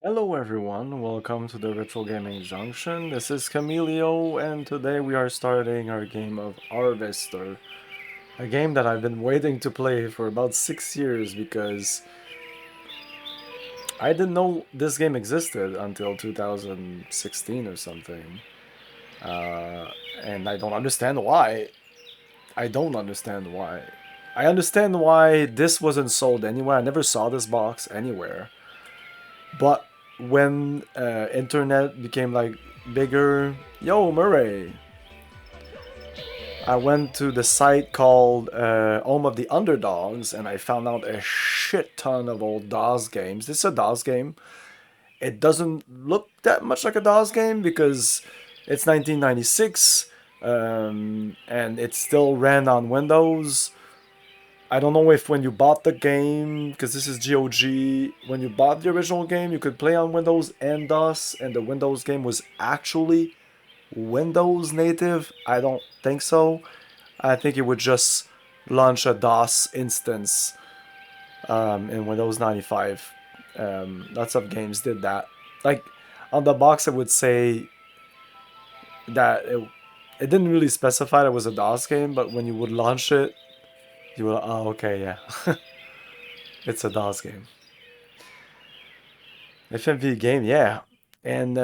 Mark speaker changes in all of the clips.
Speaker 1: Hello everyone, welcome to the Retro Gaming Junction. This is Camilio and today we are starting our game of Harvester. A game that I've been waiting to play for about 6 years because I didn't know this game existed until 2016 or something. Uh, and I don't understand why. I don't understand why. I understand why this wasn't sold anywhere. I never saw this box anywhere. But when internet became like bigger, yo Murray, I went to the site called Home of the Underdogs and I found out a shit ton of old DOS games. This is a DOS game. It doesn't look that much like a DOS game because it's 1996 and it still ran on Windows. I don't know if when you bought the game, because this is GOG, when you bought the original game, you could play on Windows and DOS, and the Windows game was actually Windows native. I don't think so. I think it would just launch a DOS instance in Windows 95. Lots of games did that. Like on the box, it would say that it didn't really specify that it was a DOS game, but when you would launch it, you will. Oh, okay, yeah. It's a DOS game. FMV game, yeah. And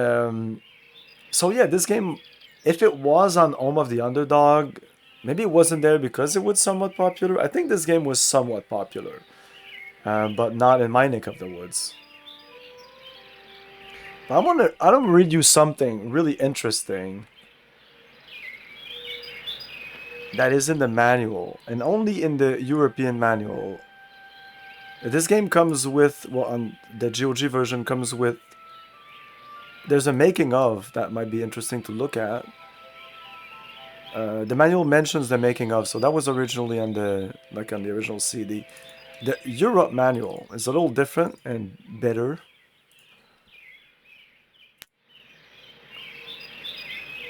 Speaker 1: so yeah, this game, if it was on Home of the Underdog, maybe it wasn't there because it was somewhat popular. I think this game was somewhat popular, but not in my neck of the woods. But I don't read you something really interesting that is in the manual and only in the European manual. This game comes with, well, on the GOG version comes with. There's a making of that might be interesting to look at. The manual mentions the making of, so that was originally on the original CD. The Europe manual is a little different and better.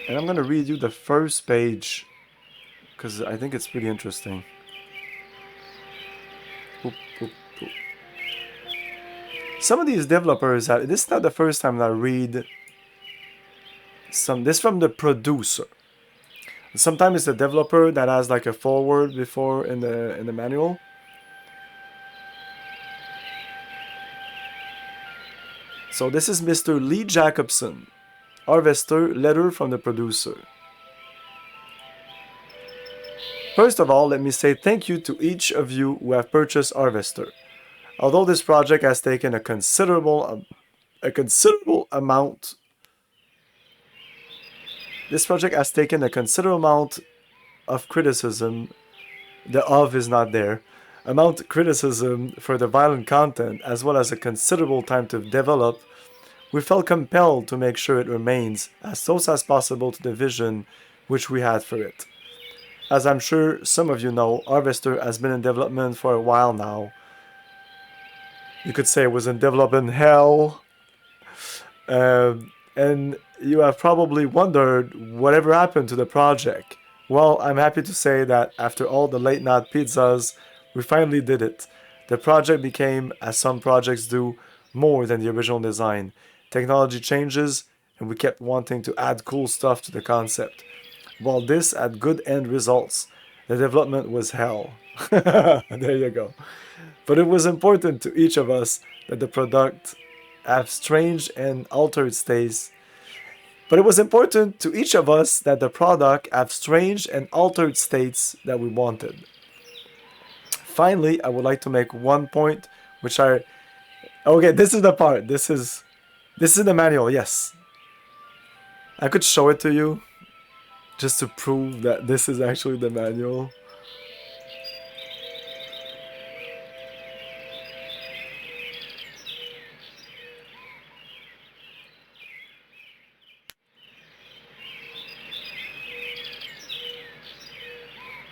Speaker 1: And I'm gonna read you the first page because I think it's pretty interesting. Oop, oop, oop. Some of these developers, this is not the first time that I read this from the producer. Sometimes it's the developer that has like a foreword before in the manual. So this is Mr. Lee Jacobson, Harvester, letter from the producer. First of all, let me say thank you to each of you who have purchased Harvester. Although this project has taken a considerable amount of criticism. The of is not there. Amount criticism for the violent content as well as a considerable time to develop. We felt compelled to make sure it remains as close as possible to the vision which we had for it. As I'm sure some of you know, Harvester has been in development for a while now. You could say it was in development hell. And you have probably wondered whatever happened to the project. Well, I'm happy to say that after all the late night pizzas, we finally did it. The project became, as some projects do, more than the original design. Technology changes, and we kept wanting to add cool stuff to the concept. While this had good end results, the development was hell. There you go. But it was important to each of us that the product have strange and altered states. But it was important to each of us that the product have strange and altered states that we wanted. Finally, I would like to make one point, which I... Okay, this is the part. This is the manual, yes. I could show it to you, just to prove that this is actually the manual.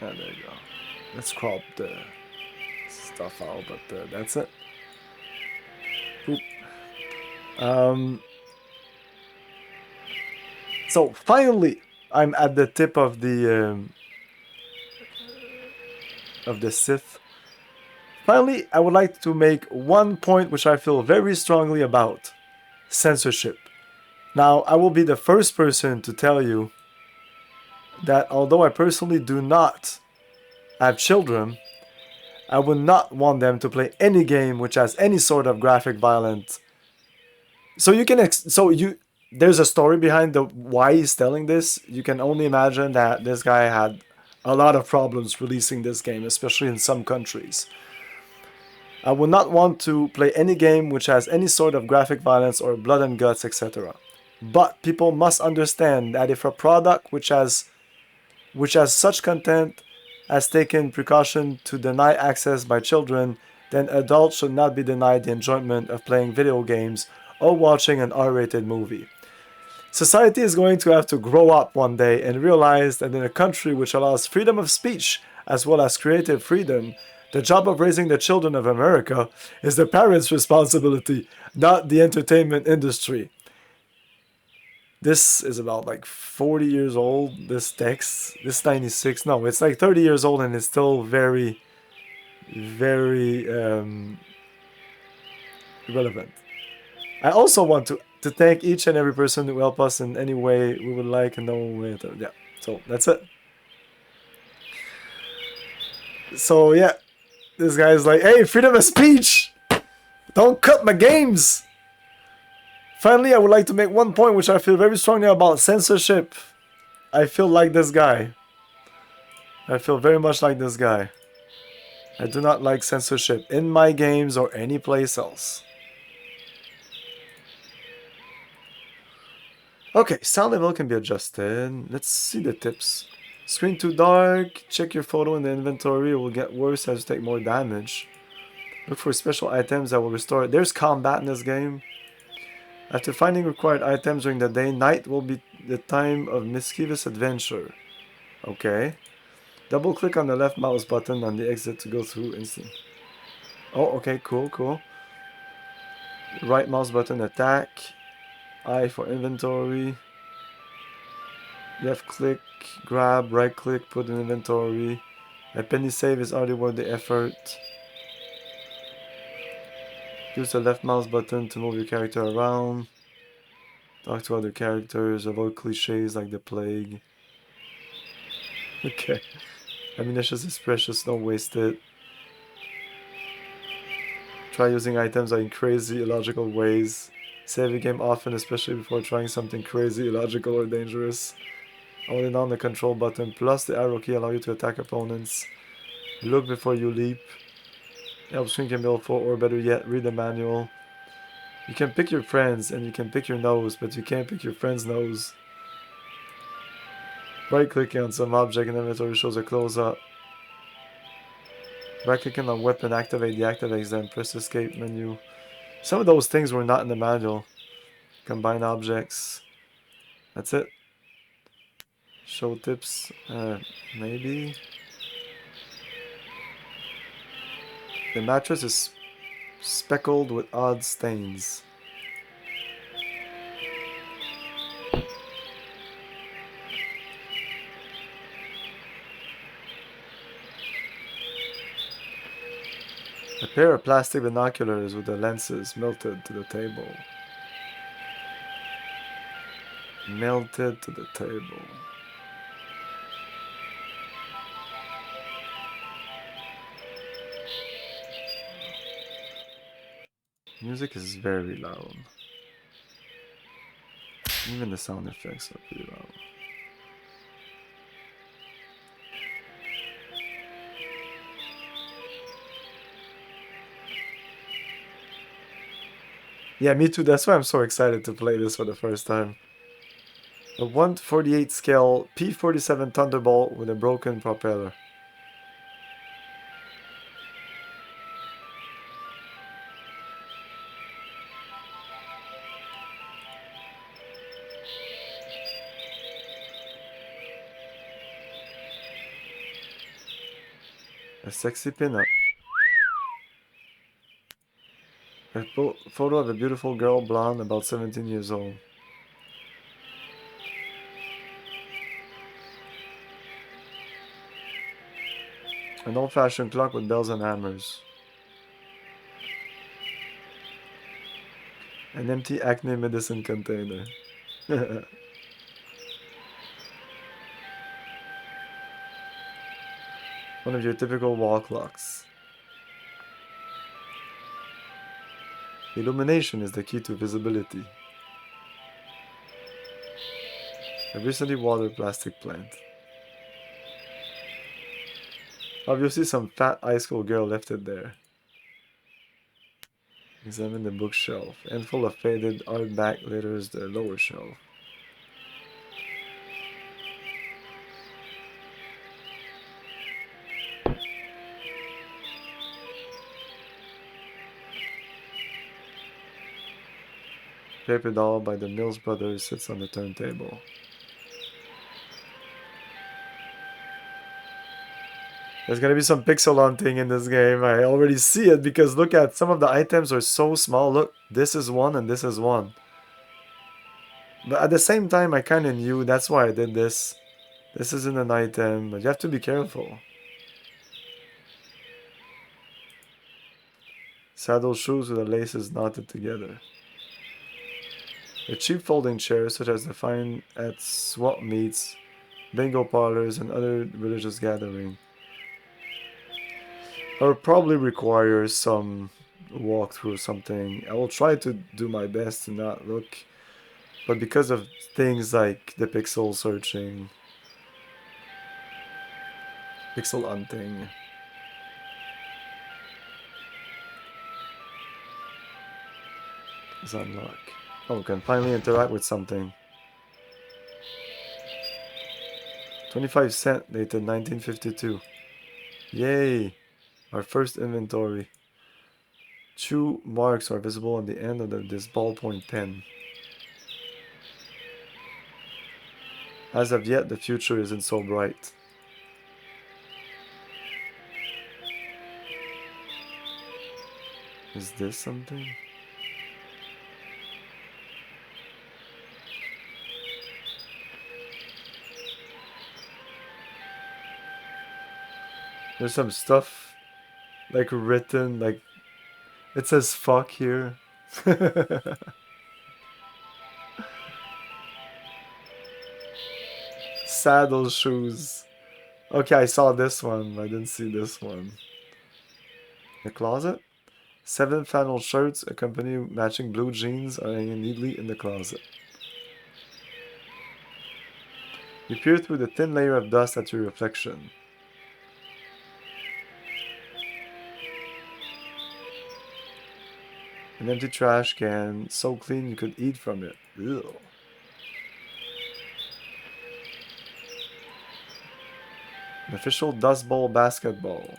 Speaker 1: Ah, there you go. Let's crop the stuff out, but that's it. Oop. So finally, I'm at the tip of the Sith. Finally, I would like to make one point which I feel very strongly about. censorship. Now, I will be the first person to tell you that although I personally do not have children, I would not want them to play any game which has any sort of graphic violence. So you can there's a story behind the why he's telling this. You can only imagine that this guy had a lot of problems releasing this game, especially in some countries. I would not want to play any game which has any sort of graphic violence or blood and guts, etc. But people must understand that if a product which has such content has taken precaution to deny access by children, then adults should not be denied the enjoyment of playing video games or watching an R-rated movie. Society is going to have to grow up one day and realize that in a country which allows freedom of speech as well as creative freedom, the job of raising the children of America is the parents' responsibility, not the entertainment industry. This is about like 40 years old, this text. This 96. No, it's like 30 years old and it's still very, very relevant. I also want to thank each and every person who helped us in any way we would like and no way. Yeah, so that's it. So yeah, this guy's like, hey, freedom of speech! Don't cut my games! Finally, I would like to make one point which I feel very strongly about: censorship. I feel like this guy. I feel very much like this guy. I do not like censorship in my games or any place else. Okay, sound level can be adjusted. Let's see the tips. Screen too dark. Check your photo in the inventory. It will get worse as you take more damage. Look for special items that will restore it. There's combat in this game. After finding required items during the day, night will be the time of mischievous adventure. Okay. Double click on the left mouse button on the exit to go through instant. Oh, okay, cool, cool. Right mouse button attack. I for inventory. Left click, grab, right click, put in inventory. A penny save is already worth the effort. Use the left mouse button to move your character around. Talk to other characters, avoid cliches like the plague. Okay. Ammunition is precious, don't waste it. Try using items in crazy, illogical ways. Save your game often, especially before trying something crazy, illogical, or dangerous. Holding down the control button plus the arrow key allow you to attack opponents. Look before you leap. Help screen can be helpful, or better yet, read the manual. You can pick your friends and you can pick your nose, but you can't pick your friend's nose. Right clicking on some object in inventory shows a close up. Right clicking on weapon activate deactivates, then press escape menu. Some of those things were not in the manual. Combine objects. That's it. Show tips. Maybe. The mattress is speckled with odd stains. A pair of plastic binoculars with the lenses melted to the table. Melted to the table. Music is very loud. Even the sound effects are pretty loud. Yeah, me too. That's why I'm so excited to play this for the first time. A 1/48 scale P-47 Thunderbolt with a broken propeller. A sexy pinup. A photo of a beautiful girl, blonde, about 17 years old. An old-fashioned clock with bells and hammers. An empty acne medicine container. One of your typical wall clocks. Illumination is the key to visibility. A recently watered plastic plant. Obviously some fat high school girl left it there. Examine the bookshelf. Handful of faded hardback litters the lower shelf. Paper doll by the Mills Brothers sits on the turntable. There's gonna be some pixel hunting in this game. I already see it because look at some of the items are so small. Look, this is one and this is one. But at the same time, I kind of knew that's why I did this. This isn't an item, but you have to be careful. Saddle shoes with the laces knotted together. A cheap folding chair, such as the find at swap meets, bingo parlors, and other religious gatherings. I'll probably require some walkthrough or something. I will try to do my best to not look, but because of things like the pixel searching, pixel hunting, is unlock. Oh, we can finally interact with something. 25 cent dated 1952. Yay! Our first inventory. 2 marks are visible on the end of this ballpoint pen. As of yet, the future isn't so bright. Is this something? There's some stuff like written, like it says fuck here. Saddle shoes. Okay, I saw this one. I didn't see this one. The closet? 7 flannel shirts accompanying matching blue jeans are hanging neatly in the closet. You peer through the thin layer of dust at your reflection. An empty trash can, so clean you could eat from it. Ew. An official Dust Bowl basketball.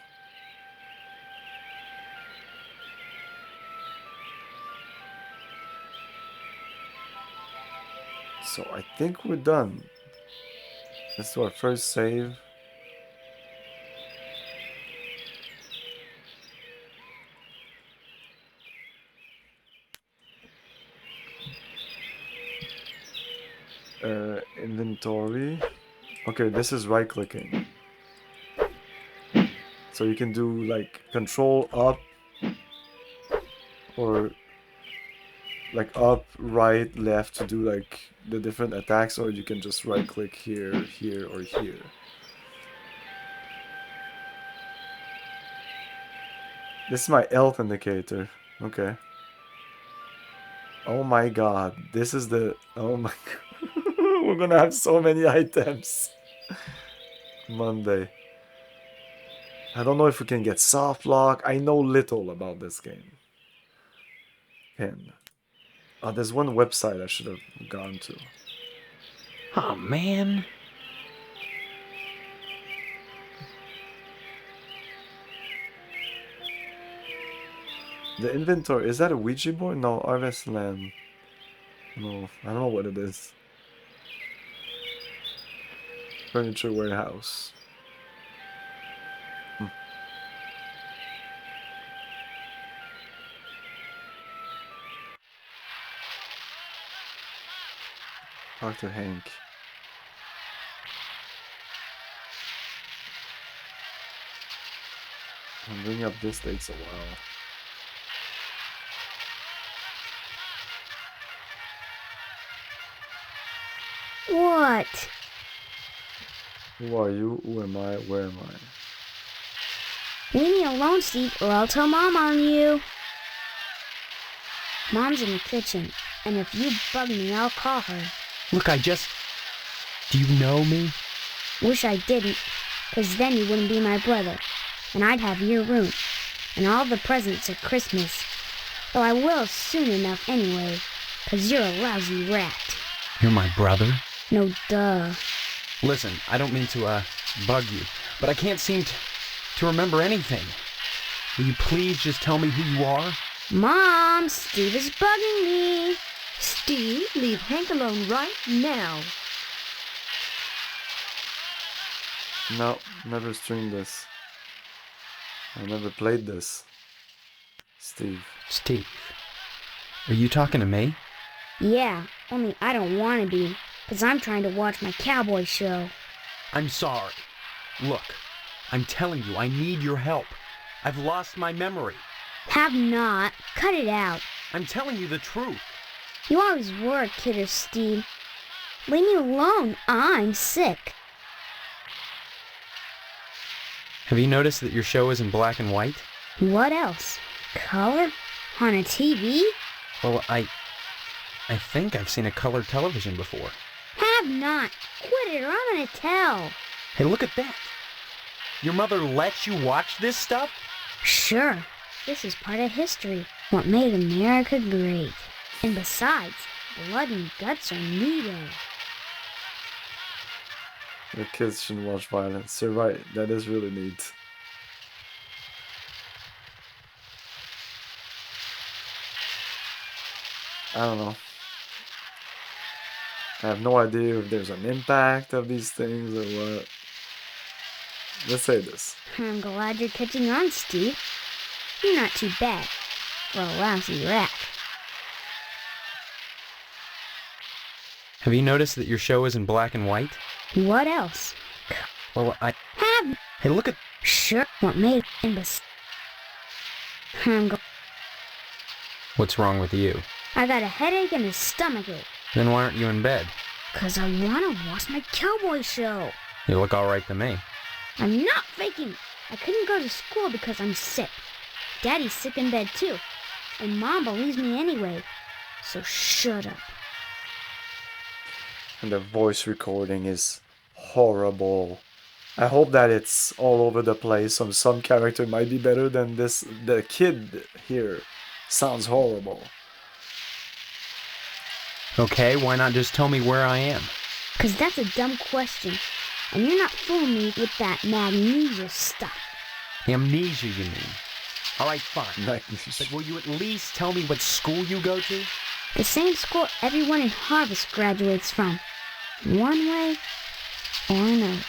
Speaker 1: So I think we're done. Let's do our first save. Inventory. Okay, this is right clicking. So you can do like control up or like up, right, left to do like the different attacks, or you can just right click here, here, or here. This is my health indicator. Okay. Oh my god. This is the... Oh my god. We're gonna have so many items. Monday. I don't know if we can get soft lock. I know little about this game. Pen. Oh, there's one website I should have gone to.
Speaker 2: Oh, man.
Speaker 1: The inventory, is that a Ouija board? No, Harvest Land. No, I don't know what it is. Furniture warehouse. Talk to Hank. And bringing up this takes a while.
Speaker 3: What?
Speaker 1: Who are you? Who am I? Where am I?
Speaker 3: Leave me alone, Steve, or I'll tell Mom on you. Mom's in the kitchen, and if you bug me, I'll call her.
Speaker 2: Look, do you know me?
Speaker 3: Wish I didn't, 'cause then you wouldn't be my brother, and I'd have your room, and all the presents at Christmas. Though I will soon enough anyway, 'cause you're a lousy rat.
Speaker 2: You're my brother?
Speaker 3: No duh.
Speaker 2: Listen, I don't mean to, bug you, but I can't seem to remember anything. Will you please just tell me who you are?
Speaker 3: Mom, Steve is bugging me.
Speaker 4: Steve, leave Hank alone right now.
Speaker 1: No, never streamed this. I never played this. Steve.
Speaker 2: Steve, are you talking to me?
Speaker 3: Yeah, only I don't want to be, 'cause I'm trying to watch my cowboy show.
Speaker 2: I'm sorry. Look, I'm telling you, I need your help. I've lost my memory.
Speaker 3: Have not. Cut it out.
Speaker 2: I'm telling you the truth.
Speaker 3: You always were a kidder, Steve. Leave me alone. I'm sick.
Speaker 2: Have you noticed that your show is in black and white?
Speaker 3: What else? Color? On a TV?
Speaker 2: Well, I think I've seen a colored television before.
Speaker 3: Have not. Quit it or I'm gonna tell.
Speaker 2: Hey, look at that. Your mother lets you watch this stuff?
Speaker 3: Sure. This is part of history. What made America great. And besides, blood and guts are needed.
Speaker 1: The kids shouldn't watch violence. You're right, that is really neat. I don't know. I have no idea if there's an impact of these things or what. Let's say this.
Speaker 3: I'm glad you're catching on, Steve. You're not too bad for a lousy rat.
Speaker 2: Have you noticed that your show is in black and white?
Speaker 3: What else?
Speaker 2: Well,
Speaker 3: Have.
Speaker 2: Hey, look at...
Speaker 3: Sure. What made
Speaker 2: What's wrong with you?
Speaker 3: I got a headache and a stomachache.
Speaker 2: Then why aren't you in bed?
Speaker 3: 'Cause I wanna watch my cowboy show.
Speaker 2: You look all right to me.
Speaker 3: I'm not faking. I couldn't go to school because I'm sick. Daddy's sick in bed too. And Mom believes me anyway. So shut up.
Speaker 1: And the voice recording is horrible. I hope that it's all over the place. Some character might be better than this. The kid here sounds horrible.
Speaker 2: Okay, why not just tell me where I am?
Speaker 3: 'Cause that's a dumb question. And you're not fooling me with that magnesia stuff.
Speaker 2: Amnesia, you mean? All right, fine.
Speaker 1: Like,
Speaker 2: But will you at least tell me what school you go to?
Speaker 3: The same school everyone in Harvest graduates from. One way or another.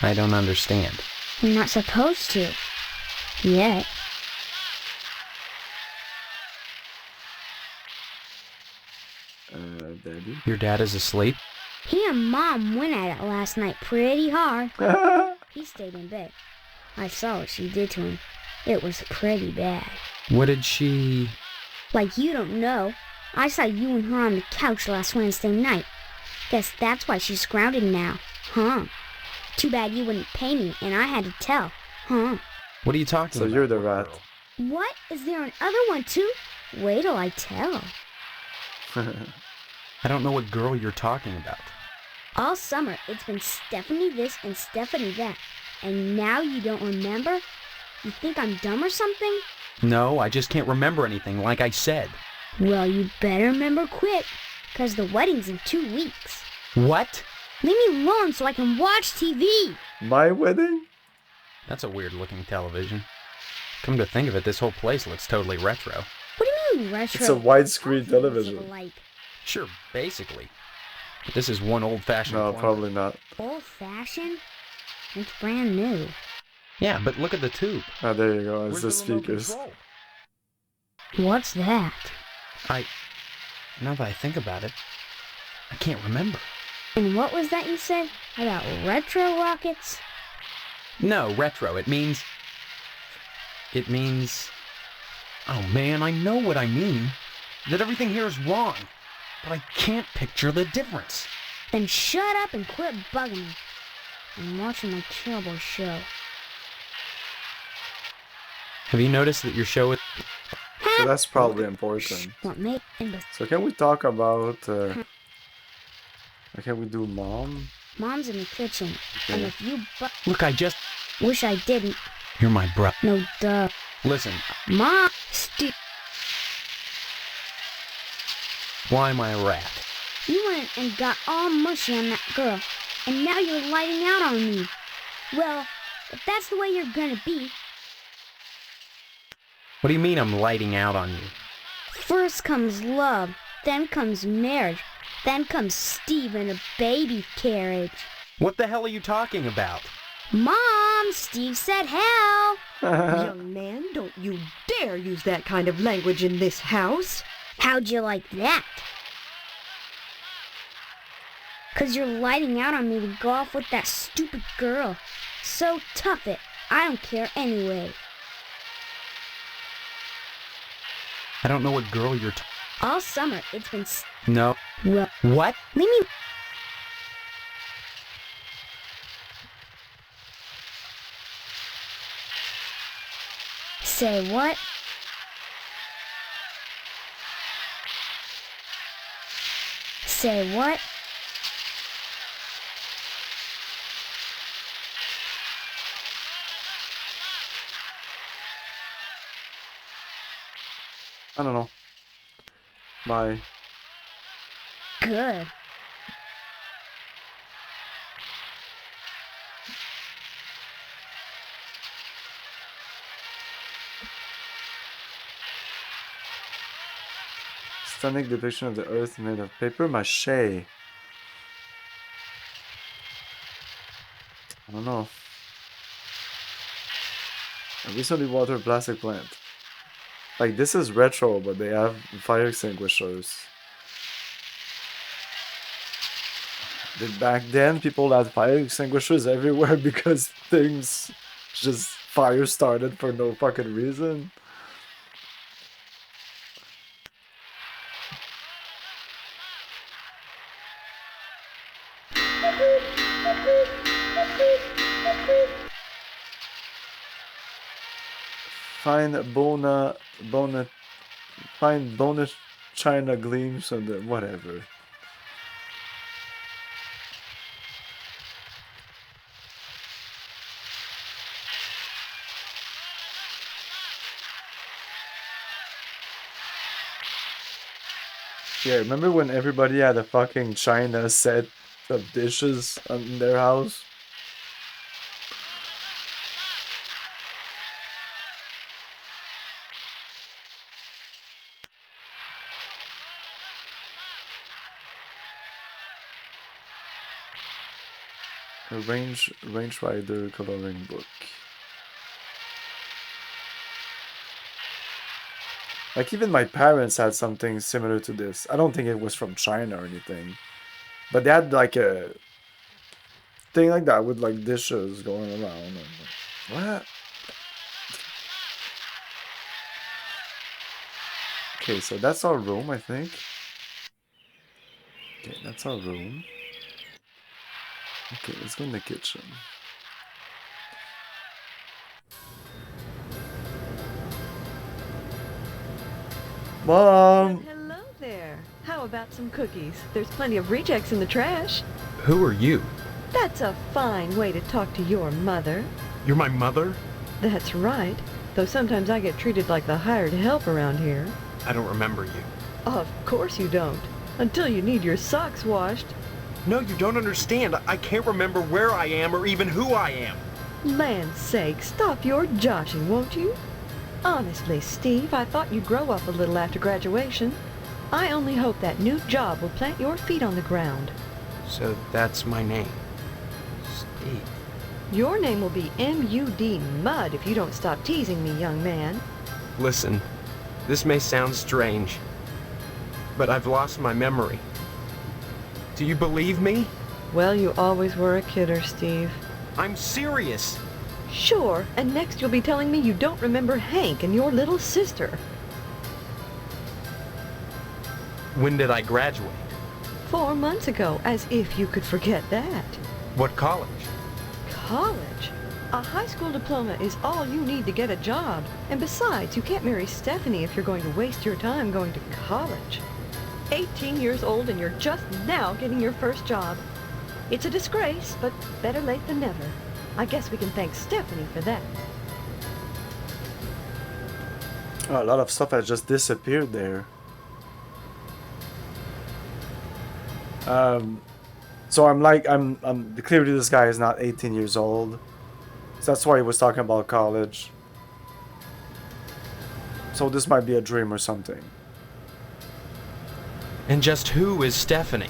Speaker 2: I don't understand.
Speaker 3: You're not supposed to. Yet.
Speaker 1: Daddy?
Speaker 2: Your dad is asleep?
Speaker 3: He and Mom went at it last night pretty hard. He stayed in bed. I saw what she did to him. It was pretty bad.
Speaker 2: What did she...
Speaker 3: Like you don't know. I saw you and her on the couch last Wednesday night. Guess that's why she's grounded now. Huh. Too bad you wouldn't pay me and I had to tell. Huh.
Speaker 2: What are you talking
Speaker 1: So
Speaker 2: about?
Speaker 1: you're the rat.
Speaker 3: What? Is there another one too? Wait till I tell.
Speaker 2: I don't know what girl you're talking about.
Speaker 3: All summer, it's been Stephanie this and Stephanie that. And now you don't remember? You think I'm dumb or something?
Speaker 2: No, I just can't remember anything, like I said.
Speaker 3: Well, you better remember quick, 'cause the wedding's in 2 weeks.
Speaker 2: What?
Speaker 3: Leave me alone so I can watch TV.
Speaker 1: My wedding?
Speaker 2: That's a weird-looking television. Come to think of it, this whole place looks totally retro.
Speaker 3: What do you mean retro?
Speaker 1: It's a widescreen
Speaker 3: All things
Speaker 1: television.
Speaker 3: look alike.
Speaker 2: Sure, basically. But this is one old-fashioned
Speaker 1: No,
Speaker 2: clunker.
Speaker 1: probably not.
Speaker 3: Old-fashioned? It's brand new.
Speaker 2: Yeah, but look at the tube.
Speaker 1: Ah, there you go. It's
Speaker 2: Where's
Speaker 1: the
Speaker 2: remote
Speaker 1: speakers.
Speaker 2: control?
Speaker 3: What's that?
Speaker 2: Now that I think about it, I can't remember.
Speaker 3: And what was that you said about retro rockets?
Speaker 2: No, retro. It means... Oh man, I know what I mean. That everything here is wrong. But I can't picture the difference.
Speaker 3: Then shut up and quit bugging me. I'm watching my cowboy show.
Speaker 2: Have you noticed that your show is...
Speaker 1: So that's probably important.
Speaker 3: What made
Speaker 1: So can we talk about... can we do mom?
Speaker 3: Mom's in the kitchen.
Speaker 1: Okay.
Speaker 3: And if you
Speaker 2: Look, I just...
Speaker 3: wish I didn't.
Speaker 2: You're my brother.
Speaker 3: No, duh.
Speaker 2: Listen,
Speaker 3: Mom!
Speaker 2: why am I a rat?
Speaker 3: You went and got all mushy on that girl, and now you're lighting out on me. Well, if that's the way you're gonna be,
Speaker 2: What do you mean I'm lighting out on you?
Speaker 3: first comes love, then comes marriage, then comes Steve in a baby carriage.
Speaker 2: What the hell are you talking about?
Speaker 3: Mom, Steve said hell.
Speaker 4: Young man, don't you dare use that kind of language in this house.
Speaker 3: How'd you like that? 'Cause you're lighting out on me to go off with that stupid girl. So tough it. I don't care anyway.
Speaker 2: I don't know what girl you're
Speaker 3: All summer, it's been
Speaker 2: No.
Speaker 3: well.
Speaker 2: What?
Speaker 3: Leave me. Say what? Say what?
Speaker 1: I don't know. My...
Speaker 3: Good.
Speaker 1: Stunning depiction of the earth made of paper mache. I don't know. A recently watered plastic plant. Like, this is retro, but they have fire extinguishers. Did back then people had fire extinguishers everywhere because things just fire started for no fucking reason? Fine bona china gleams and the whatever. Yeah, remember when everybody had a fucking china set of dishes in their house? A range rider coloring book. Like, even my parents had something similar to this. I don't think it was from China or anything. But they had like a thing like that with like dishes going around. And, what? Okay, so that's our room, I think. Okay, that's our room. Okay, let's go in the kitchen. Mom!
Speaker 4: Hello there. How about some cookies? There's plenty of rejects in the trash.
Speaker 2: Who are you?
Speaker 4: That's a fine way to talk to your mother.
Speaker 2: You're my mother?
Speaker 4: That's right. Though sometimes I get treated like the hired help around here.
Speaker 2: I don't remember you.
Speaker 4: Of course you don't. Until you need your socks washed.
Speaker 2: No, you don't understand. I can't remember where I am or even who I am.
Speaker 4: Land's sake, stop your joshing, won't you? Honestly, Steve, I thought you'd grow up a little after graduation. I only hope that new job will plant your feet on the ground.
Speaker 2: So that's my name. Steve.
Speaker 4: Your name will be M.U.D. Mud if you don't stop teasing me, young man.
Speaker 2: Listen, this may sound strange, but I've lost my memory. Do you believe me?
Speaker 4: Well, you always were a kidder, Steve.
Speaker 2: I'm serious.
Speaker 4: Sure, and next you'll be telling me you don't remember Hank and your little sister.
Speaker 2: When did I graduate?
Speaker 4: 4 months ago, as if you could forget that.
Speaker 2: What college?
Speaker 4: College? A high school diploma is all you need to get a job. And besides, you can't marry Stephanie if you're going to waste your time going to college. 18 years old and you're just now getting your first job. It's a disgrace, but better late than never. I guess we can thank Stephanie for that.
Speaker 1: Oh, a lot of stuff has just disappeared there. So I'm clearly this guy is not 18 years old. So that's why he was talking about college. So this might be a dream or something.
Speaker 2: And just who is Stephanie?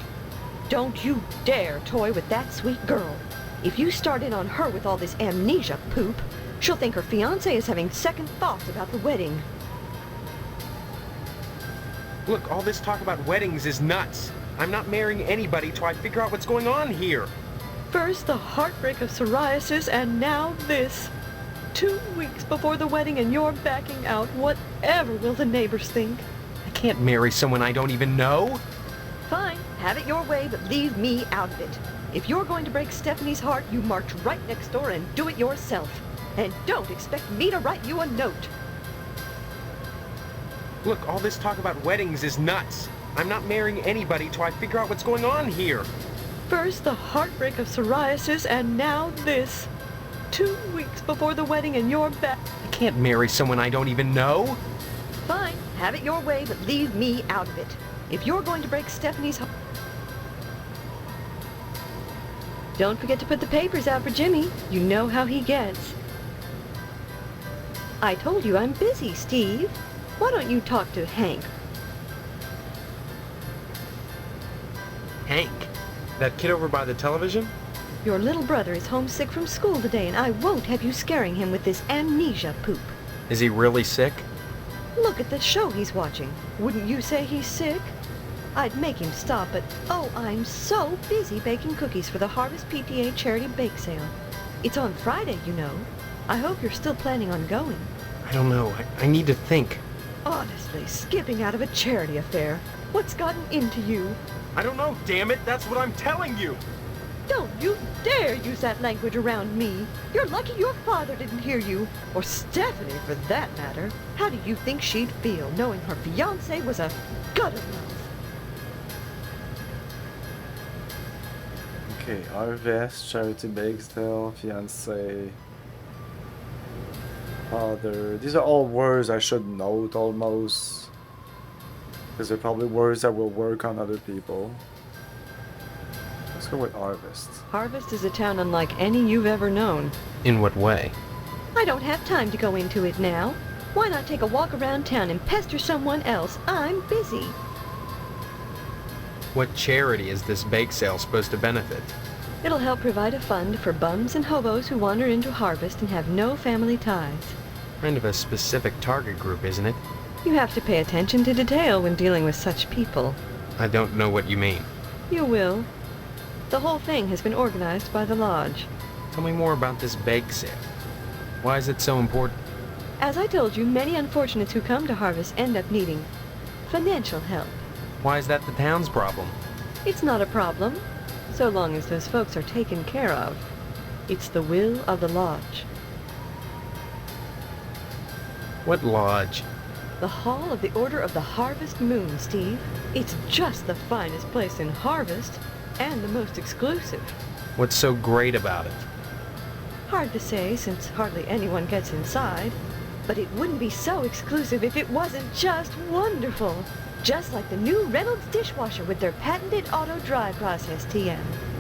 Speaker 4: Don't you dare toy with that sweet girl. If you start in on her with all this amnesia poop, she'll think her fiancé is having second thoughts about the wedding.
Speaker 2: Look, all this talk about weddings is nuts. I'm not marrying anybody till I figure out what's going on here.
Speaker 4: First the heartbreak of psoriasis, and now this. 2 weeks before the wedding and you're backing out. Whatever will the neighbors think?
Speaker 2: I can't marry someone I don't even know.
Speaker 4: Fine, have it your way, but leave me out of it. If you're going to break Stephanie's heart, you march right next door and do it yourself. And don't expect me to write you a note.
Speaker 2: Look, all this talk about weddings is nuts. I'm not marrying anybody till I figure out what's going on here.
Speaker 4: First the heartbreak of psoriasis, and now this. 2 weeks before the wedding and you're back.
Speaker 2: I can't marry someone I don't even know.
Speaker 4: Fine, have it your way, but leave me out of it. If you're going to break Stephanie's heart... Don't forget to put the papers out for Jimmy. You know how he gets. I told you I'm busy, Steve. Why don't you talk to Hank?
Speaker 2: Hank? That kid over by the television?
Speaker 4: Your little brother is homesick from school today, and I won't have you scaring him with this amnesia poop.
Speaker 2: Is he really sick?
Speaker 4: Look at the show he's watching. Wouldn't you say he's sick? I'd make him stop, but oh, I'm so busy baking cookies for the Harvest PTA charity bake sale. It's on Friday, you know. I hope you're still planning on going.
Speaker 2: I don't know. I need to think.
Speaker 4: Honestly, skipping out of a charity affair. What's gotten into you?
Speaker 2: I don't know, damn it. That's what I'm telling you.
Speaker 4: Don't you dare use that language around me. You're lucky your father didn't hear you. Or Stephanie, for that matter. How do you think she'd feel knowing her fiancé was a guttermouth?
Speaker 1: Okay, Harvest, charity bake sale, fiance, father. These are all words I should note almost. Because they're probably words that will work on other people. Let's go with Harvest.
Speaker 4: Harvest is a town unlike any you've ever known.
Speaker 2: In what way?
Speaker 4: I don't have time to go into it now. Why not take a walk around town and pester someone else? I'm busy.
Speaker 2: What charity is this bake sale supposed to benefit?
Speaker 4: It'll help provide a fund for bums and hobos who wander into Harvest and have no family ties.
Speaker 2: Kind of a specific target group, isn't it?
Speaker 4: You have to pay attention to detail when dealing with such people.
Speaker 2: I don't know what you mean.
Speaker 4: You will. The whole thing has been organized by the lodge.
Speaker 2: Tell me more about this bake sale. Why is it so important?
Speaker 4: As I told you, many unfortunates who come to Harvest end up needing financial help.
Speaker 2: Why is that the town's problem?
Speaker 4: It's not a problem, so long as those folks are taken care of. It's the will of the lodge.
Speaker 2: What lodge?
Speaker 4: The Hall of the Order of the Harvest Moon, Steve. It's just the finest place in Harvest, and the most exclusive.
Speaker 2: What's so great about it?
Speaker 4: Hard to say, since hardly anyone gets inside. But it wouldn't be so exclusive if it wasn't just wonderful. Just like the new Reynolds dishwasher with their patented auto dry process, TM.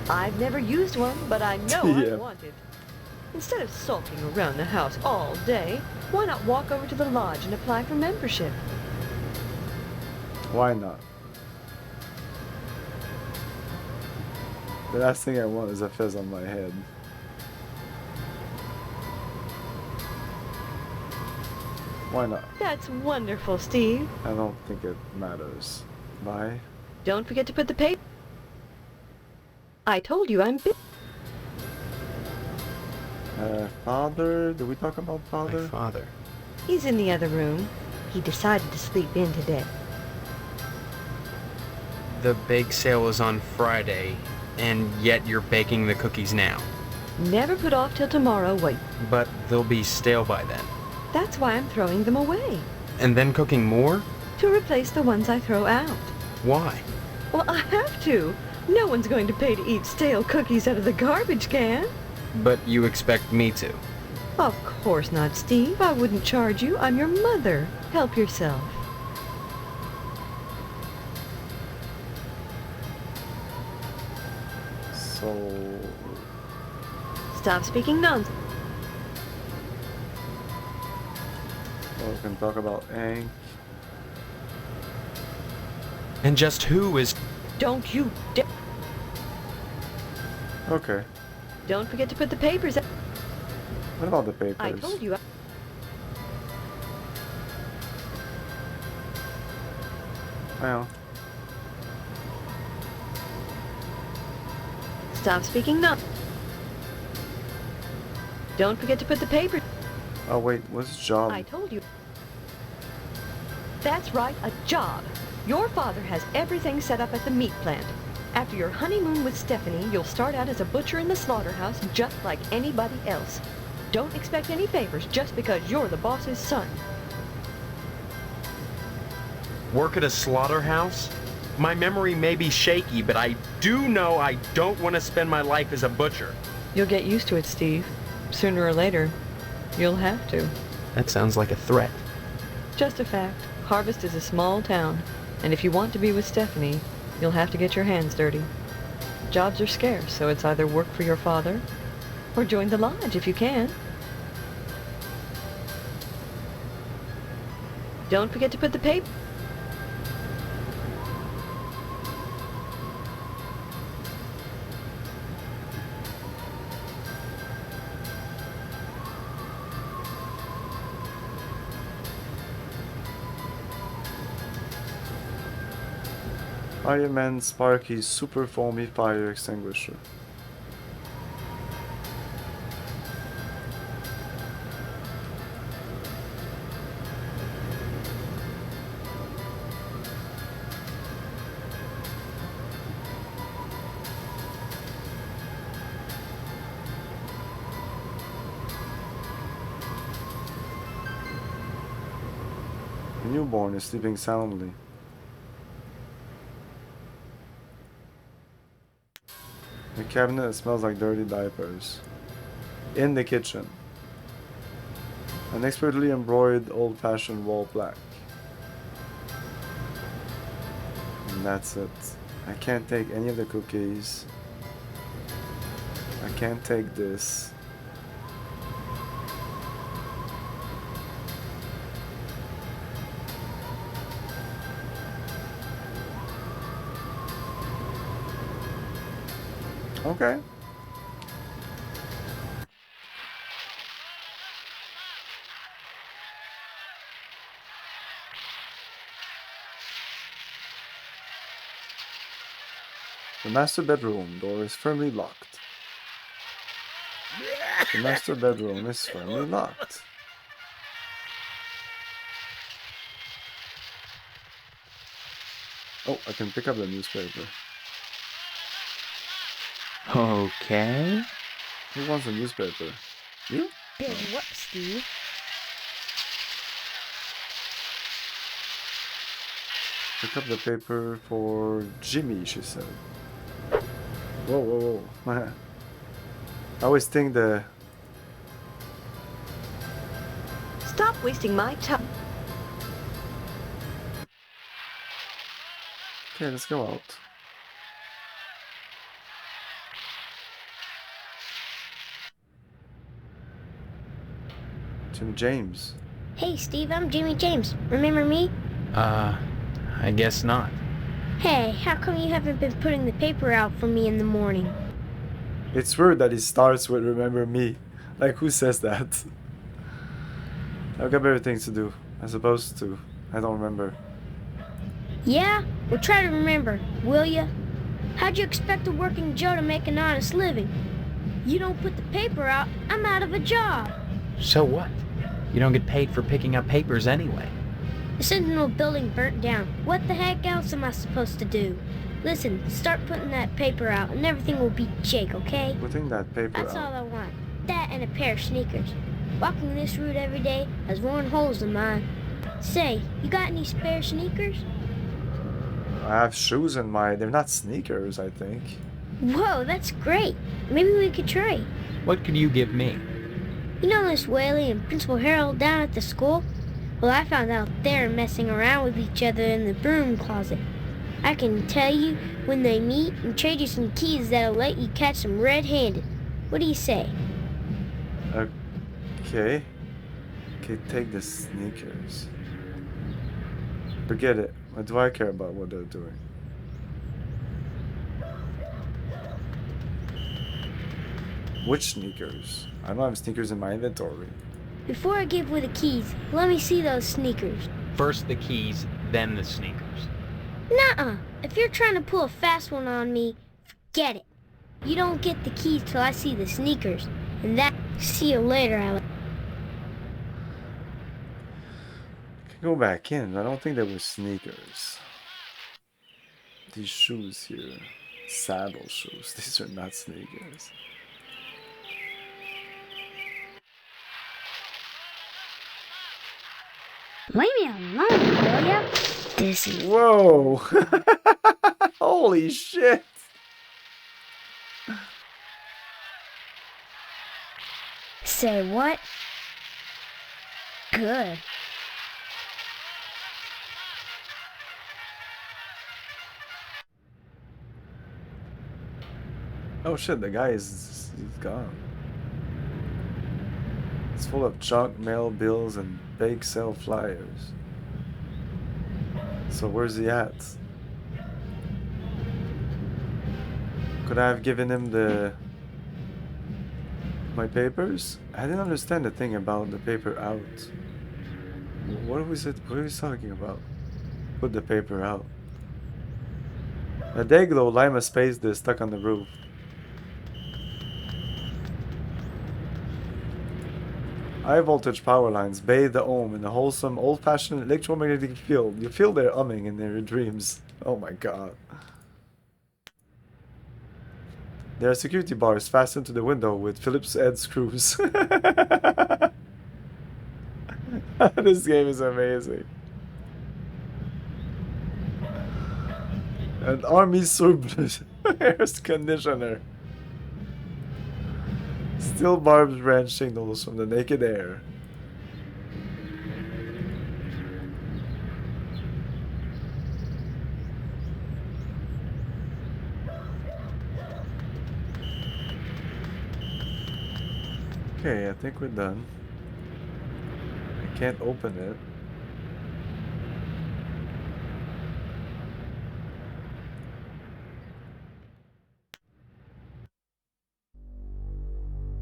Speaker 4: I've never used one, but I know I want it. Instead of sulking around the house all day, why not walk over to the lodge and apply for membership?
Speaker 1: Why not? The last thing I want is a fizz on my head. Why not?
Speaker 4: That's wonderful, Steve.
Speaker 1: I don't think it matters. Bye.
Speaker 4: Don't forget to put the paper... I told you I'm busy.
Speaker 1: Father? Did we talk about father?
Speaker 2: My father.
Speaker 4: He's in the other room. He decided to sleep in today.
Speaker 2: the bake sale is on Friday, and yet you're baking the cookies now.
Speaker 4: Never put off till tomorrow what...
Speaker 2: But they'll be stale by then.
Speaker 4: That's why I'm throwing them away.
Speaker 2: And then cooking more?
Speaker 4: To replace the ones I throw out.
Speaker 2: Why?
Speaker 4: Well, I have to. No one's going to pay to eat stale cookies out of the garbage can.
Speaker 2: But you expect me to.
Speaker 4: Of course not, Steve. I wouldn't charge you. I'm your mother. Help yourself.
Speaker 1: So...
Speaker 4: Stop speaking nonsense.
Speaker 1: Well, we can talk about ink.
Speaker 2: And just who is...
Speaker 4: Don't you dare.
Speaker 1: Okay.
Speaker 4: Don't forget to put the papers out.
Speaker 1: What about the papers?
Speaker 4: I told you.
Speaker 1: Well,
Speaker 4: Stop speaking nonsense. Don't forget to put the papers.
Speaker 1: oh wait, what's job?
Speaker 4: I told you. That's right, a job. Your father has everything set up at the meat plant. After your honeymoon with Stephanie, you'll start out as a butcher in the slaughterhouse just like anybody else. Don't expect any favors just because you're the boss's son.
Speaker 2: Work at a slaughterhouse? My memory may be shaky, but I do know I don't want to spend my life as a butcher.
Speaker 4: You'll get used to it, Steve. Sooner or later, you'll have to.
Speaker 2: That sounds like a threat.
Speaker 4: Just a fact. Harvest is a small town, and if you want to be with Stephanie, you'll have to get your hands dirty. Jobs are scarce, so it's either work for your father or join the lodge if you can. Don't forget to put the paper.
Speaker 1: Iron Man Sparky's Super Foamy Fire Extinguisher. The newborn is sleeping soundly. A cabinet that smells like dirty diapers. In the kitchen. An expertly embroidered old-fashioned wall plaque. And that's it. I can't take any of the cookies. I can't take this. Okay. The master bedroom door is firmly locked. The master bedroom is firmly locked. Oh, I can pick up the newspaper.
Speaker 2: Okay.
Speaker 1: Who wants a newspaper? You?
Speaker 3: Big whoop, Steve.
Speaker 1: Pick up the paper for Jimmy, she said. Whoa, whoa, whoa. I always think the...
Speaker 4: Stop wasting my time.
Speaker 1: Okay, let's go out. Jimmy James.
Speaker 3: Hey, Steve, I'm Jimmy James. Remember me?
Speaker 2: I guess not.
Speaker 3: Hey, how come you haven't been putting the paper out for me in the morning?
Speaker 1: It's weird that he starts with remember me. Like, who says that? I've got better things to do. I'm supposed to. I don't remember.
Speaker 3: Yeah? Well, try to remember, will ya? How'd you expect a working Joe to make an honest living? You don't put the paper out, I'm out of a job.
Speaker 2: So what? You don't get paid for picking up papers anyway.
Speaker 3: The Sentinel building burnt down. What the heck else am I supposed to do? Listen, start putting that paper out and everything will be jake, okay?
Speaker 1: Putting that paper
Speaker 3: That's all
Speaker 1: out.
Speaker 3: I want. That and a pair of sneakers. Walking this route every day has worn holes in mine. Say, you got any spare sneakers?
Speaker 1: I have shoes in my... They're not sneakers, I think.
Speaker 3: Whoa, that's great. Maybe we could trade.
Speaker 2: What could you give me?
Speaker 3: You know Miss Whaley and Principal Harold down at the school? Well, I found out they're messing around with each other in the broom closet. I can tell you when they meet and trade you some keys that'll let you catch them red-handed. What do you say?
Speaker 1: Okay. Okay, take the sneakers. Forget it. What do I care about what they're doing? Which sneakers? I don't have sneakers in my inventory.
Speaker 3: Before I give away the keys, let me see those sneakers.
Speaker 2: First the keys, then the sneakers.
Speaker 3: Nuh-uh. If you're trying to pull a fast one on me, forget it. You don't get the keys till I see the sneakers. And that... See you later, Alex.
Speaker 1: Go back in. I don't think they were sneakers. These shoes here. Saddle shoes. These are not sneakers.
Speaker 3: Leave me alone, will ya? This is...
Speaker 1: Whoa! Holy shit!
Speaker 3: Say what? Good.
Speaker 1: Oh shit, the guy is he's gone. It's full of junk mail bills and bake sale flyers. So where's he at? Could I have given him my papers? I didn't understand the thing about the paper out. What was it? What are we talking about? Put the paper out. A Dayglow Lima space disc stuck on the roof. High voltage power lines bathe the home in a wholesome, old-fashioned electromagnetic field. You feel their humming in their dreams. Oh my god. There are security bars fastened to the window with Phillips head screws. This game is amazing. An army surplus air conditioner. Steel barbed wrench signals from the naked air. Okay, I think we're done. I can't open it.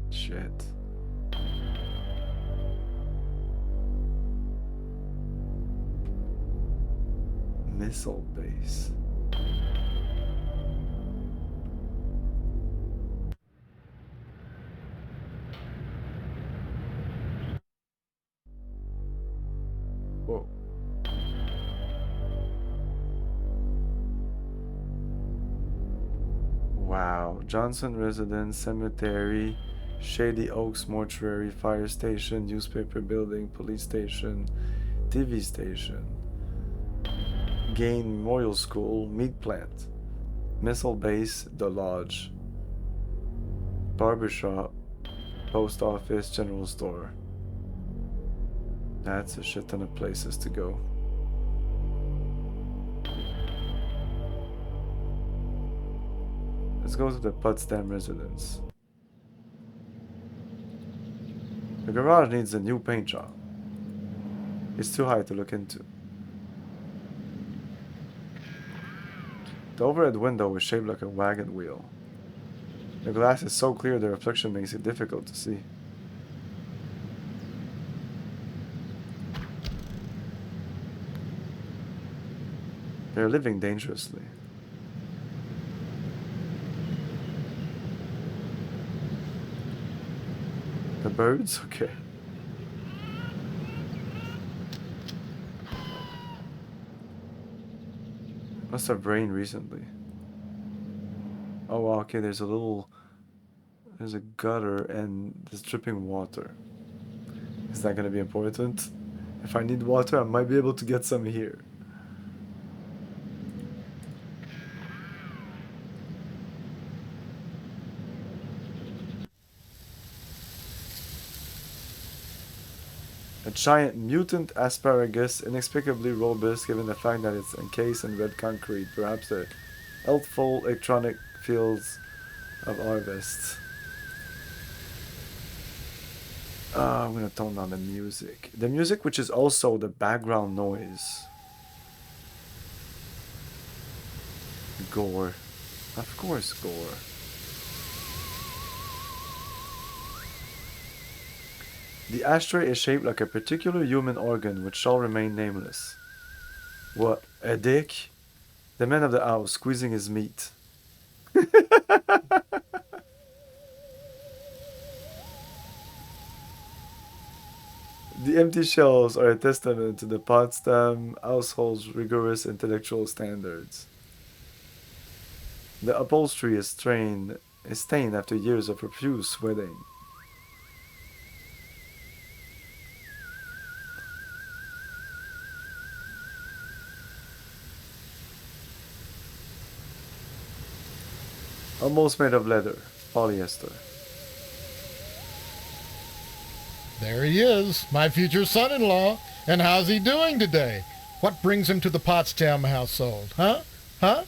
Speaker 1: Shit. Missile base. Whoa. Wow. Johnson Residence, Cemetery, Shady Oaks Mortuary, Fire Station, Newspaper Building, Police Station, TV Station, Gain Memorial School, Meat Plant, Missile Base, The Lodge, Barbershop, Post Office, General Store. That's a shit ton of places to go. Let's go to the Potsdam residence. The garage needs a new paint job. It's too high to look into. The overhead window is shaped like a wagon wheel. The glass is so clear the reflection makes it difficult to see. They're living dangerously. The birds? Okay. Must have rained recently. Oh, okay, there's a gutter and there's dripping water. Is that gonna be important? If I need water, I might be able to get some here. A giant mutant asparagus, inexplicably robust given the fact that it's encased in red concrete. Perhaps a helpful electronic fields of harvest. I'm gonna tone down the music. The music, which is also the background noise. Gore. Of course, gore. The ashtray is shaped like a particular human organ which shall remain nameless. What? A dick? The man of the house squeezing his meat. The empty shells are a testament to the Potsdam household's rigorous intellectual standards. The upholstery is stained after years of profuse sweating. Almost made of leather, polyester.
Speaker 5: There he is, my future son-in-law. And how's he doing today? What brings him to the Potsdam household, huh? Huh?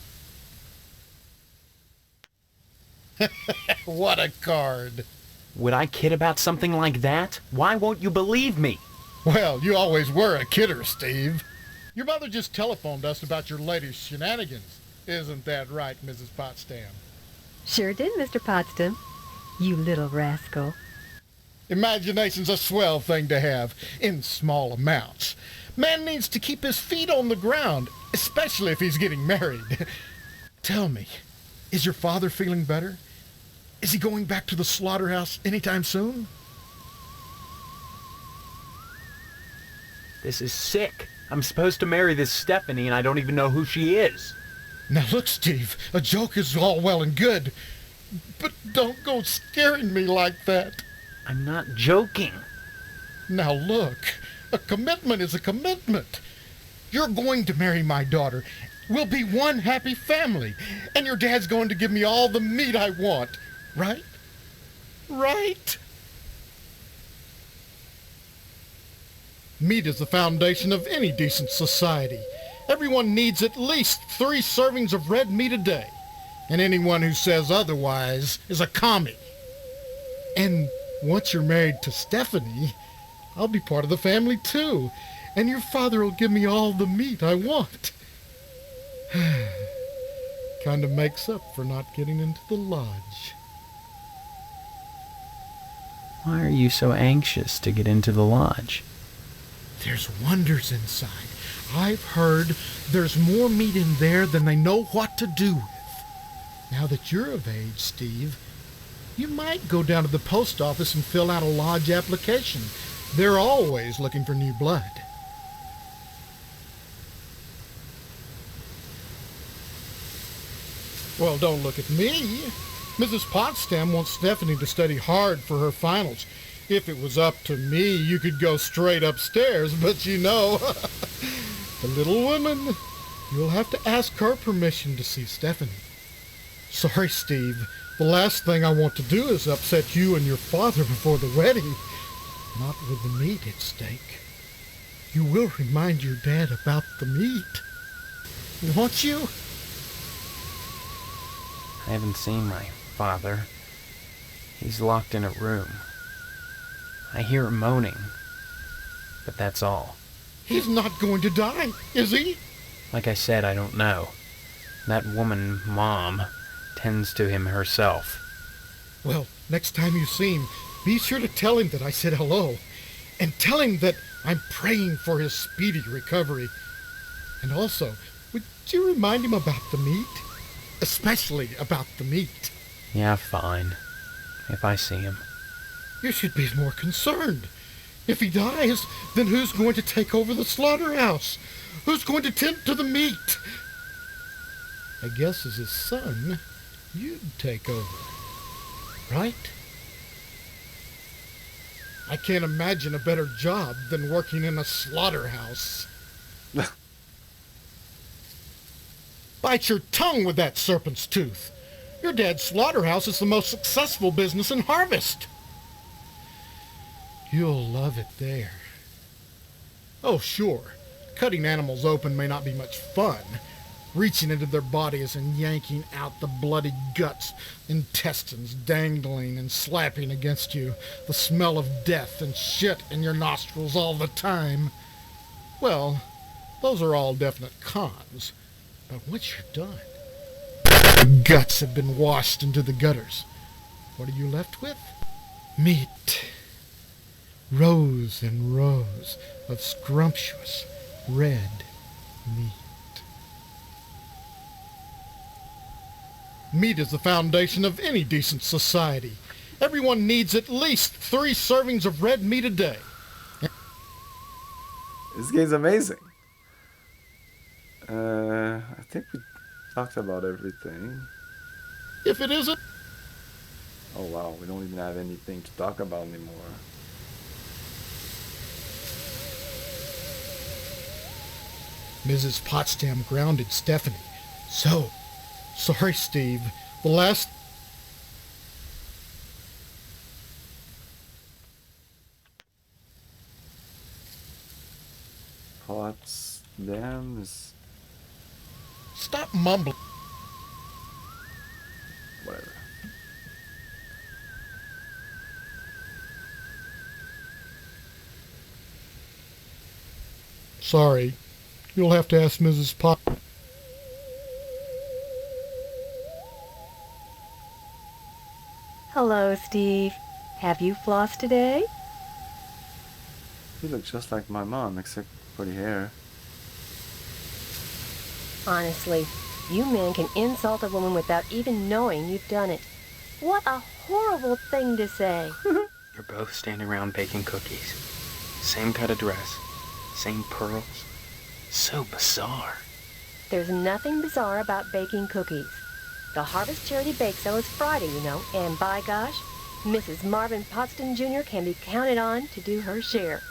Speaker 5: What a card.
Speaker 2: Would I kid about something like that? Why won't you believe me?
Speaker 5: Well, you always were a kidder, Steve. Your mother just telephoned us about your latest shenanigans. Isn't that right, Mrs. Potsdam?
Speaker 4: Sure did, Mr. Potsdam. You little rascal.
Speaker 5: Imagination's a swell thing to have, in small amounts. Man needs to keep his feet on the ground, especially if he's getting married. Tell me, is your father feeling better? Is he going back to the slaughterhouse anytime soon?
Speaker 2: This is sick. I'm supposed to marry this Stephanie and I don't even know who she is.
Speaker 5: Now look, Steve, a joke is all well and good, but don't go scaring me like that.
Speaker 2: I'm not joking.
Speaker 5: Now look, a commitment is a commitment. You're going to marry my daughter. We'll be one happy family, and your dad's going to give me all the meat I want. Right? Right? Meat is the foundation of any decent society. Everyone needs at least 3 servings of red meat a day, and anyone who says otherwise is a commie. And once you're married to Stephanie, I'll be part of the family too, and your father will give me all the meat I want. Kind of makes up for not getting into the lodge.
Speaker 2: Why are you so anxious to get into the lodge?
Speaker 5: There's wonders inside. I've heard there's more meat in there than they know what to do with. Now that you're of age, Steve, you might go down to the post office and fill out a lodge application. They're always looking for new blood. Well, don't look at me. Mrs. Potsdam wants Stephanie to study hard for her finals. If it was up to me, you could go straight upstairs, but you know, the little woman, you'll have to ask her permission to see Stephanie. Sorry, Steve. The last thing I want to do is upset you and your father before the wedding. Not with the meat at stake. You will remind your dad about the meat, won't you?
Speaker 2: I haven't seen my father. He's locked in a room. I hear him moaning, but that's all.
Speaker 5: He's not going to die, is he?
Speaker 2: Like I said, I don't know. That woman, Mom, tends to him herself.
Speaker 5: Well, next time you see him, be sure to tell him that I said hello. And tell him that I'm praying for his speedy recovery. And also, would you remind him about the meat? Especially about the meat.
Speaker 2: Yeah, fine. If I see him.
Speaker 5: You should be more concerned. If he dies, then who's going to take over the slaughterhouse? Who's going to tend to the meat? I guess as his son, you'd take over, right? I can't imagine a better job than working in a slaughterhouse. Bite your tongue with that serpent's tooth. Your dad's slaughterhouse is the most successful business in Harvest. You'll love it there. Oh, sure, cutting animals open may not be much fun. Reaching into their bodies and yanking out the bloody guts, intestines dangling and slapping against you, the smell of death and shit in your nostrils all the time. Well, those are all definite cons. But once you're done, the guts have been washed into the gutters. What are you left with? Meat. Rows and rows of scrumptious red meat. Meat is the foundation of any decent society. Everyone needs at least 3 servings of red meat a day.
Speaker 1: This game's amazing. I think we talked about everything.
Speaker 5: If it isn't,
Speaker 1: Oh wow, we don't even have anything to talk about anymore.
Speaker 5: Mrs. Potsdam grounded Stephanie. So, sorry, Steve. The last...
Speaker 1: Potsdam is
Speaker 5: Stop mumbling.
Speaker 1: whatever.
Speaker 5: Sorry. You'll have to ask Mrs. Pot...
Speaker 4: Hello, Steve. Have you flossed today?
Speaker 1: You look just like my mom, except pretty hair.
Speaker 4: Honestly, you men can insult a woman without even knowing you've done it. What a horrible thing to say.
Speaker 2: You're both standing around baking cookies. Same cut of dress. Same pearls. So bizarre.
Speaker 4: There's nothing bizarre about baking cookies. The Harvest Charity Bake Sale is Friday, you know, and by gosh, Mrs. Marvin Potsdam Jr. can be counted on to do her share.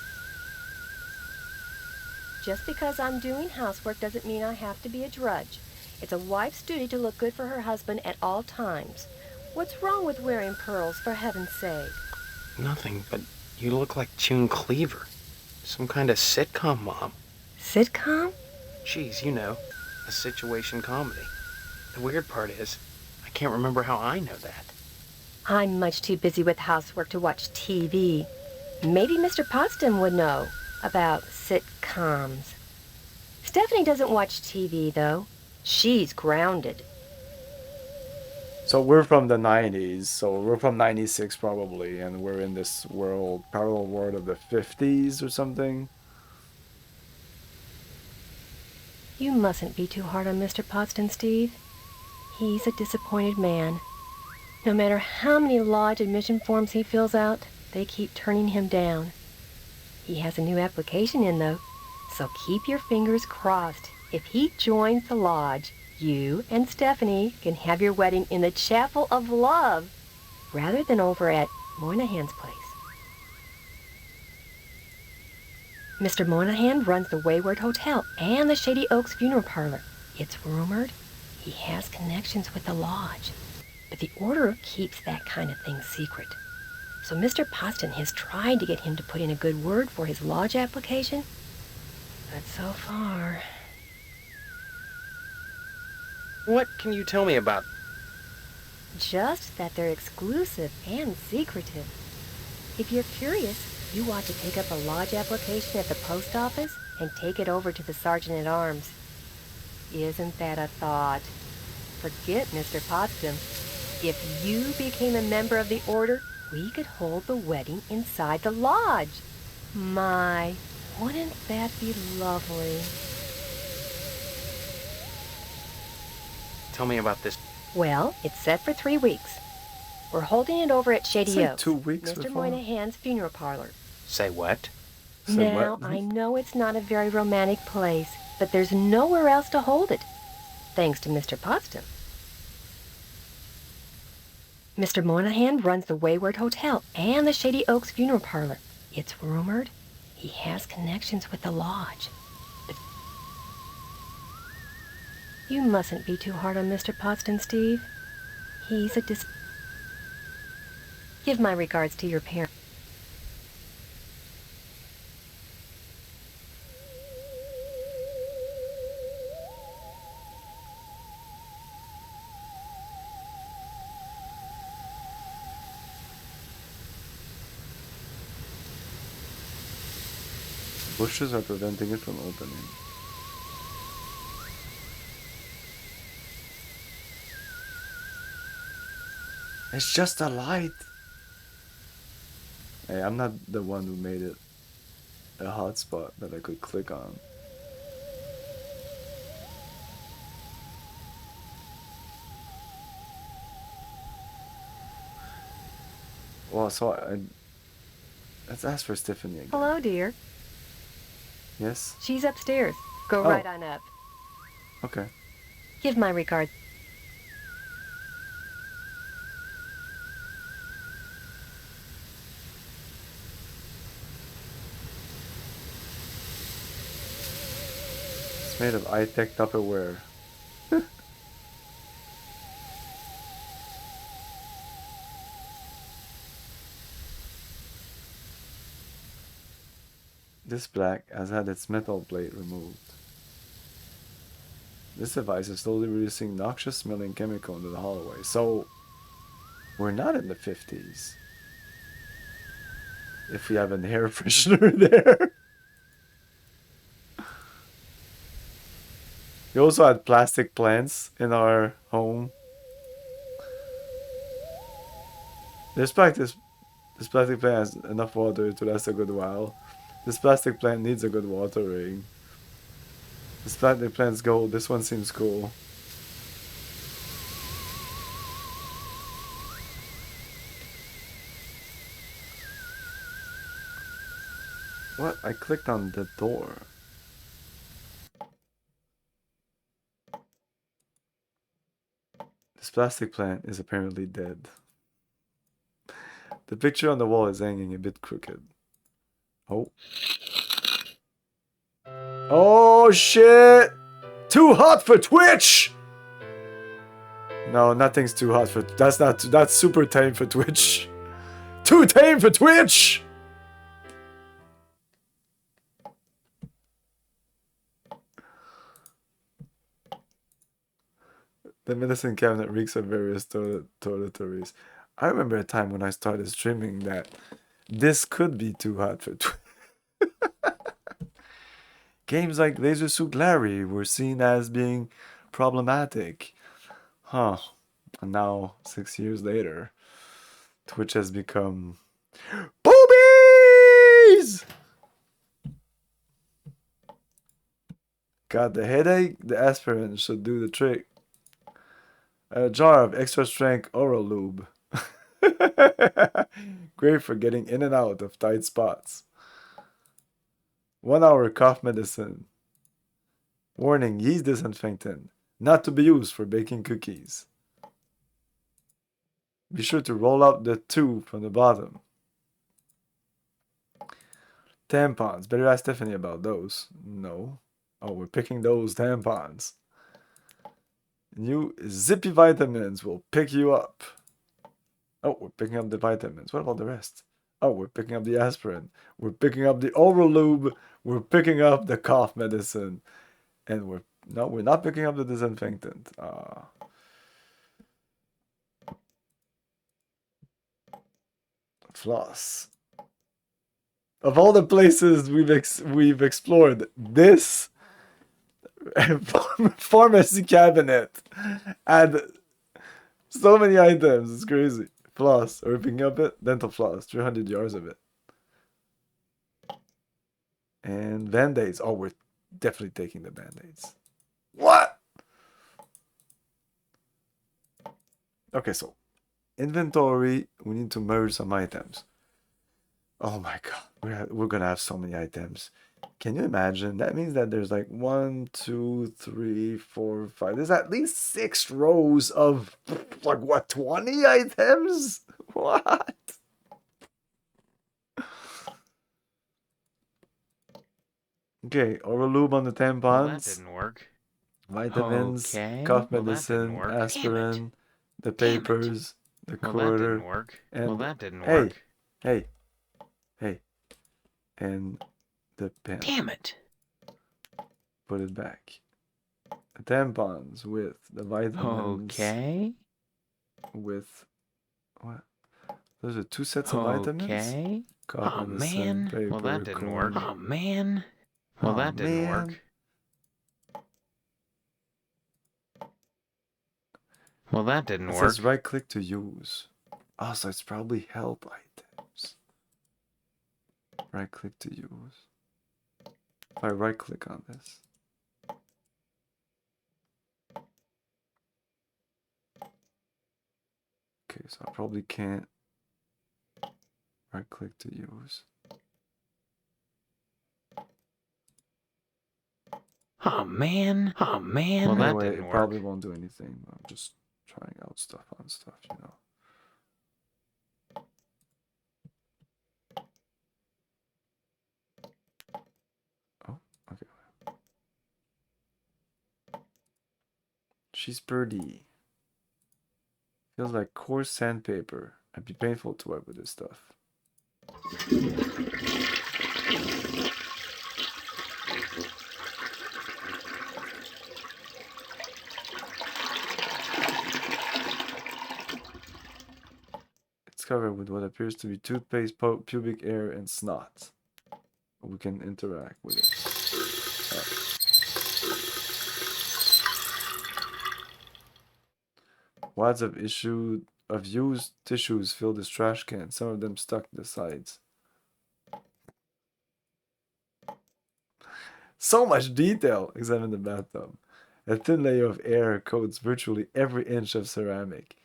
Speaker 4: Just because I'm doing housework doesn't mean I have to be a drudge. It's a wife's duty to look good for her husband at all times. What's wrong with wearing pearls, for heaven's sake?
Speaker 2: Nothing, but you look like June Cleaver. Some kind of sitcom mom.
Speaker 4: Sitcom?
Speaker 2: Geez, you know, a situation comedy. The weird part is, I can't remember how I know that.
Speaker 4: I'm much too busy with housework to watch TV. Maybe Mr. Potsdam would know about sitcoms. Stephanie doesn't watch TV, though. She's grounded.
Speaker 1: So we're from the 90s, so we're from 96 probably, and we're in this world, parallel world of the 50s or something.
Speaker 4: You mustn't be too hard on Mr. Potsdam, Steve. He's a disappointed man. No matter how many lodge admission forms he fills out, they keep turning him down. He has a new application in, though, so keep your fingers crossed. If he joins the lodge, you and Stephanie can have your wedding in the Chapel of Love, rather than over at Moynihan's place. Mr. Moynihan runs the Wayward Hotel and the Shady Oaks Funeral Parlor. It's rumored he has connections with the lodge, but the order keeps that kind of thing secret. So Mr. Potsdam has tried to get him to put in a good word for his lodge application, but so far...
Speaker 2: What can you tell me about?
Speaker 4: Just that they're exclusive and secretive. If you're curious, you ought to pick up a lodge application at the post office and take it over to the sergeant-at-arms. Isn't that a thought? Forget Mr. Potsdam. If you became a member of the order, we could hold the wedding inside the lodge. My, wouldn't that be lovely?
Speaker 2: Tell me about this.
Speaker 4: Well, it's set for 3 weeks. We're holding it over at Shady
Speaker 1: Say
Speaker 4: Oaks,
Speaker 1: 2 weeks
Speaker 4: Mr.
Speaker 1: before.
Speaker 4: Moynihan's funeral parlor.
Speaker 2: Say what?
Speaker 1: So
Speaker 4: Now,
Speaker 1: what?
Speaker 4: I know it's not a very romantic place, but there's nowhere else to hold it, thanks to Mr. Potsdam. Mr. Monahan runs the Wayward Hotel and the Shady Oaks Funeral Parlor. It's rumored he has connections with the lodge. But you mustn't be too hard on Mr. Potsdam, Steve. He's a Give my regards to your parents.
Speaker 1: Bushes are preventing it from opening. It's just a light. Hey, I'm not the one who made it a hotspot that I could click on. Well, so let's ask for Stephanie again.
Speaker 4: Hello, dear.
Speaker 1: Yes?
Speaker 4: She's upstairs. Go right on up.
Speaker 1: Okay.
Speaker 4: Give my regards.
Speaker 1: It's made of high-tech Tupperware. This black has had its metal plate removed. This device is slowly releasing noxious smelling chemical into the hallway. So, we're not in the 50s. If we have an air freshener there. We also had plastic plants in our home. This plastic plant has enough water to last a good while. This plastic plant needs a good watering. This plastic plant's gold. This one seems cool. What? I clicked on the door. This plastic plant is apparently dead. The picture on the wall is hanging a bit crooked. Oh. Oh shit! Too hot for Twitch! No, nothing's too hot for... That's super tame for Twitch. Too tame for Twitch! The medicine cabinet reeks of various toiletries. I remember a time when I started streaming that this could be too hot for Twitch. Games like Laser Suit Larry were seen as being problematic. Huh. And now, 6 years later, Twitch has become... Boobies! Got the headache? The aspirin should do the trick. A jar of extra strength oral lube. Great for getting in and out of tight spots. 1 hour cough medicine. Warning, yeast disinfectant. Not to be used for baking cookies. Be sure to roll out the tube from the bottom. Tampons. Better ask Stephanie about those. No. Oh, we're picking those tampons. New zippy vitamins will pick you up. Oh, we're picking up the vitamins. What about the rest? Oh, we're picking up the aspirin. We're picking up the oral lube. We're picking up the cough medicine. And we're not picking up the disinfectant. Floss. Of all the places we've explored, this pharmacy cabinet had so many items. It's crazy. Floss. Are we picking up it? Dental floss. 300 yards of it. And band-aids. Oh, we're definitely taking the band-aids. What? Okay, so inventory. We need to merge some items. Oh my god. We're gonna have so many items. Can you imagine? That means that there's like 1, 2, 3, 4, 5. There's at least 6 rows of like what, 20 items? What? Okay, oral lube on the
Speaker 2: Well, that
Speaker 1: tampons,
Speaker 2: didn't work.
Speaker 1: vitamins,
Speaker 2: Okay.
Speaker 1: cough
Speaker 2: Well, that didn't
Speaker 1: medicine,
Speaker 2: work. Damn it.
Speaker 1: aspirin, the
Speaker 2: Damn it.
Speaker 1: papers, the
Speaker 2: Well, that didn't
Speaker 1: quarter,
Speaker 2: work.
Speaker 1: and
Speaker 2: Well, that didn't
Speaker 1: hey,
Speaker 2: work.
Speaker 1: hey, hey, and the pen.
Speaker 2: Damn it.
Speaker 1: Put it back. The tampons with the vitamins.
Speaker 2: Okay.
Speaker 1: With what? Those are 2 sets of vitamins.
Speaker 2: Okay.
Speaker 1: Cough
Speaker 2: Oh,
Speaker 1: medicine,
Speaker 2: man.
Speaker 1: paper,
Speaker 2: Well, that didn't work.
Speaker 1: corn.
Speaker 2: Oh, man. Well,
Speaker 1: Aw,
Speaker 2: that didn't
Speaker 1: man.
Speaker 2: work. Well, that didn't
Speaker 1: It
Speaker 2: work.
Speaker 1: says right click to use. Oh, so it's probably help items. Right click to use. If I right click on this. Okay, so I probably can't right click to use.
Speaker 2: Oh, man. Oh, man. Well, that
Speaker 1: Anyway,
Speaker 2: didn't
Speaker 1: it
Speaker 2: work.
Speaker 1: probably won't do anything. I'm just trying out stuff on stuff, you know. Oh, okay. She's pretty. Feels like coarse sandpaper. It'd be painful to work with this stuff. It's covered with what appears to be toothpaste, pubic hair, and snot. We can interact with it. Wads of used tissues fill this trash can. Some of them stuck to the sides. So much detail! Examine the bathtub. A thin layer of air coats virtually every inch of ceramic.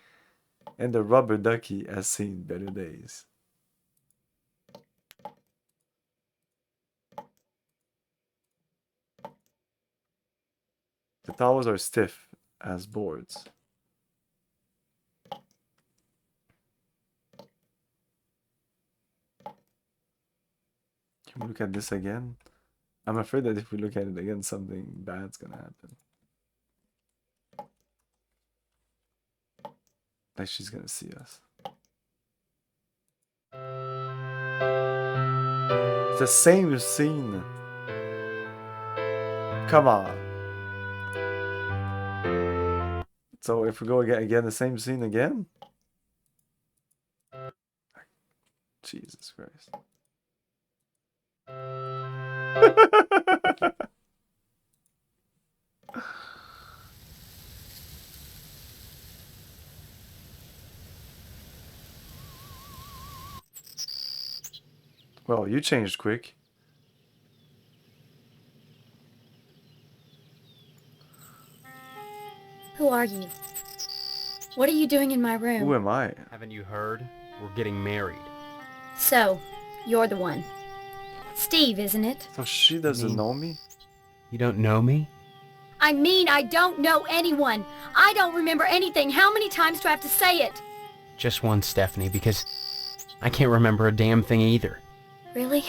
Speaker 1: And the rubber ducky has seen better days. The towels are stiff as boards. Can we look at this again? I'm afraid that if we look at it again, something bad's gonna happen. Like she's gonna see us. It's the same scene. Come on. So if we go again, the same scene again? Jesus Christ. Well, you changed quick.
Speaker 6: Who are you? What are you doing in my room?
Speaker 1: Who am I?
Speaker 2: Haven't you heard? We're getting married.
Speaker 6: So, you're the one. Steve, isn't it?
Speaker 1: So she doesn't know me?
Speaker 2: You don't know me?
Speaker 6: I mean, I don't know anyone. I don't remember anything. How many times do I have to say it?
Speaker 2: Just one, Stephanie, because I can't remember a damn thing either.
Speaker 6: Really?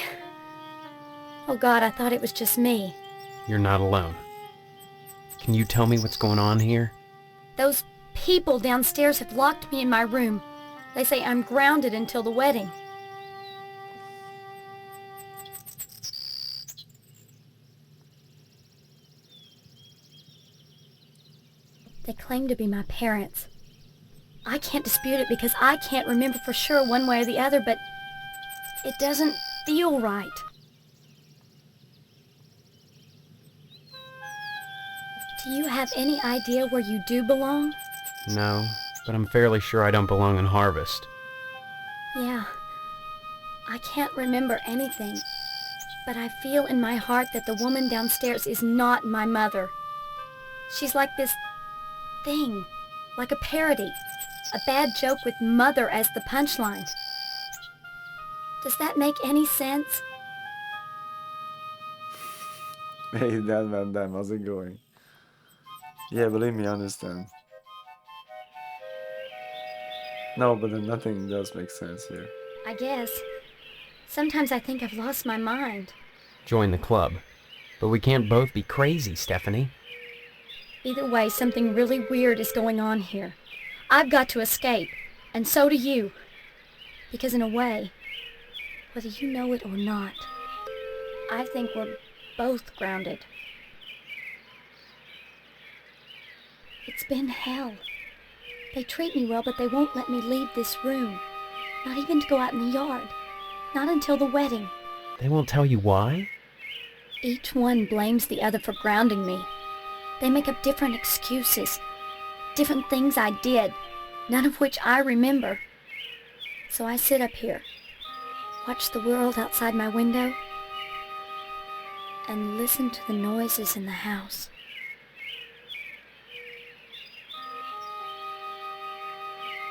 Speaker 6: Oh God, I thought it was just me.
Speaker 2: You're not alone. Can you tell me what's going on here?
Speaker 6: Those people downstairs have locked me in my room. They say I'm grounded until the wedding. They claim to be my parents. I can't dispute it because I can't remember for sure one way or the other, but it doesn't feel right. Do you have any idea where you do belong?
Speaker 2: No, but I'm fairly sure I don't belong in Harvest.
Speaker 6: Yeah. I can't remember anything, but I feel in my heart that the woman downstairs is not my mother. She's like this thing, like a parody, a bad joke with mother as the punchline. Does that make any sense?
Speaker 1: Hey, Dan Van Dam, how's it going? Yeah, believe me, I understand. No, but then nothing does make sense here.
Speaker 6: I guess. Sometimes I think I've lost my mind.
Speaker 2: Join the club. But we can't both be crazy, Stephanie.
Speaker 6: Either way, something really weird is going on here. I've got to escape, and so do you. Because in a way, whether you know it or not, I think we're both grounded. It's been hell. They treat me well, but they won't let me leave this room. Not even to go out in the yard. Not until the wedding.
Speaker 2: They won't tell you why?
Speaker 6: Each one blames the other for grounding me. They make up different excuses. Different things I did, none of which I remember. So I sit up here, watch the world outside my window, and listen to the noises in the house.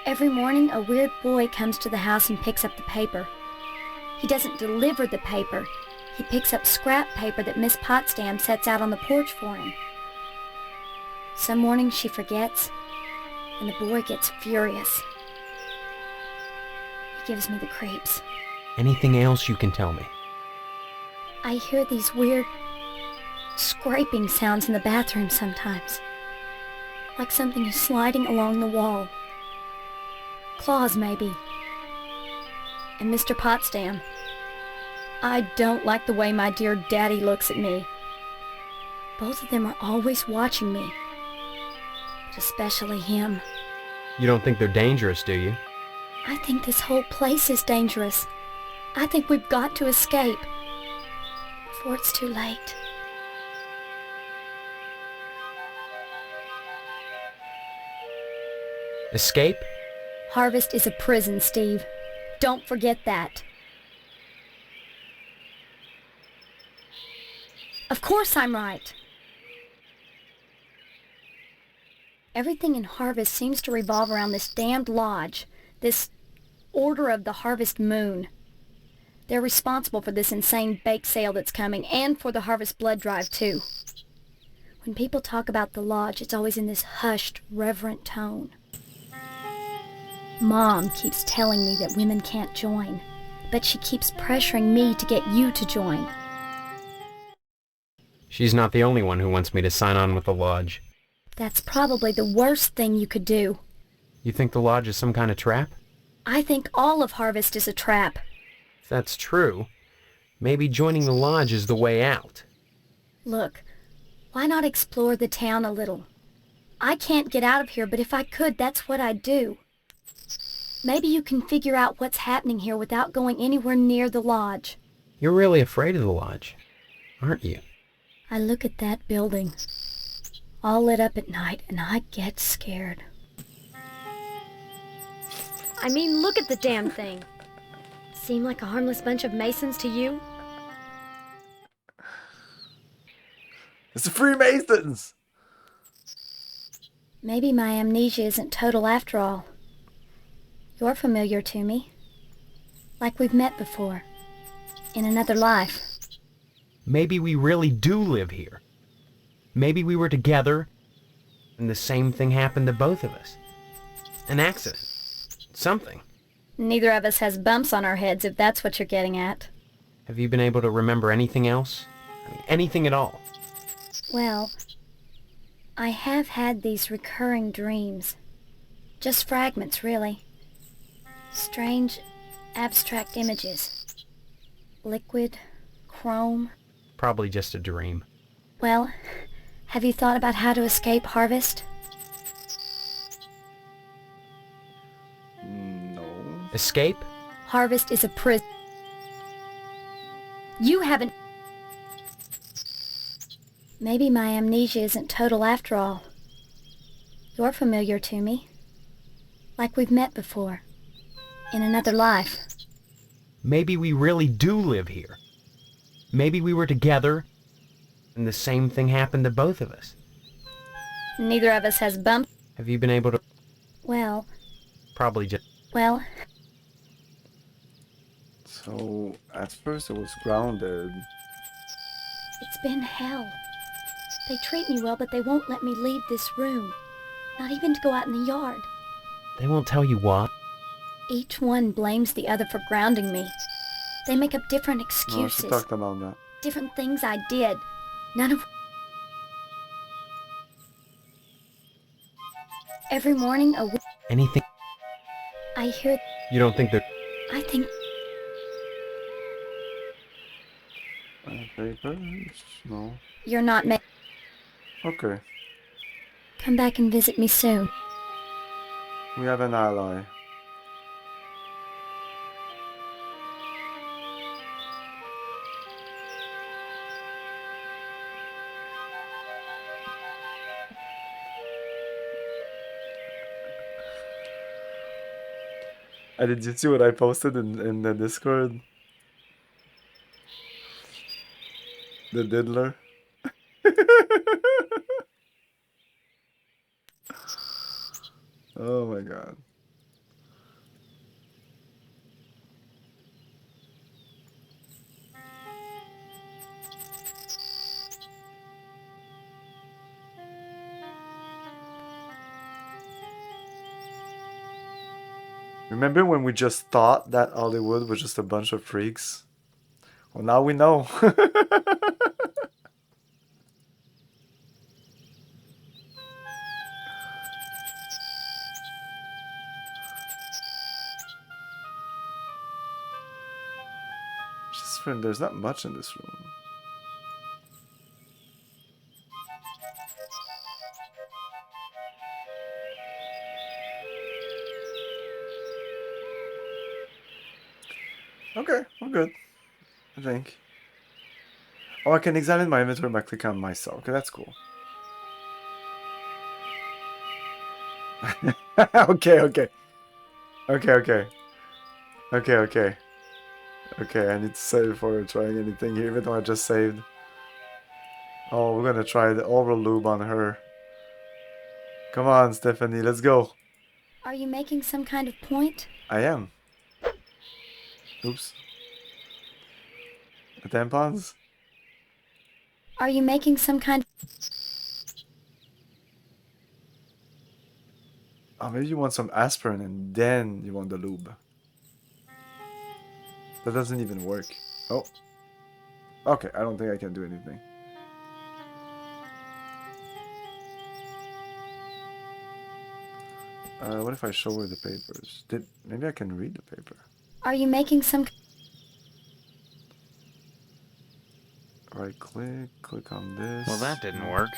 Speaker 6: Every morning, a weird boy comes to the house and picks up the paper. He doesn't deliver the paper. He picks up scrap paper that Miss Potsdam sets out on the porch for him. Some mornings she forgets, and the boy gets furious. He gives me the creeps.
Speaker 2: Anything else you can tell me?
Speaker 6: I hear these weird scraping sounds in the bathroom sometimes. Like something is sliding along the wall. Claws, maybe. And Mr. Potsdam. I don't like the way my dear daddy looks at me. Both of them are always watching me. But especially him.
Speaker 2: You don't think they're dangerous, do you?
Speaker 6: I think this whole place is dangerous. I think we've got to escape. Before it's too late.
Speaker 2: Escape?
Speaker 6: Harvest is a prison, Steve. Don't forget that. Of course I'm right. Everything in Harvest seems to revolve around this damned lodge, this Order of the Harvest Moon. They're responsible for this insane bake sale that's coming, and for the Harvest Blood Drive, too. When people talk about the lodge, it's always in this hushed, reverent tone. Mom keeps telling me that women can't join, but she keeps pressuring me to get you to join.
Speaker 2: She's not the only one who wants me to sign on with the lodge.
Speaker 6: That's probably the worst thing you could do.
Speaker 2: You think the lodge is some kind of trap?
Speaker 6: I think all of Harvest is a trap.
Speaker 2: If that's true, maybe joining the lodge is the way out.
Speaker 6: Look, why not explore the town a little? I can't get out of here, but if I could, that's what I'd do. Maybe you can figure out what's happening here without going anywhere near the lodge.
Speaker 2: You're really afraid of the lodge, aren't you?
Speaker 6: I look at that building, all lit up at night, and I get scared.
Speaker 7: I mean, look at the damn thing. Seem like a harmless bunch of Masons to you?
Speaker 1: It's the Freemasons!
Speaker 6: Maybe my amnesia isn't total after all. You're familiar to me. Like we've met before. In another life.
Speaker 2: Maybe we really do live here. Maybe we were together, and the same thing happened to both of us. An accident. Something.
Speaker 6: Neither of us has bumps on our heads, if that's what you're getting at.
Speaker 2: Have you been able to remember anything else? I mean, anything at all?
Speaker 6: Well, I have had these recurring dreams. Just fragments, really. Strange, abstract images. Liquid, chrome.
Speaker 2: Probably just a dream.
Speaker 6: Well, have you thought about how to escape Harvest?
Speaker 1: No.
Speaker 2: Escape?
Speaker 6: Harvest is a prison. You haven't... Maybe my amnesia isn't total after all. You're familiar to me. Like we've met before. In another life.
Speaker 2: Maybe we really do live here. Maybe we were together, and the same thing happened to both of us.
Speaker 6: Neither of us has bumps.
Speaker 2: Have you been able to...
Speaker 6: Well...
Speaker 2: Probably just...
Speaker 6: Well...
Speaker 1: So, at first it was grounded.
Speaker 6: It's been hell. They treat me well, but they won't let me leave this room. Not even to go out in the yard.
Speaker 2: They won't tell you why.
Speaker 6: Each one blames the other for grounding me. They make up different
Speaker 1: No, she
Speaker 6: excuses.
Speaker 1: talked about that.
Speaker 6: Different things I did. None of... Every morning,
Speaker 2: Anything.
Speaker 6: I hear...
Speaker 2: You don't think that...
Speaker 6: I think...
Speaker 1: Papers? No.
Speaker 6: You're not meant...
Speaker 1: Okay.
Speaker 6: Come back and visit me soon.
Speaker 1: We have an ally. Did you see what I posted in the Discord? The diddler. Oh my god. Remember when we just thought that Hollywood was just a bunch of freaks? Well, now we know. Just friend, there's not much in this room. Okay, I'm good. I think. Oh, I can examine my inventory by clicking on myself. Okay, that's cool. Okay, okay. Okay, okay. Okay, okay. Okay, I need to save before trying anything here, even though I just saved. Oh, we're gonna try the oral lube on her. Come on, Stephanie, let's go.
Speaker 6: Are you making some kind of point?
Speaker 1: I am. Oops. The tampons?
Speaker 6: Are you making some kind of...
Speaker 1: Oh, maybe you want some aspirin and then you want the lube. That doesn't even work. Oh. Okay, I don't think I can do anything. What if I show her the papers? Maybe I can read the paper.
Speaker 6: Are you making some...
Speaker 1: Right click, click on this.
Speaker 2: Well, that didn't work.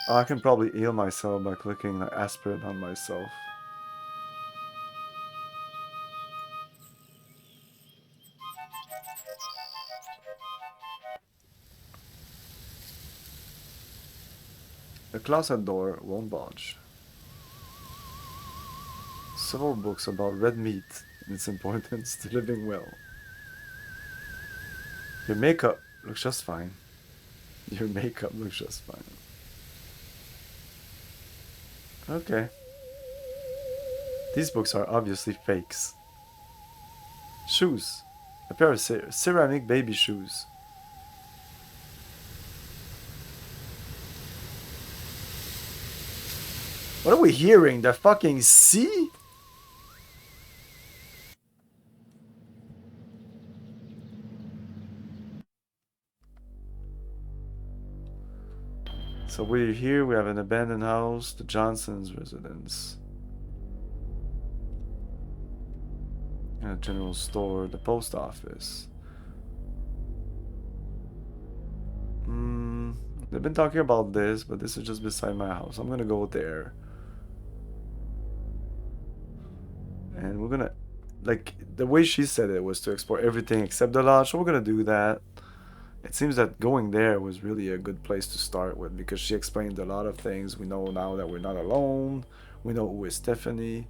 Speaker 1: Oh, I can probably heal myself by clicking the aspirin on myself. The closet door won't budge. Several books about red meat and its importance to living well. Your makeup looks just fine. Your makeup looks just fine. Okay. These books are obviously fakes. Shoes. A pair of ceramic baby shoes. What are we hearing? The fucking sea? So we're here, we have an abandoned house, the Johnson's residence. A general store, the post office. They've been talking about this, but this is just beside my house. I'm gonna go there. And we're gonna, like, the way she said it was to explore everything except the lodge, so we're gonna do that. It seems that going there was really a good place to start with because she explained a lot of things. We know now that we're not alone. We know who is Stephanie.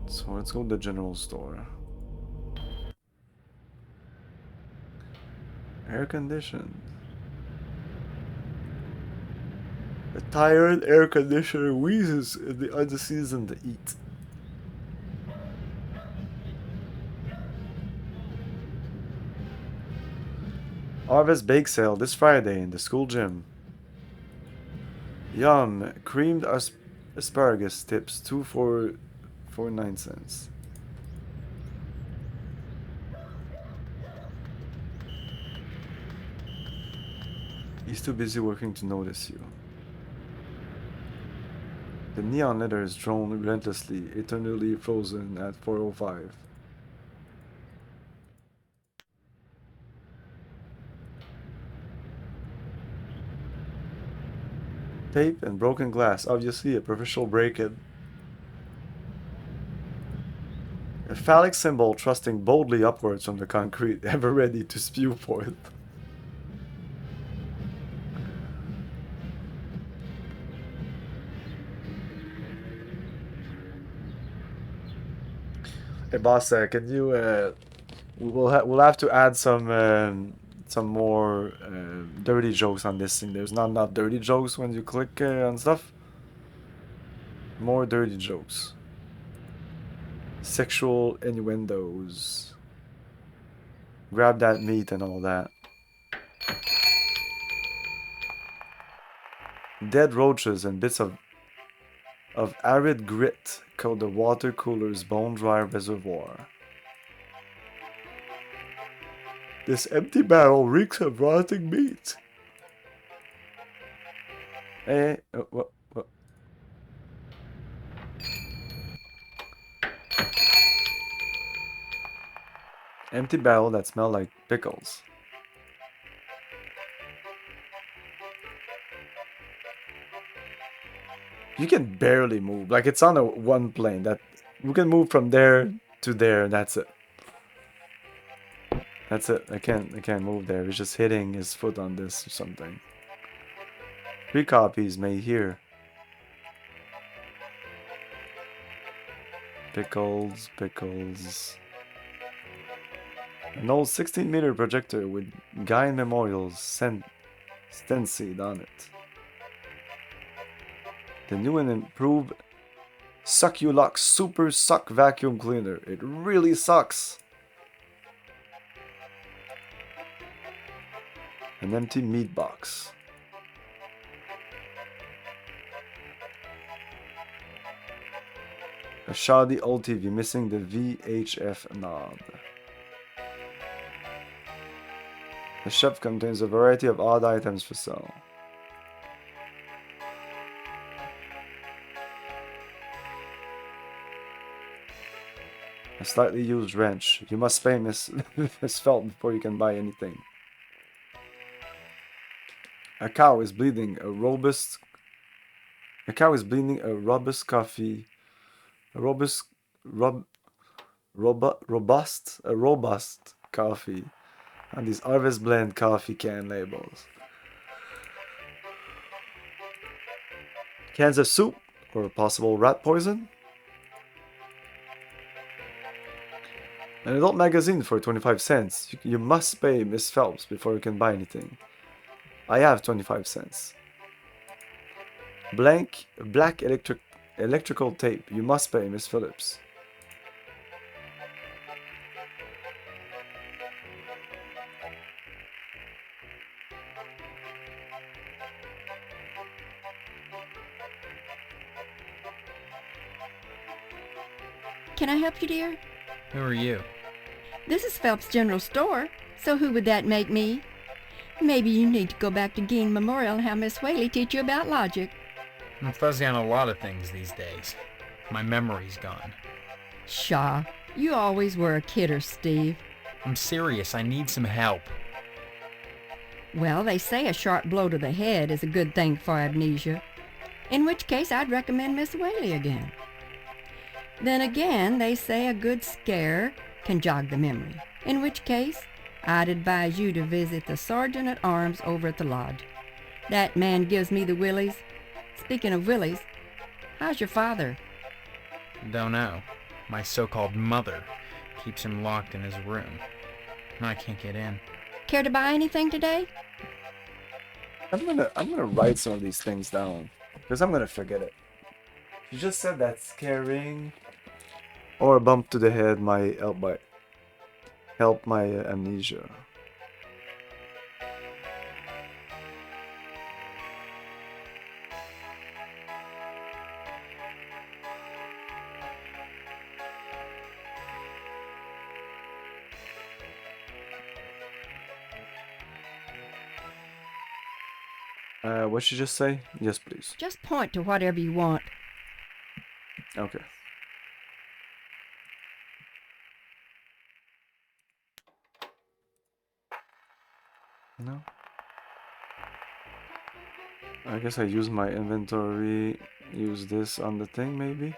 Speaker 1: So let's go to the general store. Air conditioned. A tired air conditioner wheezes in the unseasoned heat. Harvest bake sale this Friday in the school gym. Yum, creamed asparagus tips 2 for 9 cents. He's too busy working to notice you. The neon letters drone relentlessly, eternally frozen at 4:05. Tape and broken glass, obviously a professional break-in. A phallic symbol thrusting boldly upwards from the concrete, ever ready to spew forth. Hey boss, can you we'll have to add some more dirty jokes on this thing. There's not enough dirty jokes when you click on stuff. More dirty jokes. Sexual innuendos. Grab that meat and all that. Dead roaches and bits of arid grit coat the water cooler's bone-dry reservoir. This empty barrel reeks of rotting meat. Hey, what? Empty barrel that smell like pickles. You can barely move. Like it's on a one plane that we can move from there to there. And that's it. That's it. I can't move there. He's just hitting his foot on this or something. 3 copies made here. Pickles. An old 16-meter projector with Guy Memorial's stenciled on it. The new and improved Succulux Super Suck Vacuum Cleaner. It really sucks. An empty meat box. A shoddy old TV missing the VHF knob. The shelf contains a variety of odd items for sale. A slightly used wrench. You must pay Miss Felt before you can buy anything. A cow is bleeding a robust coffee. A robust coffee on these Harvest Blend coffee can labels. Cans of soup or possible rat poison. An adult magazine for 25 cents. You must pay Miss Phelps before you can buy anything. I have 25 cents. Black electrical tape. You must pay Miss Phillips.
Speaker 8: Can I help you, dear?
Speaker 2: Who are you?
Speaker 8: This is Phelps General Store, so who would that make me? Maybe you need to go back to Gein Memorial and have Miss Whaley teach you about logic.
Speaker 2: I'm fuzzy on a lot of things these days. My memory's gone.
Speaker 8: Pshaw, you always were a kidder, Steve.
Speaker 2: I'm serious, I need some help.
Speaker 8: Well, they say a sharp blow to the head is a good thing for amnesia, in which case I'd recommend Miss Whaley again. Then again, they say a good scare can jog the memory, in which case I'd advise you to visit the Sergeant at Arms over at the lodge. That man gives me the willies. Speaking of willies, how's your father?
Speaker 2: Don't know. My so-called mother keeps him locked in his room. I can't get in.
Speaker 8: Care to buy anything today?
Speaker 1: I'm gonna write some of these things down because I'm gonna forget it. You just said that scaring or a bump to the head might help my amnesia. What should you just say? Yes, please.
Speaker 8: Just point to whatever you want.
Speaker 1: Okay. No. I guess I use my inventory, use this on the thing maybe?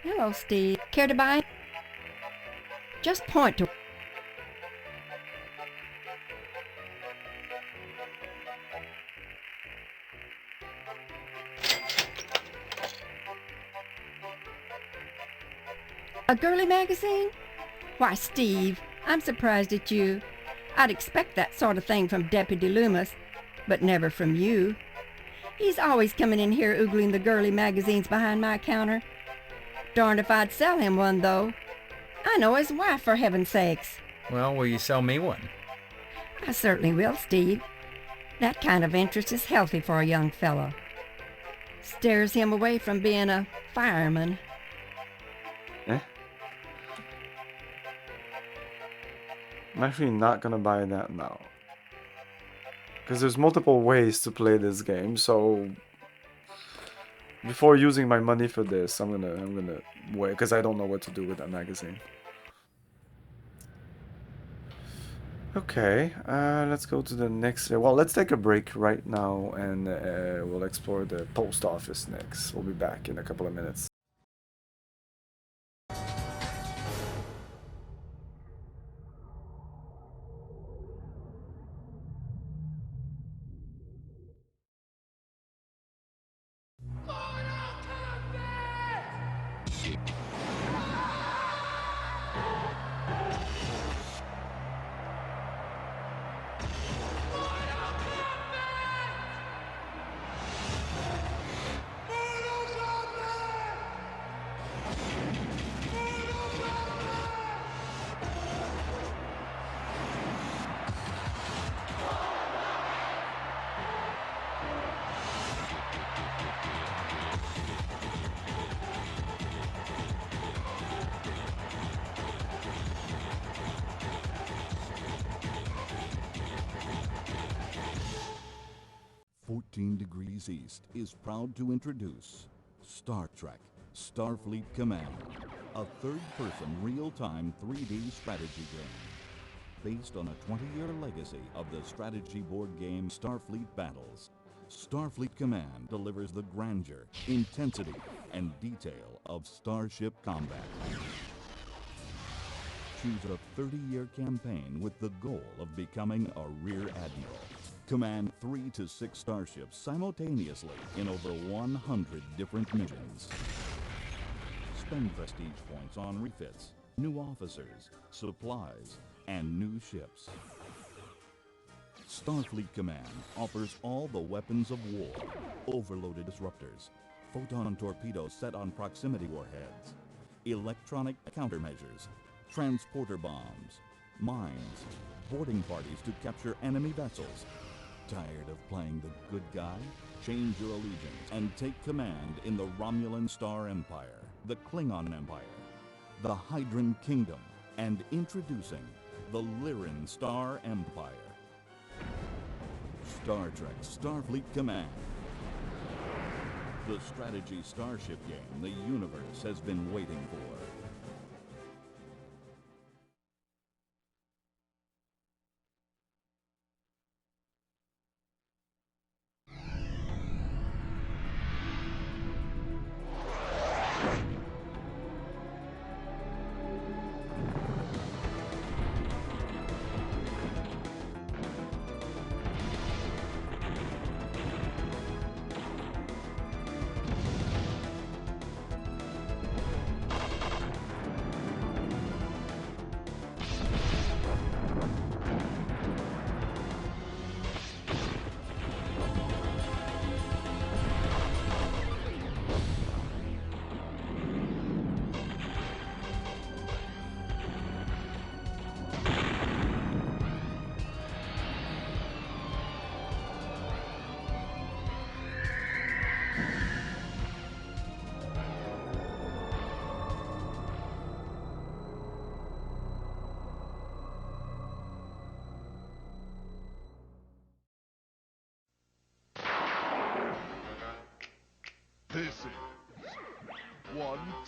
Speaker 8: Hello, Steve. Care to buy? Just point to... A girly magazine? Why, Steve, I'm surprised at you. I'd expect that sort of thing from Deputy Loomis, but never from you. He's always coming in here oogling the girly magazines behind my counter. Darned if I'd sell him one, though. I know his wife, for heaven's sakes.
Speaker 2: Well, will you sell me one?
Speaker 8: I certainly will, Steve. That kind of interest is healthy for a young fellow. Steers him away from being a fireman.
Speaker 1: Eh? I'm actually not gonna buy that now. Because there's multiple ways to play this game, so before using my money for this, I'm gonna wait, because I don't know what to do with that magazine. Okay, let's go to the next. Well, let's take a break right now, and we'll explore the post office next. We'll be back in a couple of minutes.
Speaker 9: Degrees East is proud to introduce Star Trek Starfleet Command, a third-person real-time 3D strategy game. Based on a 20-year legacy of the strategy board game Starfleet Battles, Starfleet Command delivers the grandeur, intensity, and detail of starship combat. Choose a 30-year campaign with the goal of becoming a Rear Admiral. Command 3 to 6 starships simultaneously in over 100 different missions. Spend prestige points on refits, new officers, supplies, and new ships. Starfleet Command offers all the weapons of war, overloaded disruptors, photon torpedoes set on proximity warheads, electronic countermeasures, transporter bombs, mines, boarding parties to capture enemy vessels. Tired of playing the good guy? Change your allegiance and take command in the Romulan Star Empire, the Klingon Empire, the Hydran Kingdom, and introducing the Lyran Star Empire. Star Trek Starfleet Command. The strategy starship game the universe has been waiting for.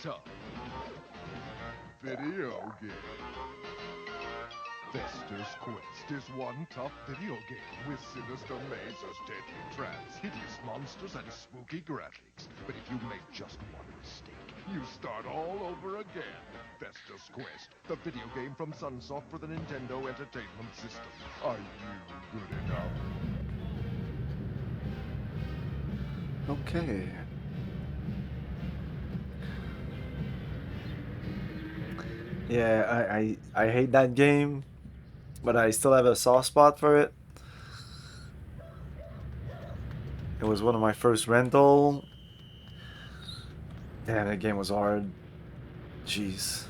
Speaker 10: tough video game. Fester's Quest is one tough video game with sinister mazes, deadly traps, hideous monsters, and spooky graphics. But if you make just one mistake, you start all over again. Fester's Quest, the video game from Sunsoft for the Nintendo Entertainment System. Are you good enough?
Speaker 1: Okay. Yeah, I hate that game, but I still have a soft spot for it. It was one of my first rental. Damn, that game was hard. Jeez.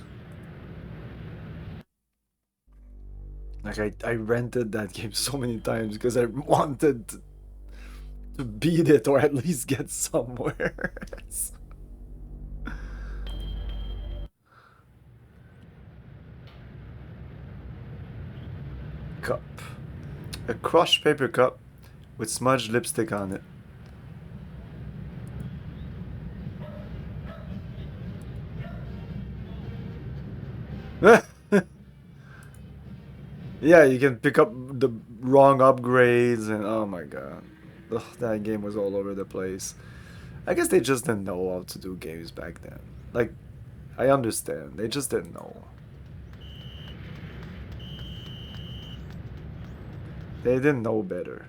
Speaker 1: Like I rented that game so many times because I wanted to beat it or at least get somewhere. Cup. A crushed paper cup with smudged lipstick on it. Yeah, you can pick up the wrong upgrades and oh my god. Ugh, that game was all over the place. I guess they just didn't know how to do games back then. Like, I understand. They just didn't know. They didn't know better.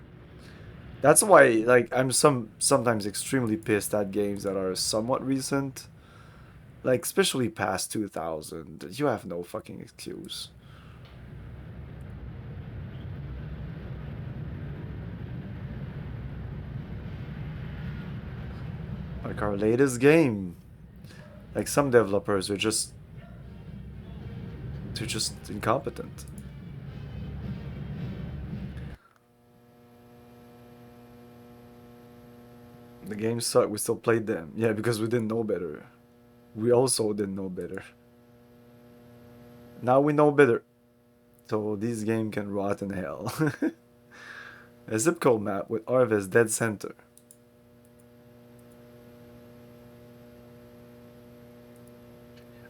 Speaker 1: That's why, like, I'm sometimes extremely pissed at games that are somewhat recent. Like, especially past 2000. You have no fucking excuse. Like our latest game. Like, some developers are just... They're just incompetent. The games suck, we still played them. Yeah, because we didn't know better. We also didn't know better. Now we know better. So this game can rot in hell. A zip code map with Arvis dead center.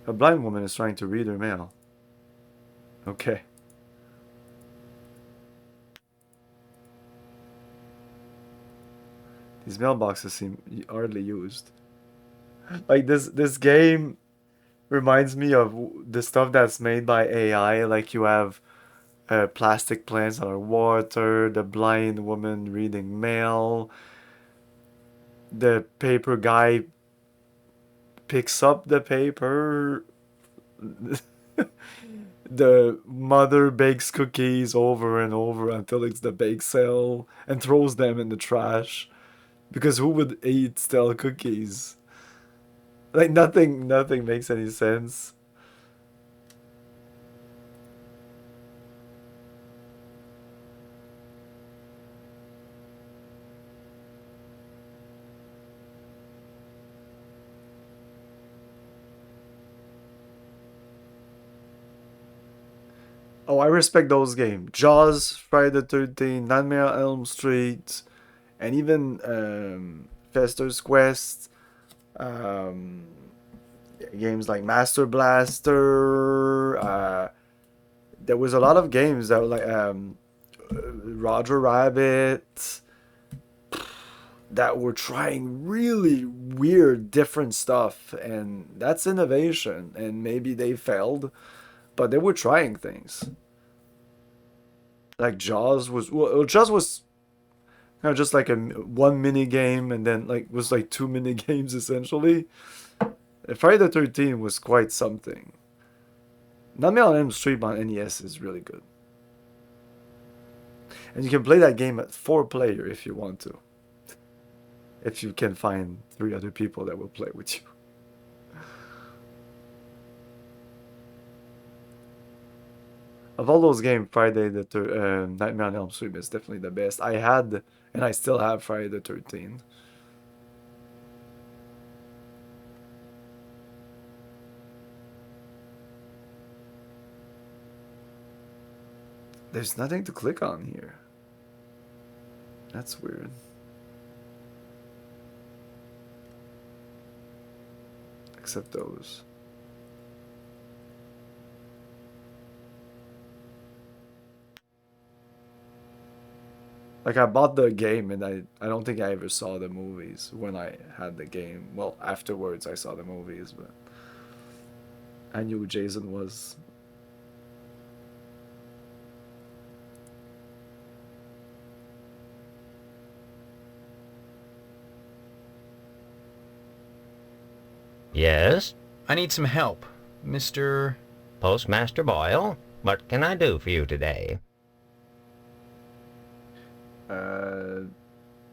Speaker 1: A blind woman is trying to read her mail. Okay. These mailboxes seem hardly used. Like this game reminds me of the stuff that's made by AI. Like you have plastic plants that are watered, the blind woman reading mail, the paper guy picks up the paper. The mother bakes cookies over and over until it's the bake sale and throws them in the trash. Because who would eat stale cookies? Like nothing makes any sense. Oh, I respect those games. Jaws, Friday the 13th, Nightmare on Elm Street, and even Fester's Quest. Games like Master Blaster. There was a lot of games that were like Roger Rabbit that were trying really weird, different stuff, and that's innovation. And maybe they failed, but they were trying things. Like Jaws was, well, Jaws was just like one mini game, and then like was like two mini games essentially. Friday the 13th was quite something. Nightmare on Elm Street on NES is really good. And you can play that game at 4-player if you want to. If you can find 3 other people that will play with you. Of all those games, Nightmare on Elm Street is definitely the best. I had, and I still have Friday the 13th. There's nothing to click on here. That's weird. except those. Like, I bought the game and I don't think I ever saw the movies when I had the game. Well, afterwards I saw the movies, but I knew who Jason was.
Speaker 11: Yes?
Speaker 2: I need some help, Mr.
Speaker 11: Postmaster Boyle, what can I do for you today?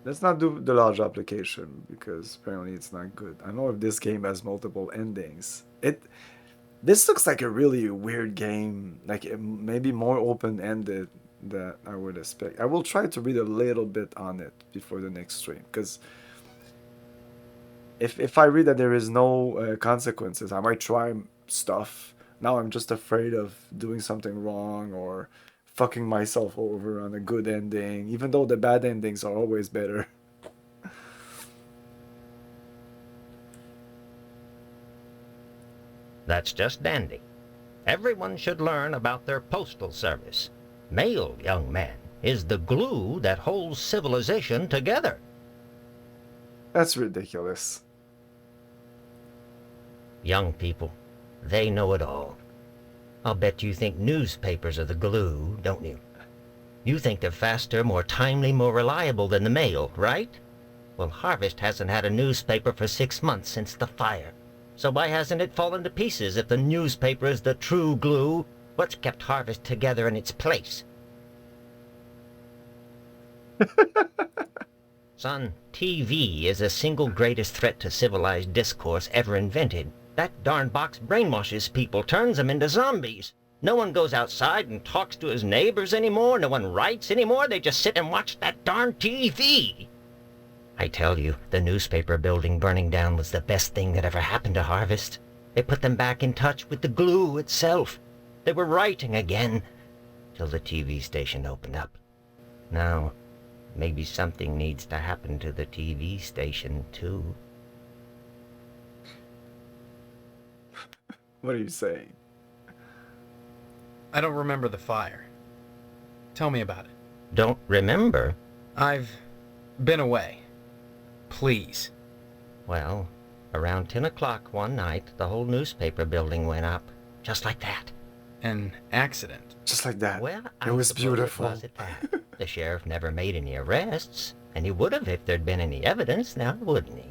Speaker 1: Let's not do the large application because apparently it's not good. I don't know if this game has multiple endings. This looks like a really weird game, like maybe more open-ended than I would expect. I will try to read a little bit on it before the next stream, because if I read that there is no consequences, I might try stuff. Now I'm just afraid of doing something wrong or fucking myself over on a good ending, even though the bad endings are always better.
Speaker 11: That's just dandy. Everyone should learn about their postal service. Mail, young man, is the glue that holds civilization together.
Speaker 1: That's ridiculous.
Speaker 11: Young people, they know it all. I'll bet you think newspapers are the glue, don't you? You think they're faster, more timely, more reliable than the mail, right? Well, Harvest hasn't had a newspaper for 6 months since the fire. So why hasn't it fallen to pieces if the newspaper is the true glue? What's kept Harvest together in its place? Son, TV is the single greatest threat to civilized discourse ever invented. That darn box brainwashes people, turns them into zombies. No one goes outside and talks to his neighbors anymore. No one writes anymore. They just sit and watch that darn TV. I tell you, the newspaper building burning down was the best thing that ever happened to Harvest. It put them back in touch with the glue itself. They were writing again, till the TV station opened up. Now, maybe something needs to happen to the TV station, too.
Speaker 1: What are you saying?
Speaker 2: I don't remember the fire. Tell me about it.
Speaker 11: Don't remember?
Speaker 2: I've been away. Please.
Speaker 11: Well, around 10 o'clock one night, the whole newspaper building went up. Just like that.
Speaker 2: An accident.
Speaker 1: Just like that.
Speaker 11: Well,
Speaker 1: it was beautiful.
Speaker 11: It was at that. The sheriff never made any arrests, and he would have if there'd been any evidence, now wouldn't he?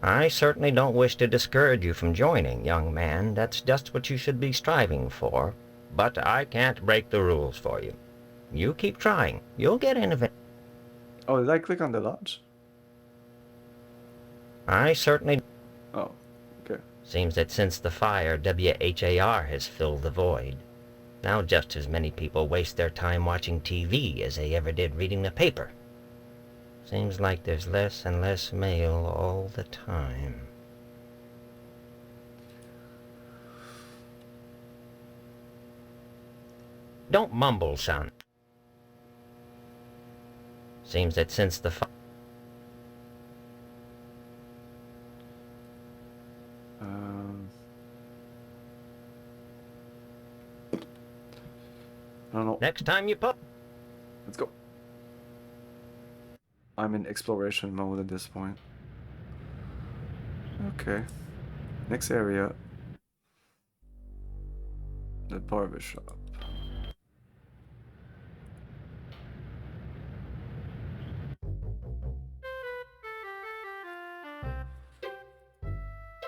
Speaker 11: I certainly don't wish to discourage you from joining, young man. That's just what you should be striving for. But I can't break the rules for you. You keep trying. You'll get in of it.
Speaker 1: Oh, did I click on the lodge?
Speaker 11: I certainly...
Speaker 1: Oh, okay.
Speaker 11: Seems that since the fire, WHAR has filled the void. Now just as many people waste their time watching TV as they ever did reading the paper. Seems like there's less and less mail all the time. Don't mumble, son. Seems that since the
Speaker 1: I don't know.
Speaker 11: Next time you pop.
Speaker 1: Let's go. I'm in exploration mode at this point. Okay. Next area. The barber shop.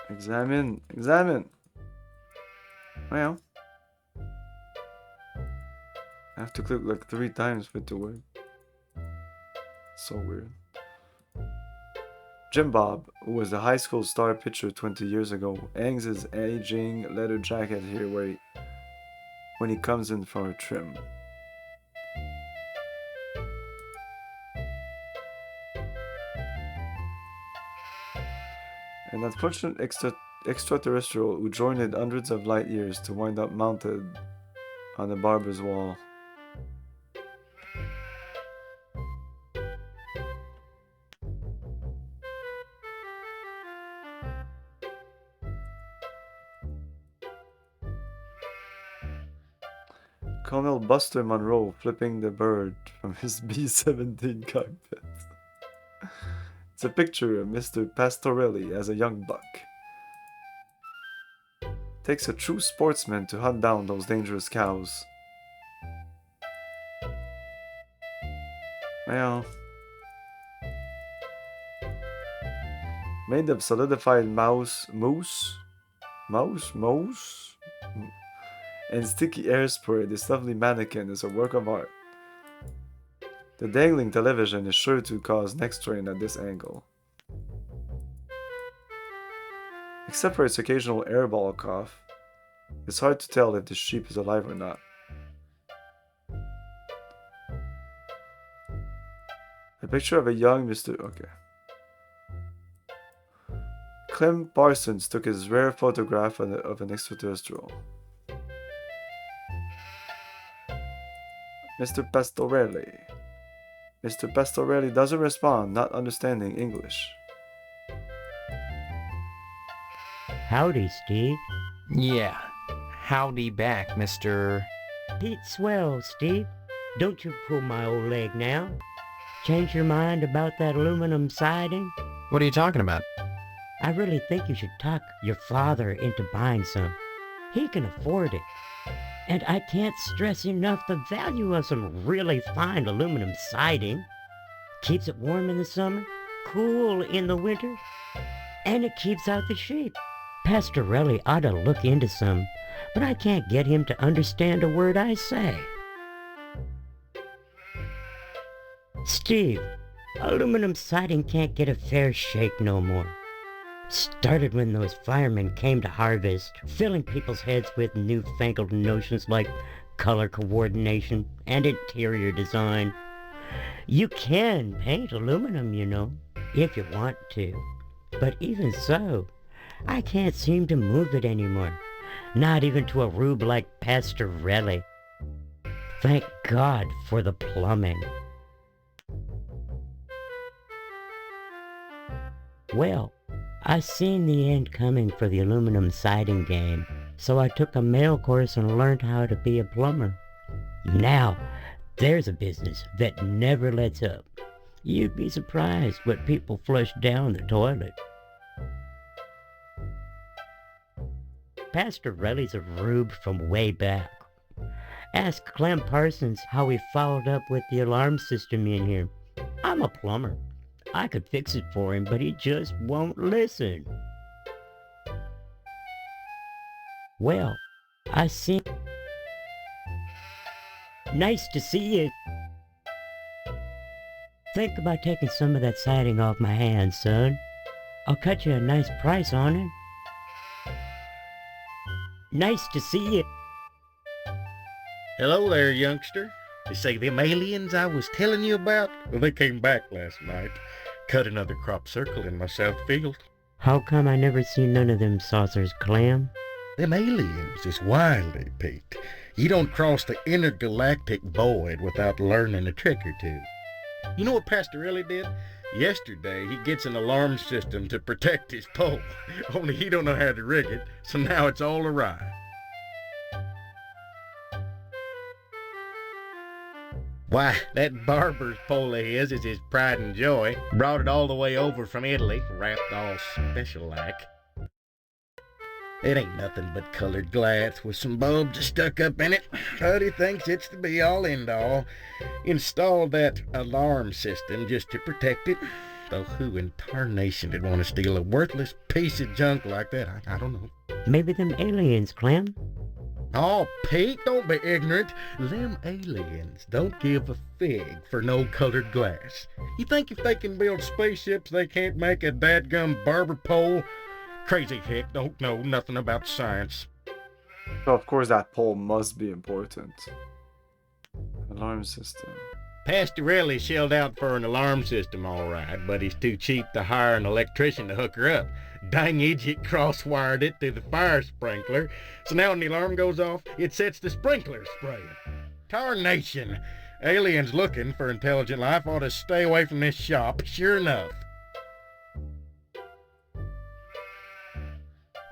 Speaker 1: Examine. Examine. Well. I have to click like 3 times for it to work. So weird. Jim Bob, who was the high school star pitcher 20 years ago, hangs his aging leather jacket here when he comes in for a trim. An unfortunate extraterrestrial who journeyed hundreds of light years to wind up mounted on a barber's wall. Colonel Buster Monroe flipping the bird from his B-17 cockpit. It's a picture of Mr. Pastorelli as a young buck. Takes a true sportsman to hunt down those dangerous cows. Well, made of solidified mouse, and sticky airspray, this lovely mannequin is a work of art. The dangling television is sure to cause neck strain at this angle. Except for its occasional airball cough, it's hard to tell if the sheep is alive or not. A picture of a young Mr. Okay. Clem Parsons took his rare photograph of an extraterrestrial. Mr. Pastorelli. Mr. Pastorelli doesn't respond, not understanding English.
Speaker 12: Howdy, Steve.
Speaker 2: Yeah. Howdy back, Mr.
Speaker 12: Pete Swell, Steve. Don't you pull my old leg now. Change your mind about that aluminum siding?
Speaker 2: What are you talking about?
Speaker 12: I really think you should talk your father into buying some. He can afford it. And I can't stress enough the value of some really fine aluminum siding. Keeps it warm in the summer, cool in the winter, and it keeps out the sheep. Pastorelli ought to look into some, but I can't get him to understand a word I say. Steve, aluminum siding can't get a fair shake no more. Started when those firemen came to harvest, filling people's heads with newfangled notions like color coordination and interior design. You can paint aluminum, you know, if you want to. But even so, I can't seem to move it anymore. Not even to a rube like Pastorelli. Thank God for the plumbing. Well, I seen the end coming for the aluminum siding game, so I took a mail course and learned how to be a plumber. Now, there's a business that never lets up. You'd be surprised what people flush down the toilet. Pastorelli's a rube from way back. Ask Clem Parsons how he followed up with the alarm system in here. I'm a plumber. I could fix it for him, but he just won't listen. Well, I see. Nice to see you. Think about taking some of that siding off my hands, son. I'll cut you a nice price on it. Nice to see you.
Speaker 13: Hello there, youngster. You say them aliens I was telling you about? Well, they came back last night. Cut another crop circle in my south field.
Speaker 12: How come I never seen none of them saucers, Clem?
Speaker 13: Them aliens is wily, Pete. You don't cross the intergalactic void without learning a trick or two. You know what Pastorelli did? Yesterday, he gets an alarm system to protect his pole. Only he don't know how to rig it, so now it's all awry. Why, that barber's pole of his is his pride and joy. Brought it all the way over from Italy, wrapped all special-like. It ain't nothing but colored glass with some bulbs stuck up in it, but he thinks it's the be-all, end-all. Installed that alarm system just to protect it. Though who in tarnation would want to steal a worthless piece of junk like that? I don't know.
Speaker 12: Maybe them aliens, Clem.
Speaker 13: Oh, Pete, don't be ignorant. Them aliens don't give a fig for no colored glass. You think if they can build spaceships, they can't make a dadgum barber pole? Crazy hick don't know nothing about science.
Speaker 1: So of course that pole must be important. Alarm system.
Speaker 13: Pastorelli shelled out for an alarm system, all right, but he's too cheap to hire an electrician to hook her up. Dang idiot cross-wired it to the fire sprinkler, so now when the alarm goes off, it sets the sprinkler spraying. Tarnation! Aliens looking for intelligent life ought to stay away from this shop, sure enough.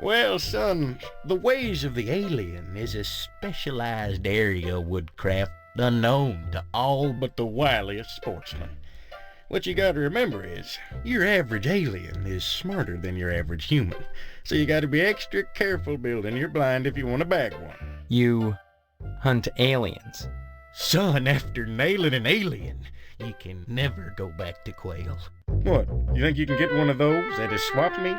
Speaker 13: Well, son, the ways of the alien is a specialized area of woodcraft unknown to all but the wiliest sportsmen. What you gotta remember is, your average alien is smarter than your average human, so you gotta be extra careful building your blind if you want to bag one.
Speaker 2: You hunt aliens.
Speaker 13: Son, after nailing an alien, you can never go back to quail. What, you think you can get one of those at a swap meet?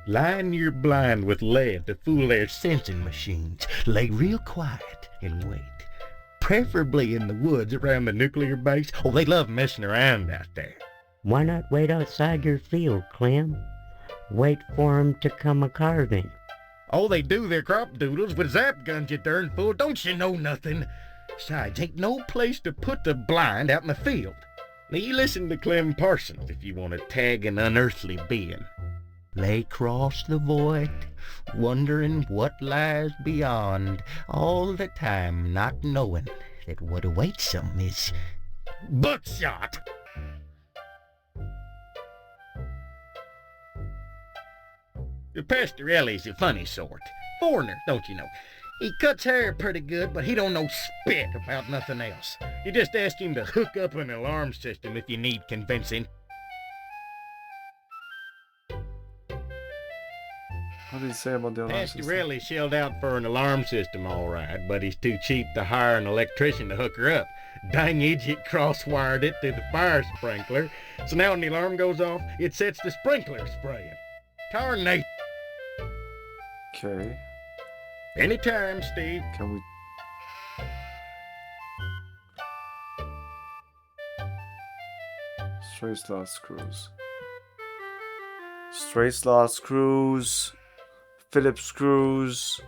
Speaker 13: Line your blind with lead to fool their sensing machines. Lay real quiet and wait. Preferably in the woods around the nuclear base. Oh, they love messing around out there.
Speaker 12: Why not wait outside your field, Clem? Wait for 'em to come a-carving.
Speaker 13: Oh, they do their crop doodles with zap guns, you darn fool. Don't you know nothing? Besides, ain't no place to put the blind out in the field. Now, you listen to Clem Parsons if you want to tag an unearthly being. Lay cross the void, wondering what lies beyond, all the time not knowing that what awaits them is buckshot. Pastorelli's a funny sort. Foreigner, don't you know? He cuts hair pretty good, but he don't know spit about nothing else. You just ask him to hook up an alarm system if you need convincing.
Speaker 1: What did he say about the alarm system?
Speaker 13: Pastorelli shelled out for an alarm system, all right, but he's too cheap to hire an electrician to hook her up. Dang idiot cross-wired it to the fire sprinkler, so now when the alarm goes off, it sets the sprinkler spraying. Tarnate.
Speaker 1: Okay.
Speaker 13: Anytime, Steve.
Speaker 1: Can we... Straight slot screws. Straight slot screws. Phillips screws.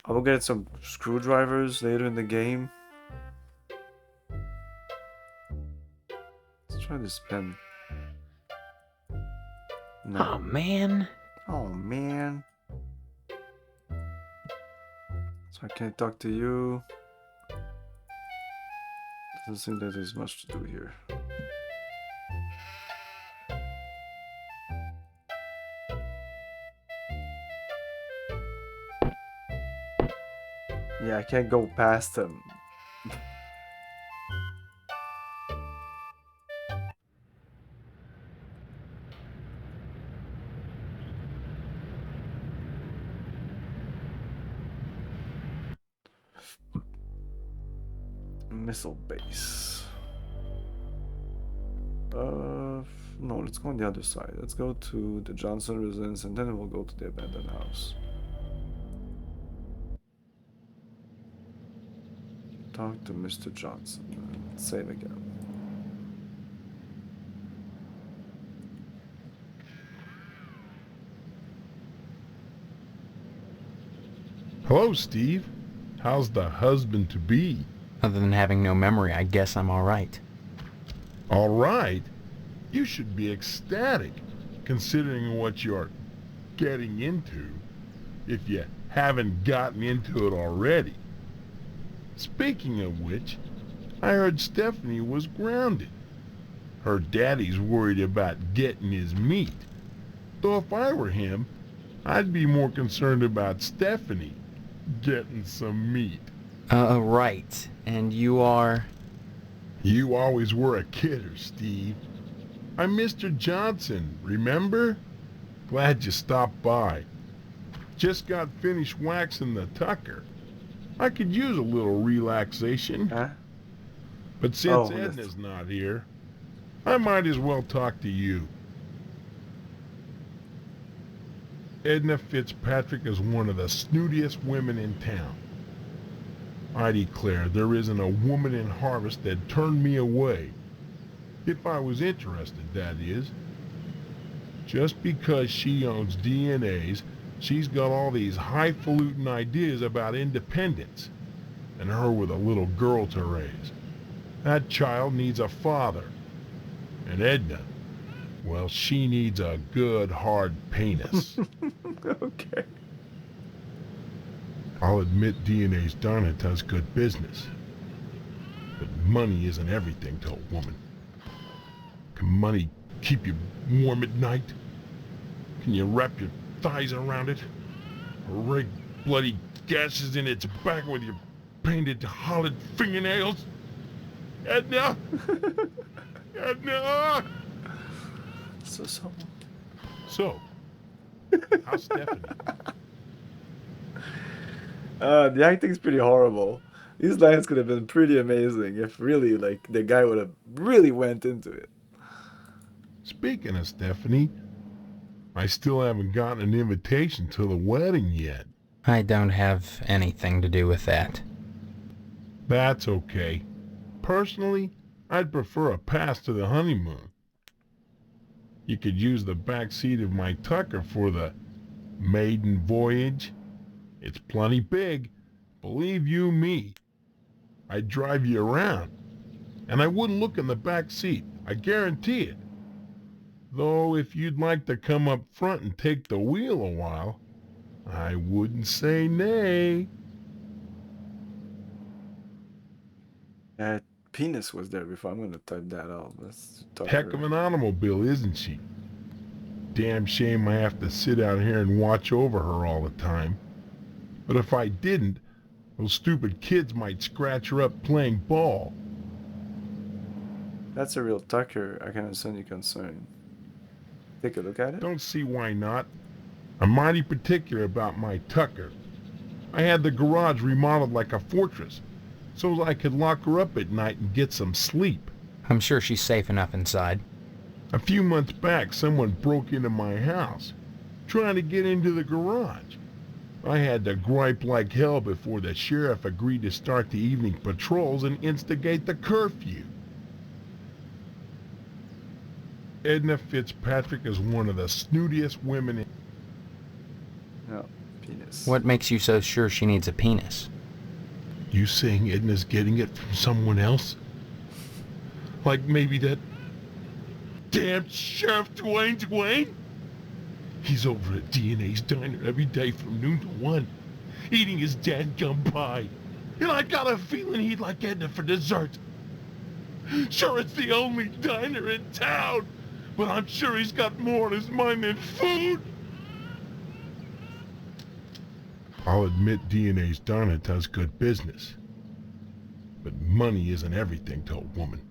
Speaker 1: I will get some screwdrivers later in the game. Let's try this pen. No.
Speaker 2: Oh, man.
Speaker 1: Oh, man. So I can't talk to you. Doesn't seem that there's much to do here. Yeah, I can't go past him. Missile base. No, let's go on the other side. Let's go to the Johnson residence and then we'll go to the abandoned house. Talk to Mr. Johnson. Save again.
Speaker 14: Hello, Steve. How's the husband-to-be?
Speaker 2: Other than having no memory, I guess I'm alright.
Speaker 14: Alright? You should be ecstatic, considering what you're getting into, if you haven't gotten into it already. Speaking of which, I heard Stephanie was grounded. Her daddy's worried about getting his meat. Though if I were him, I'd be more concerned about Stephanie getting some meat.
Speaker 2: Right. And you are?
Speaker 14: You always were a kidder, Steve. I'm Mr. Johnson, remember? Glad you stopped by. Just got finished waxing the tucker. I could use a little relaxation.
Speaker 1: Huh?
Speaker 14: But since Edna's not here, I might as well talk to you. Edna Fitzpatrick is one of the snootiest women in town. I declare there isn't a woman in Harvest that'd turn me away. If I was interested, that is. Just because she owns DNAs, she's got all these highfalutin ideas about independence. And her with a little girl to raise. That child needs a father. And Edna, well, she needs a good, hard penis.
Speaker 1: Okay.
Speaker 14: I'll admit DNA's done it does good business. But money isn't everything to a woman. Money keep you warm at night? Can you wrap your thighs around it? Or rake bloody gashes in its back with your painted hollowed fingernails? Edna! Edna! So, how's Stephanie?
Speaker 1: The acting's pretty horrible. These lines could have been pretty amazing if really, like, the guy would have really went into it.
Speaker 14: Speaking of Stephanie, I still haven't gotten an invitation to the wedding yet.
Speaker 2: I don't have anything to do with that.
Speaker 14: That's okay. Personally, I'd prefer a pass to the honeymoon. You could use the back seat of my Tucker for the maiden voyage. It's plenty big, believe you me. I'd drive you around, and I wouldn't look in the back seat, I guarantee it. Though if you'd like to come up front and take the wheel a while, I wouldn't say nay.
Speaker 1: Penis was there before. I'm gonna type that out. Let's talk
Speaker 14: Heck of an automobile, isn't she? Damn shame I have to sit out here and watch over her all the time. But if I didn't, those stupid kids might scratch her up playing ball.
Speaker 1: That's a real Tucker. I can understand your concern. Take a look at it.
Speaker 14: Don't see why not. I'm mighty particular about my Tucker. I had the garage remodeled like a fortress, so I could lock her up at night and get some sleep.
Speaker 2: I'm sure she's safe enough inside.
Speaker 14: A few months back, someone broke into my house, trying to get into the garage. I had to gripe like hell before the sheriff agreed to start the evening patrols and instigate the curfew. Edna Fitzpatrick is one of the snootiest women in...
Speaker 1: No, penis.
Speaker 2: What makes you so sure she needs a penis?
Speaker 14: You saying Edna's getting it from someone else? Like maybe that damn Sheriff Dwayne? He's over at DNA's diner every day from noon to 1, eating his dadgum pie. And I got a feeling he'd like Edna for dessert. Sure, it's the only diner in town, but I'm sure he's got more on his mind than food. I'll admit DNA's diner does good business, but money isn't everything to a woman.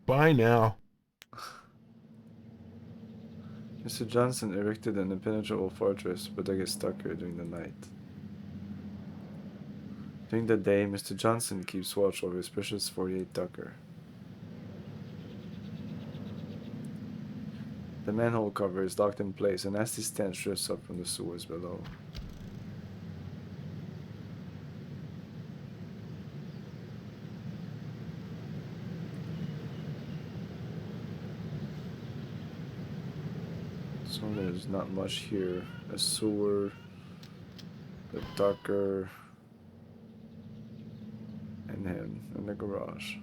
Speaker 14: Bye now.
Speaker 1: Mr. Johnson erected an impenetrable fortress to protect his Tucker during the night. During the day, Mr. Johnson keeps watch over his precious 48 Tucker. The manhole cover is locked in place, and nasty stench drifts up from the sewers below. So there's not much here. A sewer, the Tucker, and him in the garage.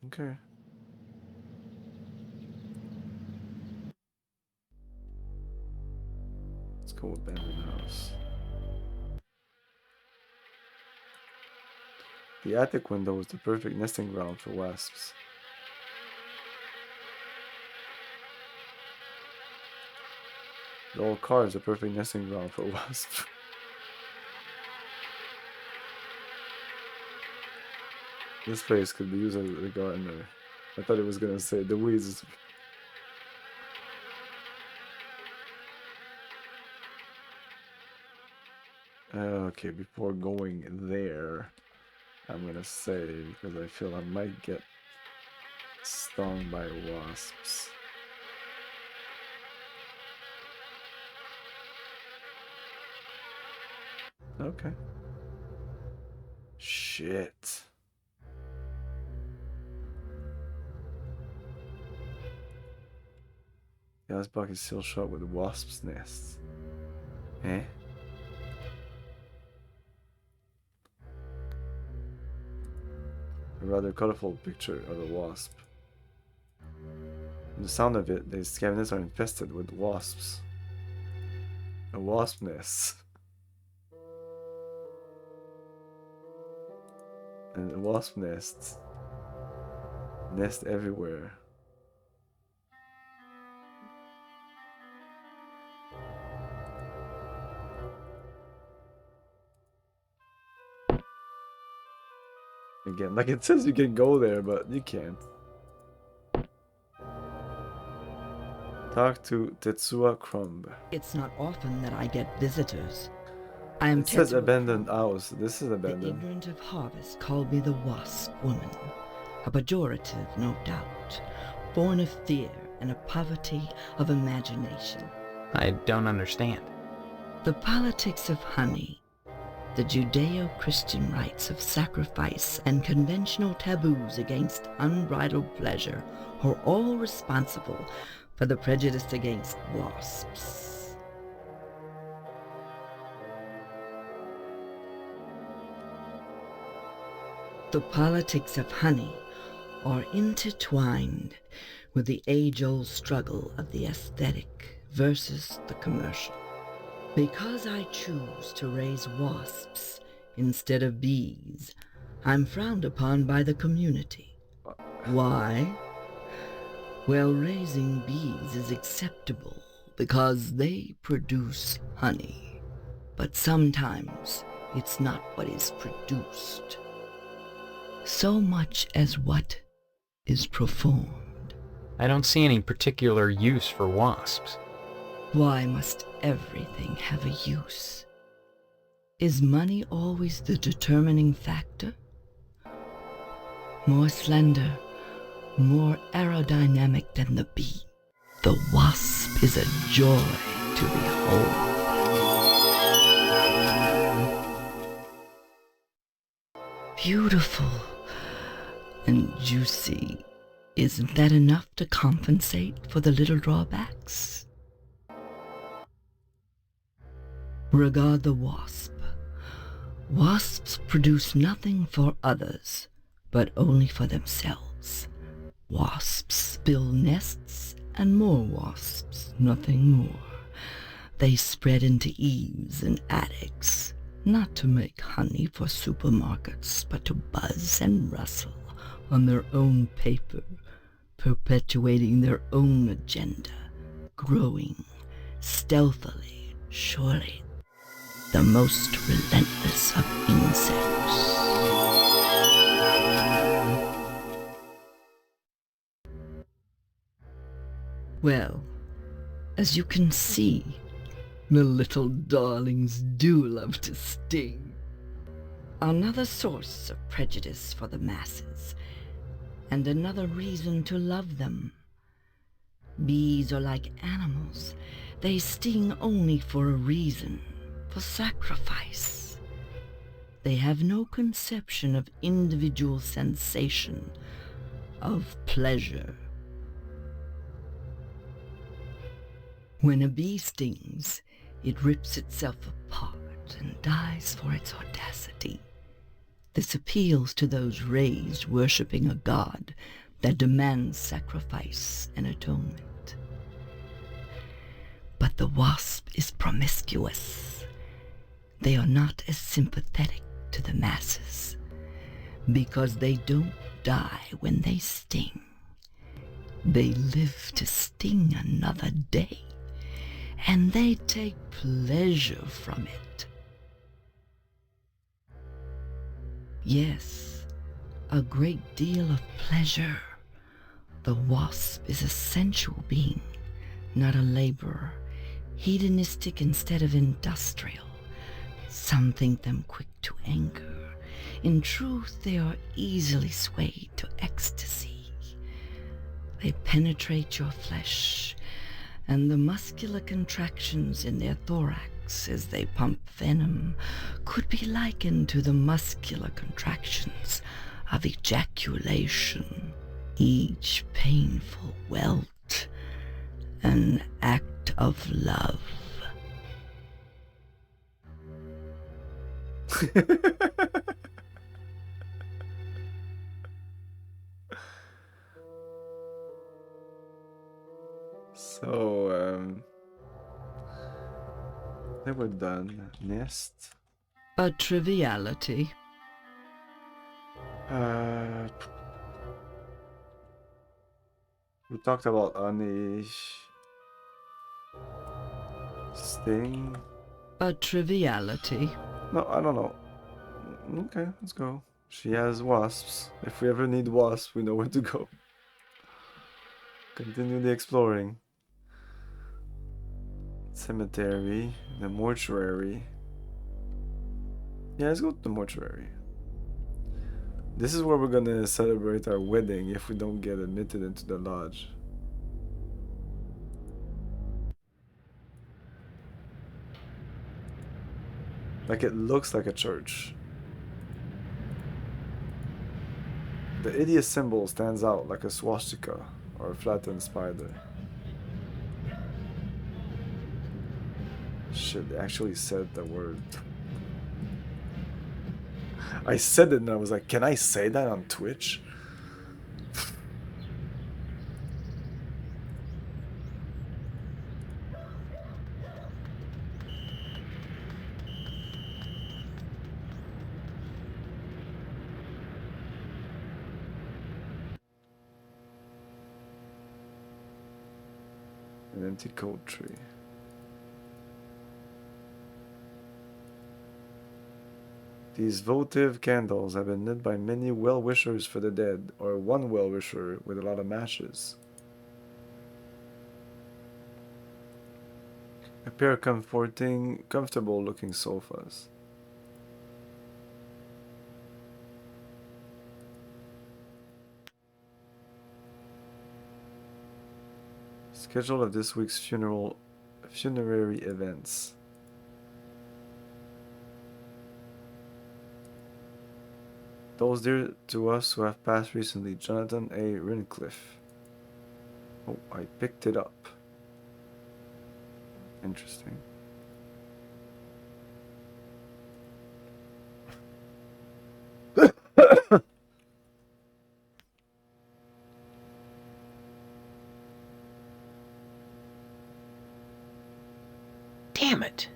Speaker 1: Okay. Let's go abandoned house. The attic window was the perfect nesting ground for wasps. The old car is a perfect nesting ground for wasps. This place could be used as a gardener. I thought it was gonna say the weeds. Okay, before going there, I'm gonna say, because I feel I might get stung by wasps. Okay. Shit. Yeah, this bucket is still shut with wasps' nests. Eh? A rather colorful picture of a wasp. From the sound of it, these cabinets are infested with wasps. A wasp nest. And wasp nests Nest everywhere. Again, like it says you can go there, but you can't. Talk to Tetsuya Crumb.
Speaker 8: It's not often that I get visitors. I am
Speaker 1: It says
Speaker 8: Tetsuya
Speaker 1: abandoned
Speaker 8: Crumb.
Speaker 1: house. This is
Speaker 8: The
Speaker 1: abandoned.
Speaker 8: ignorant of harvest called me the Wasp Woman. A pejorative, no doubt, born of fear and a poverty of imagination.
Speaker 2: I don't understand.
Speaker 8: The politics of honey, the Judeo-Christian rites of sacrifice and conventional taboos against unbridled pleasure are all responsible for the prejudice against wasps. The politics of honey are intertwined with the age-old struggle of the aesthetic versus the commercial. Because I choose to raise wasps instead of bees, I'm frowned upon by the community. Why? Well, raising bees is acceptable because they produce honey. But sometimes it's not what is produced, so much as what is performed.
Speaker 2: I don't see any particular use for wasps.
Speaker 8: Why must everything have a use? Is money always the determining factor? More slender, more aerodynamic than the bee, the wasp is a joy to behold. Beautiful and juicy. Isn't that enough to compensate for the little drawbacks? Regard the wasp. Wasps produce nothing for others, but only for themselves. Wasps build nests and more wasps, nothing more. They spread into eaves and attics, not to make honey for supermarkets, but to buzz and rustle on their own paper, perpetuating their own agenda, growing stealthily, surely, the most relentless of insects. Well, as you can see, the little darlings do love to sting. Another source of prejudice for the masses, and another reason to love them. Bees are like animals. They sting only for a reason, for sacrifice. They have no conception of individual sensation, of pleasure. When a bee stings, it rips itself apart and dies for its audacity. This appeals to those raised worshipping a god that demands sacrifice and atonement. But the wasp is promiscuous. They are not as sympathetic to the masses, because they don't die when they sting. They live to sting another day, and they take pleasure from it. Yes, a great deal of pleasure. The wasp is a sensual being, not a laborer, hedonistic instead of industrial. Some think them quick to anger. In truth, they are easily swayed to ecstasy. They penetrate your flesh, and the muscular contractions in their thorax as they pump venom could be likened to the muscular contractions of ejaculation, each painful welt an act of love.
Speaker 1: So, they were done. Nest.
Speaker 8: A triviality.
Speaker 1: We talked about Anish. Sting.
Speaker 15: A triviality.
Speaker 1: No, I don't know. Okay, let's go. She has wasps. If we ever need wasps, we know where to go. Continue the exploring. Cemetery. The mortuary. Yeah, let's go to the mortuary. This is where we're gonna celebrate our wedding if we don't get admitted into the lodge. Like, it looks like a church. The idiot symbol stands out like a swastika or a flattened spider. Shit, they actually said the word. I said it and I was like, can I say that on Twitch? An empty coat tree. These votive candles have been lit by many well-wishers for the dead, or one well-wisher with a lot of matches. A pair of comfortable-looking sofas. Schedule of this week's funerary events. Those dear to us who have passed recently. Jonathan A. Rincliffe. Oh, I picked it up. Interesting.
Speaker 2: Damn it.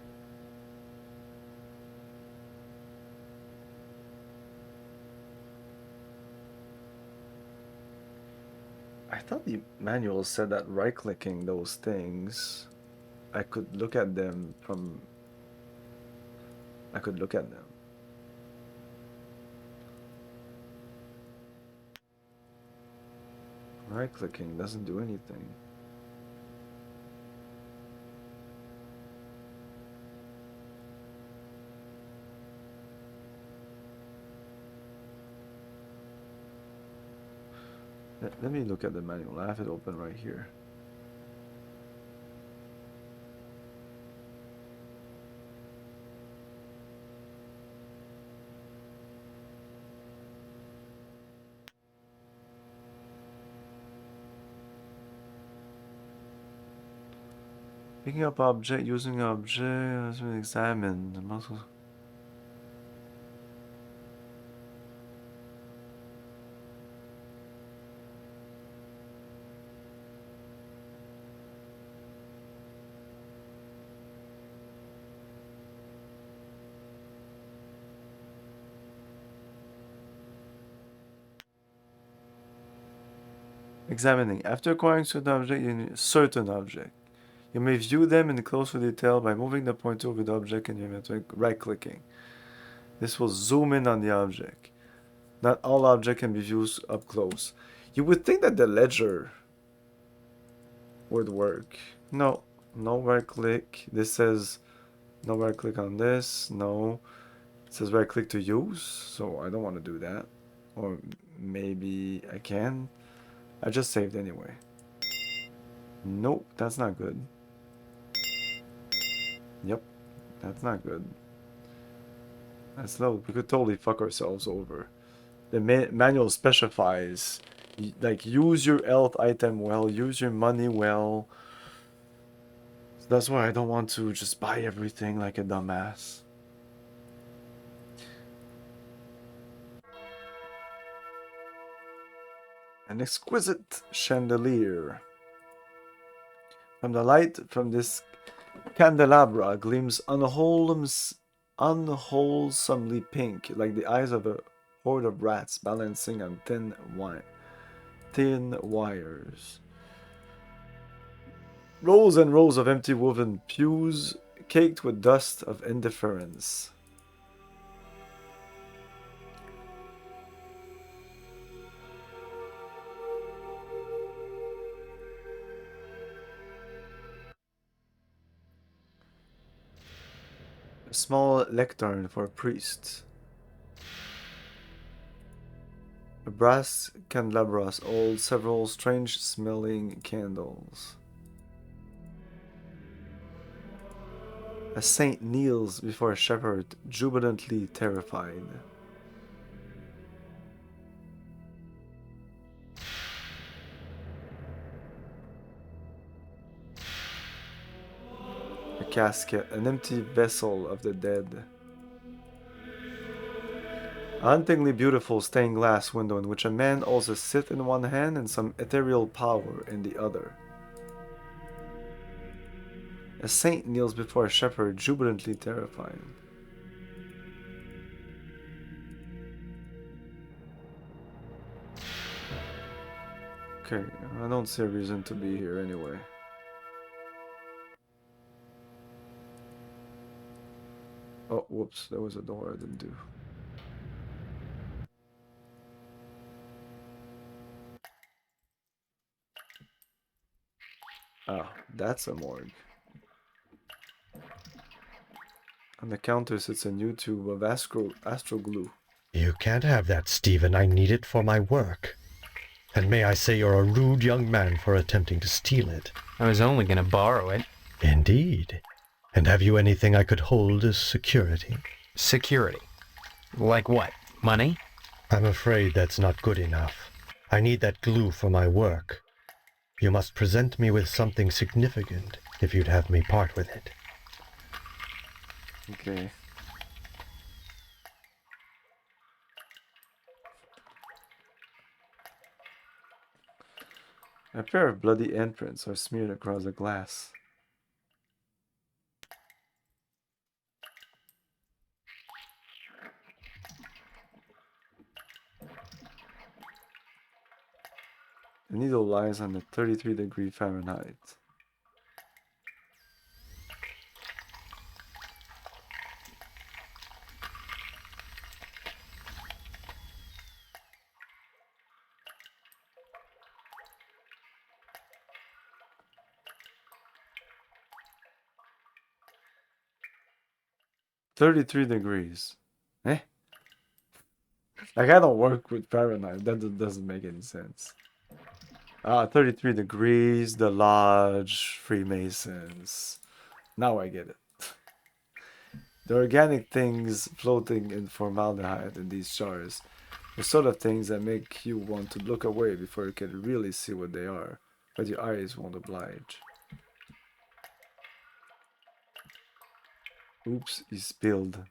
Speaker 1: I thought the manual said that right-clicking those things, I could look at them from... I could look at them. Right-clicking doesn't do anything. Let me look at the manual. I have it open right here. Picking up object, using object, has been examined. The muscles. Examining. After acquiring certain object, you may view them in closer detail by moving the pointer over the object and you right-clicking. This will zoom in on the object. Not all objects can be viewed up close. You would think that the ledger would work. No, no right-click. This says no right-click on this. No, it says right-click to use. So I don't want to do that. Or maybe I can. I just saved anyway. Nope, that's not good. Yep, that's not good. That's low. We could totally fuck ourselves over. The manual specifies, like, use your health item well, use your money well. So that's why I don't want to just buy everything like a dumbass. An exquisite chandelier. From the light from this candelabra gleams unwholesomely pink, like the eyes of a horde of rats balancing on thin wires. Rows and rows of empty woven pews, caked with dust of indifference. A small lectern for priests. A brass candelabras hold several strange-smelling candles. A saint kneels before a shepherd, jubilantly terrified. A casket, an empty vessel of the dead. A hauntingly beautiful stained glass window in which a man holds a scythe in one hand and some ethereal power in the other. A saint kneels before a shepherd, jubilantly terrified. Okay, I don't see a reason to be here anyway. Oh, whoops, there was a door I didn't do. Ah, that's a morgue. On the counter sits a new tube of astro glue.
Speaker 16: You can't have that, Stephen. I need it for my work. And may I say you're a rude young man for attempting to steal it.
Speaker 2: I was only gonna borrow it.
Speaker 16: Indeed. And have you anything I could hold as security?
Speaker 2: Security? Like what? Money?
Speaker 16: I'm afraid that's not good enough. I need that glue for my work. You must present me with something significant if you'd have me part with it.
Speaker 1: Okay. A pair of bloody imprints are smeared across the glass. The needle lies on the 33 Fahrenheit. $33. Eh? Like, I don't work with Fahrenheit. That doesn't make any sense. 33 degrees, the lodge, Freemasons. Now I get it. The organic things floating in formaldehyde in these jars. The sort of things that make you want to look away before you can really see what they are. But your eyes won't oblige. Oops, he spilled.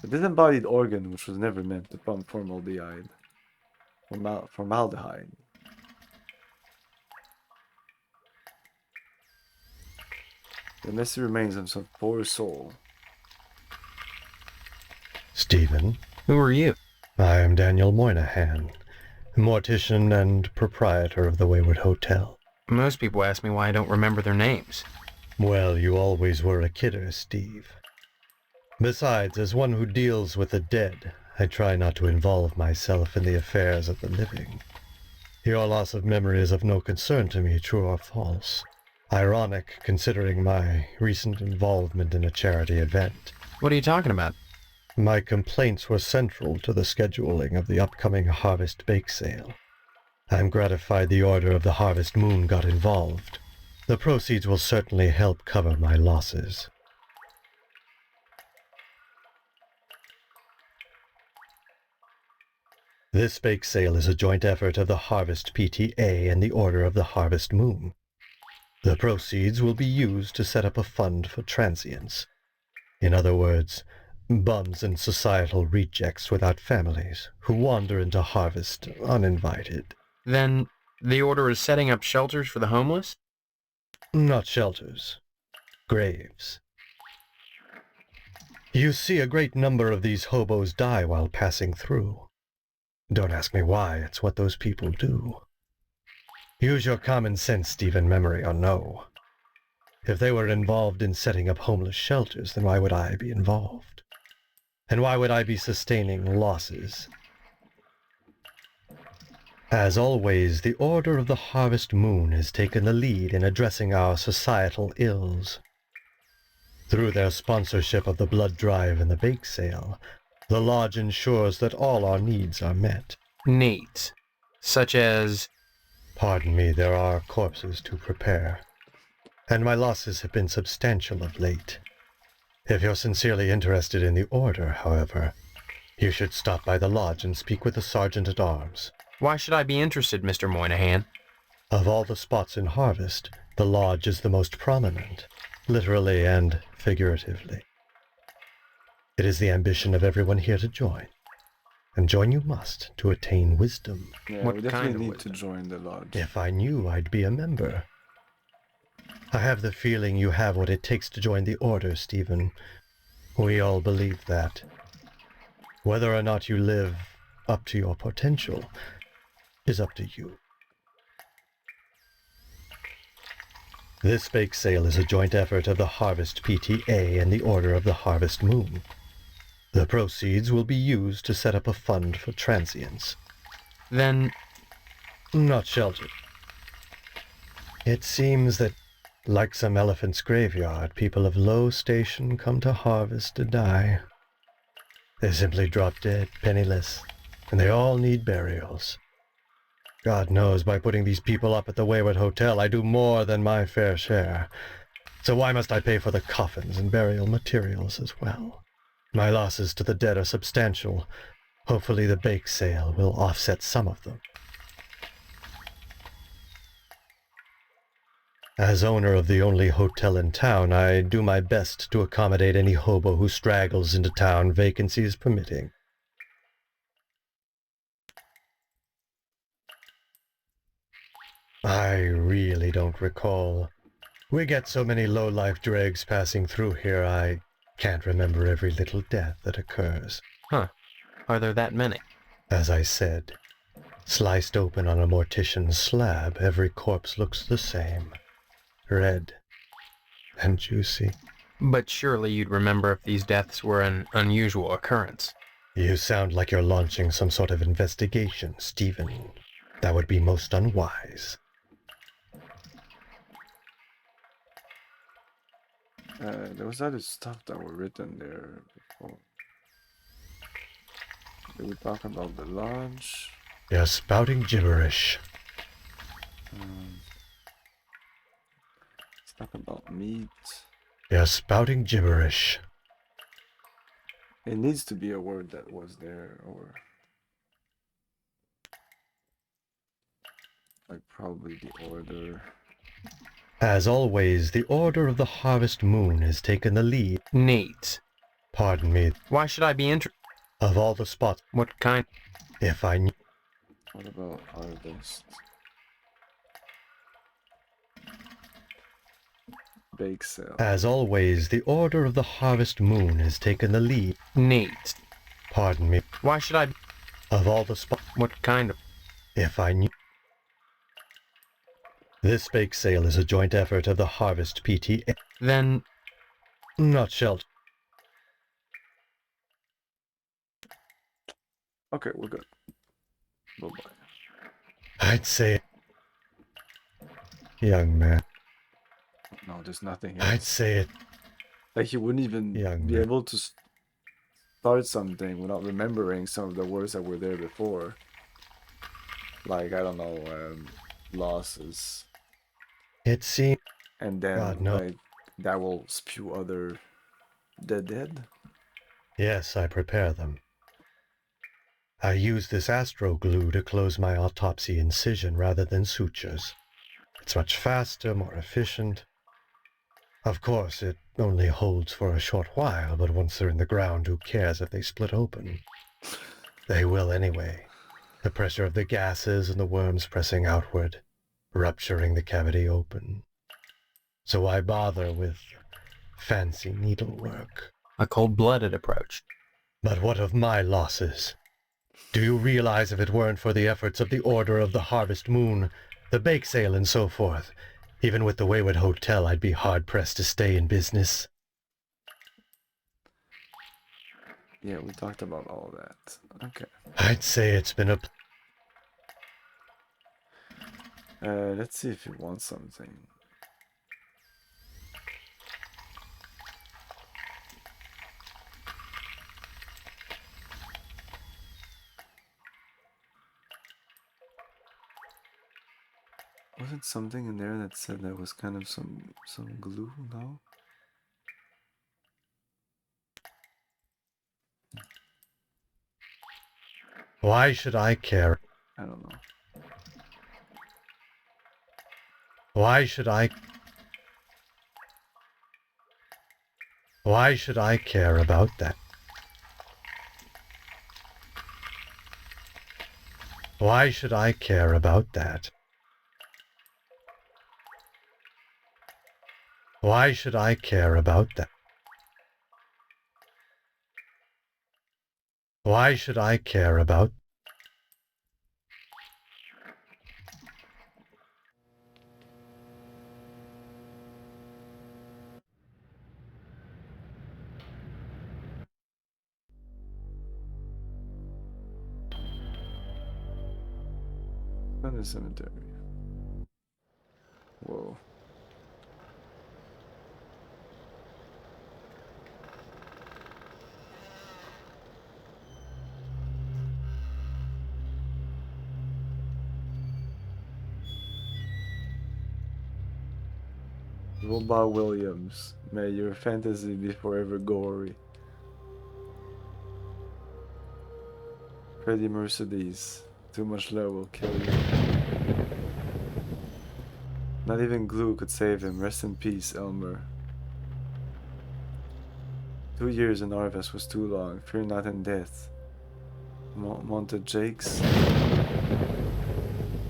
Speaker 1: A disembodied organ which was never meant to pump formaldehyde. Formaldehyde. The messy remains of some poor soul.
Speaker 16: Stephen?
Speaker 2: Who are you?
Speaker 16: I am Daniel Moynihan, mortician and proprietor of the Wayward Hotel.
Speaker 2: Most people ask me why I don't remember their names.
Speaker 16: Well, you always were a kidder, Steve. Besides, as one who deals with the dead, I try not to involve myself in the affairs of the living. Your loss of memory is of no concern to me, true or false. Ironic, considering my recent involvement in a charity event.
Speaker 2: What are you talking about?
Speaker 16: My complaints were central to the scheduling of the upcoming Harvest Bake Sale. I'm gratified the Order of the Harvest Moon got involved. The proceeds will certainly help cover my losses. This bake sale is a joint effort of the Harvest PTA and the Order of the Harvest Moon. The proceeds will be used to set up a fund for transients. In other words, bums and societal rejects without families who wander into Harvest uninvited.
Speaker 2: Then the Order is setting up shelters for the homeless?
Speaker 16: Not shelters. Graves. You see a great number of these hobos die while passing through. Don't ask me why, it's what those people do. Use your common sense, Stephen, memory or no. If they were involved in setting up homeless shelters, then why would I be involved? And why would I be sustaining losses? As always, the Order of the Harvest Moon has taken the lead in addressing our societal ills. Through their sponsorship of the blood drive and the bake sale, the Lodge ensures that all our needs are met.
Speaker 2: Needs? Such as?
Speaker 16: Pardon me, there are corpses to prepare. And my losses have been substantial of late. If you're sincerely interested in the Order, however, you should stop by the Lodge and speak with the Sergeant-at-Arms.
Speaker 2: Why should I be interested, Mr. Moynihan?
Speaker 16: Of all the spots in Harvest, the Lodge is the most prominent, literally and figuratively. It is the ambition of everyone here to join, and join you must to attain wisdom.
Speaker 1: Yeah, we definitely need to join the Lodge.
Speaker 16: If I knew, I'd be a member. I have the feeling you have what it takes to join the Order, Stephen. We all believe that. Whether or not you live up to your potential is up to you. This bake sale is a joint effort of the Harvest PTA and the Order of the Harvest Moon. The proceeds will be used to set up a fund for transients.
Speaker 2: Then?
Speaker 16: Not sheltered. It seems that, like some elephant's graveyard, people of low station come to Harvest to die. They simply drop dead, penniless, and they all need burials. God knows, by putting these people up at the Wayward Hotel, I do more than my fair share. So why must I pay for the coffins and burial materials as well? My losses to the dead are substantial. Hopefully the bake sale will offset some of them. As owner of the only hotel in town, I do my best to accommodate any hobo who straggles into town, vacancies permitting. I really don't recall. We get so many low-life dregs passing through here, I can't remember every little death that occurs.
Speaker 2: Huh. Are there that many?
Speaker 16: As I said, sliced open on a mortician's slab, every corpse looks the same. Red and juicy.
Speaker 2: But surely you'd remember if these deaths were an unusual occurrence.
Speaker 16: You sound like you're launching some sort of investigation, Stephen. That would be most unwise.
Speaker 1: There was other stuff that were written there before. Did we talk about the Lodge?
Speaker 16: You're spouting gibberish.
Speaker 1: Let's talk about meat.
Speaker 16: You're spouting gibberish.
Speaker 1: It needs to be a word that was there, or like probably the Order.
Speaker 16: As always, the Order of the Harvest Moon has taken the lead.
Speaker 2: Needs?
Speaker 16: Pardon me.
Speaker 2: Why should I be
Speaker 16: Of all the spots.
Speaker 2: What kind?
Speaker 16: If I knew.
Speaker 1: What about Harvest? Bake sale.
Speaker 16: As always, the Order of the Harvest Moon has taken the lead.
Speaker 2: Needs?
Speaker 16: Pardon me.
Speaker 2: Why should I?
Speaker 16: Of all the spots.
Speaker 2: What kind of?
Speaker 16: If I knew. This bake sale is a joint effort of the Harvest PTA.
Speaker 2: Then?
Speaker 16: Not sheltered.
Speaker 1: Okay, we're good. Bye-bye.
Speaker 16: I'd say... Young man.
Speaker 1: No, there's nothing here.
Speaker 16: I'd say it.
Speaker 1: Like he wouldn't even
Speaker 16: Young
Speaker 1: be
Speaker 16: man.
Speaker 1: able to start something without remembering some of the words that were there before. Like, I don't know, losses.
Speaker 16: It seemed...
Speaker 1: And then,
Speaker 16: God, no.
Speaker 1: like, that will spew other dead.
Speaker 16: Yes, I prepare them. I use this astro glue to close my autopsy incision rather than sutures. It's much faster, more efficient. Of course, it only holds for a short while, but once they're in the ground, who cares if they split open? They will anyway. The pressure of the gases and the worms pressing outward, rupturing the cavity open. So why bother with fancy needlework?
Speaker 2: A cold-blooded approach.
Speaker 16: But what of my losses? Do you realize if it weren't for the efforts of the Order of the Harvest Moon, the bake sale and so forth, even with the Wayward Hotel, I'd be hard-pressed to stay in business?
Speaker 1: Yeah, we talked about all that. Okay.
Speaker 16: I'd say it's been a...
Speaker 1: Let's see if you want something. Wasn't something in there that said there was kind of some glue, no?
Speaker 16: Why should I care?
Speaker 1: I don't know.
Speaker 16: Why should I... Why should I care about that? Why should I care about that? Why should I care about that? Why should I care about...
Speaker 1: Not a cemetery. Whoa. Robot Williams, may your fantasy be forever gory. Freddie Mercedes, too much love will kill you. Not even glue could save him. Rest in peace, Elmer. 2 years in Harvest was too long. Fear not in death. Monte Jakes.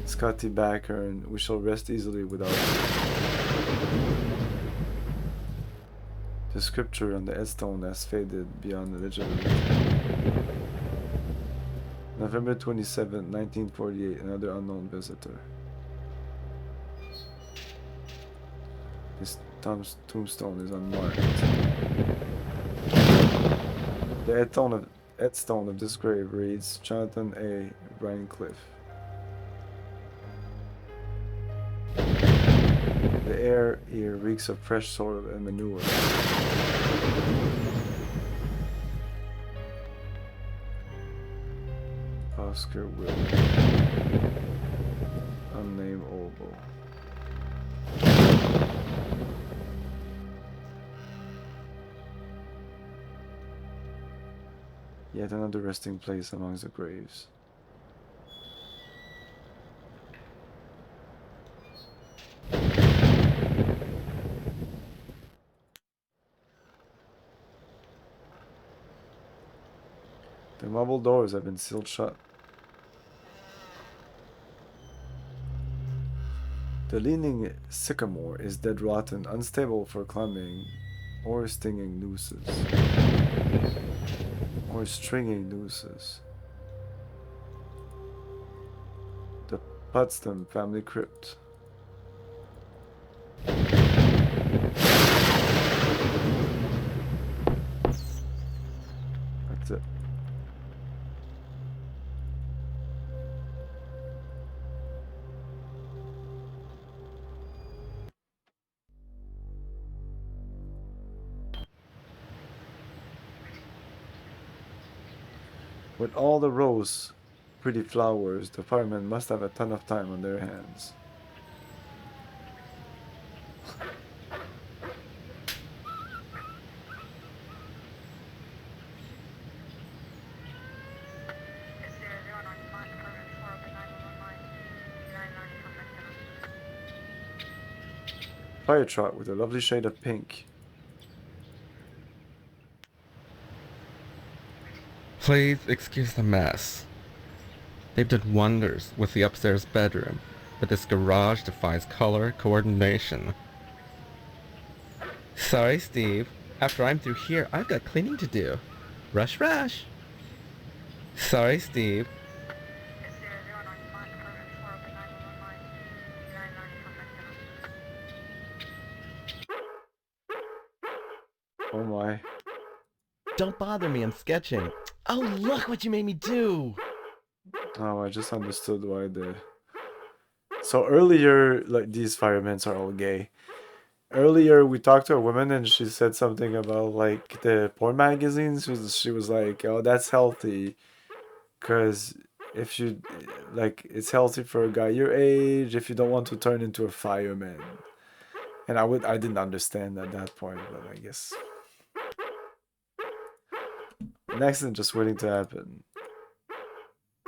Speaker 1: Scotty Backern, we shall rest easily without you. The scripture on the headstone has faded beyond the legibility. November 27, 1948, another unknown visitor. This tombstone is unmarked. The headstone of this grave reads Jonathan A. Rhinecliffe. The air here reeks of fresh soil and manure. Oscar Will. Unnamed oboe. Yet another resting place amongst the graves. The marble doors have been sealed shut. The leaning sycamore is dead rotten, unstable for climbing or stinging nooses. Or stringing nooses. The Potsdam family crypt. That's it. With all the rose, pretty flowers, the firemen must have a ton of time on their hands. Fire truck with a lovely shade of pink.
Speaker 17: Please excuse the mess. They've done wonders with the upstairs bedroom, but this garage defies color coordination. Sorry, Steve. After I'm through here, I've got cleaning to do. Rush, rush. Sorry, Steve.
Speaker 1: Oh my.
Speaker 18: Don't bother me, I'm sketching. Oh, look what you made me do!
Speaker 1: Oh, I just understood why the... So earlier, like, these firemen are all gay. Earlier, we talked to a woman and she said something about, like, the porn magazines. She was like, oh, that's healthy. Because if you, like, it's healthy for a guy your age if you don't want to turn into a fireman. And I didn't understand at that point, but I guess. An accident just waiting to happen.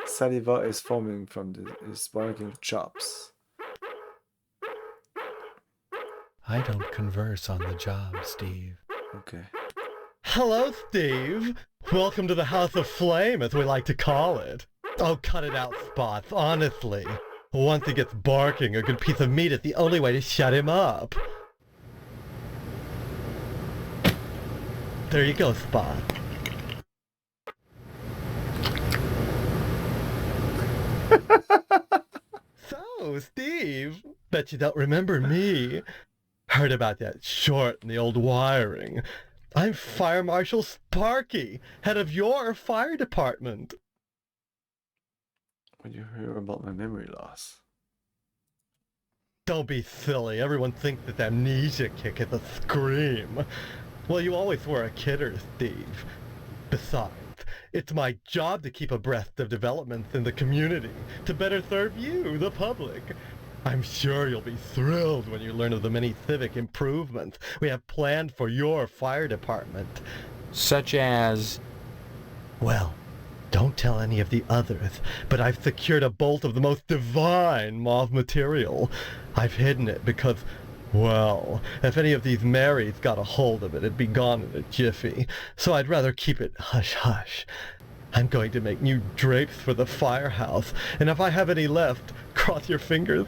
Speaker 1: Saliva is foaming from his barking chops.
Speaker 16: I don't converse on the job, Steve.
Speaker 1: Okay.
Speaker 16: Hello, Steve. Welcome to the House of Flame, as we like to call it. Oh, cut it out, Spots, honestly. Once he gets barking, a good piece of meat is the only way to shut him up. There you go, Spot. So, Steve, bet you don't remember me. Heard about that short in the old wiring. I'm Fire Marshal Sparky, head of your fire department.
Speaker 1: When you hear about my memory loss.
Speaker 16: Don't be silly. Everyone thinks that amnesia kick is a scream. Well, you always were a kidder, Steve. Besides, it's my job to keep abreast of developments in the community, to better serve you, the public. I'm sure you'll be thrilled when you learn of the many civic improvements we have planned for your fire department.
Speaker 2: Such as...
Speaker 16: Well, don't tell any of the others, but I've secured a bolt of the most divine mauve material. I've hidden it because, well, if any of these Marys got a hold of it, it'd be gone in a jiffy. So I'd rather keep it hush-hush. I'm going to make new drapes for the firehouse, and if I have any left, cross your fingers,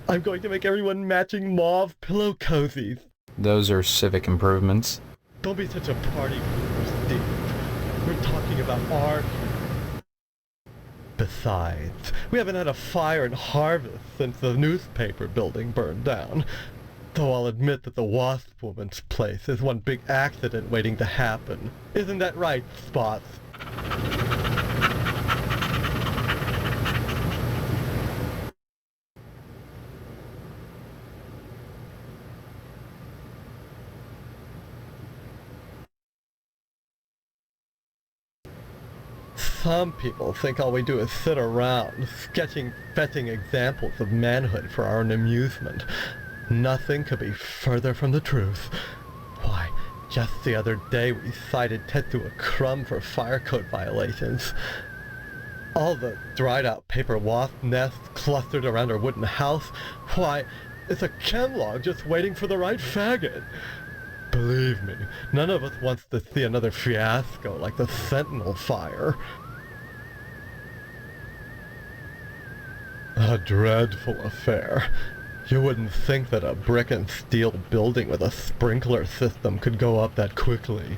Speaker 16: I'm going to make everyone matching mauve pillow cozies.
Speaker 2: Those are civic improvements.
Speaker 16: Don't be such a party pooper, Steve. We're talking about art. Besides, we haven't had a fire in Harvest since the newspaper building burned down. Though I'll admit that the Wasp Woman's place is one big accident waiting to happen. Isn't that right, Spots? Some people think all we do is sit around, sketching fetching examples of manhood for our own amusement. Nothing could be further from the truth. Why, just the other day we cited Tetsu Crumb for fire code violations. All the dried out paper wasp nests clustered around our wooden house, why, it's a chemlog just waiting for the right faggot. Believe me, none of us wants to see another fiasco like the Sentinel fire. A dreadful affair. You wouldn't think that a brick and steel building with a sprinkler system could go up that quickly.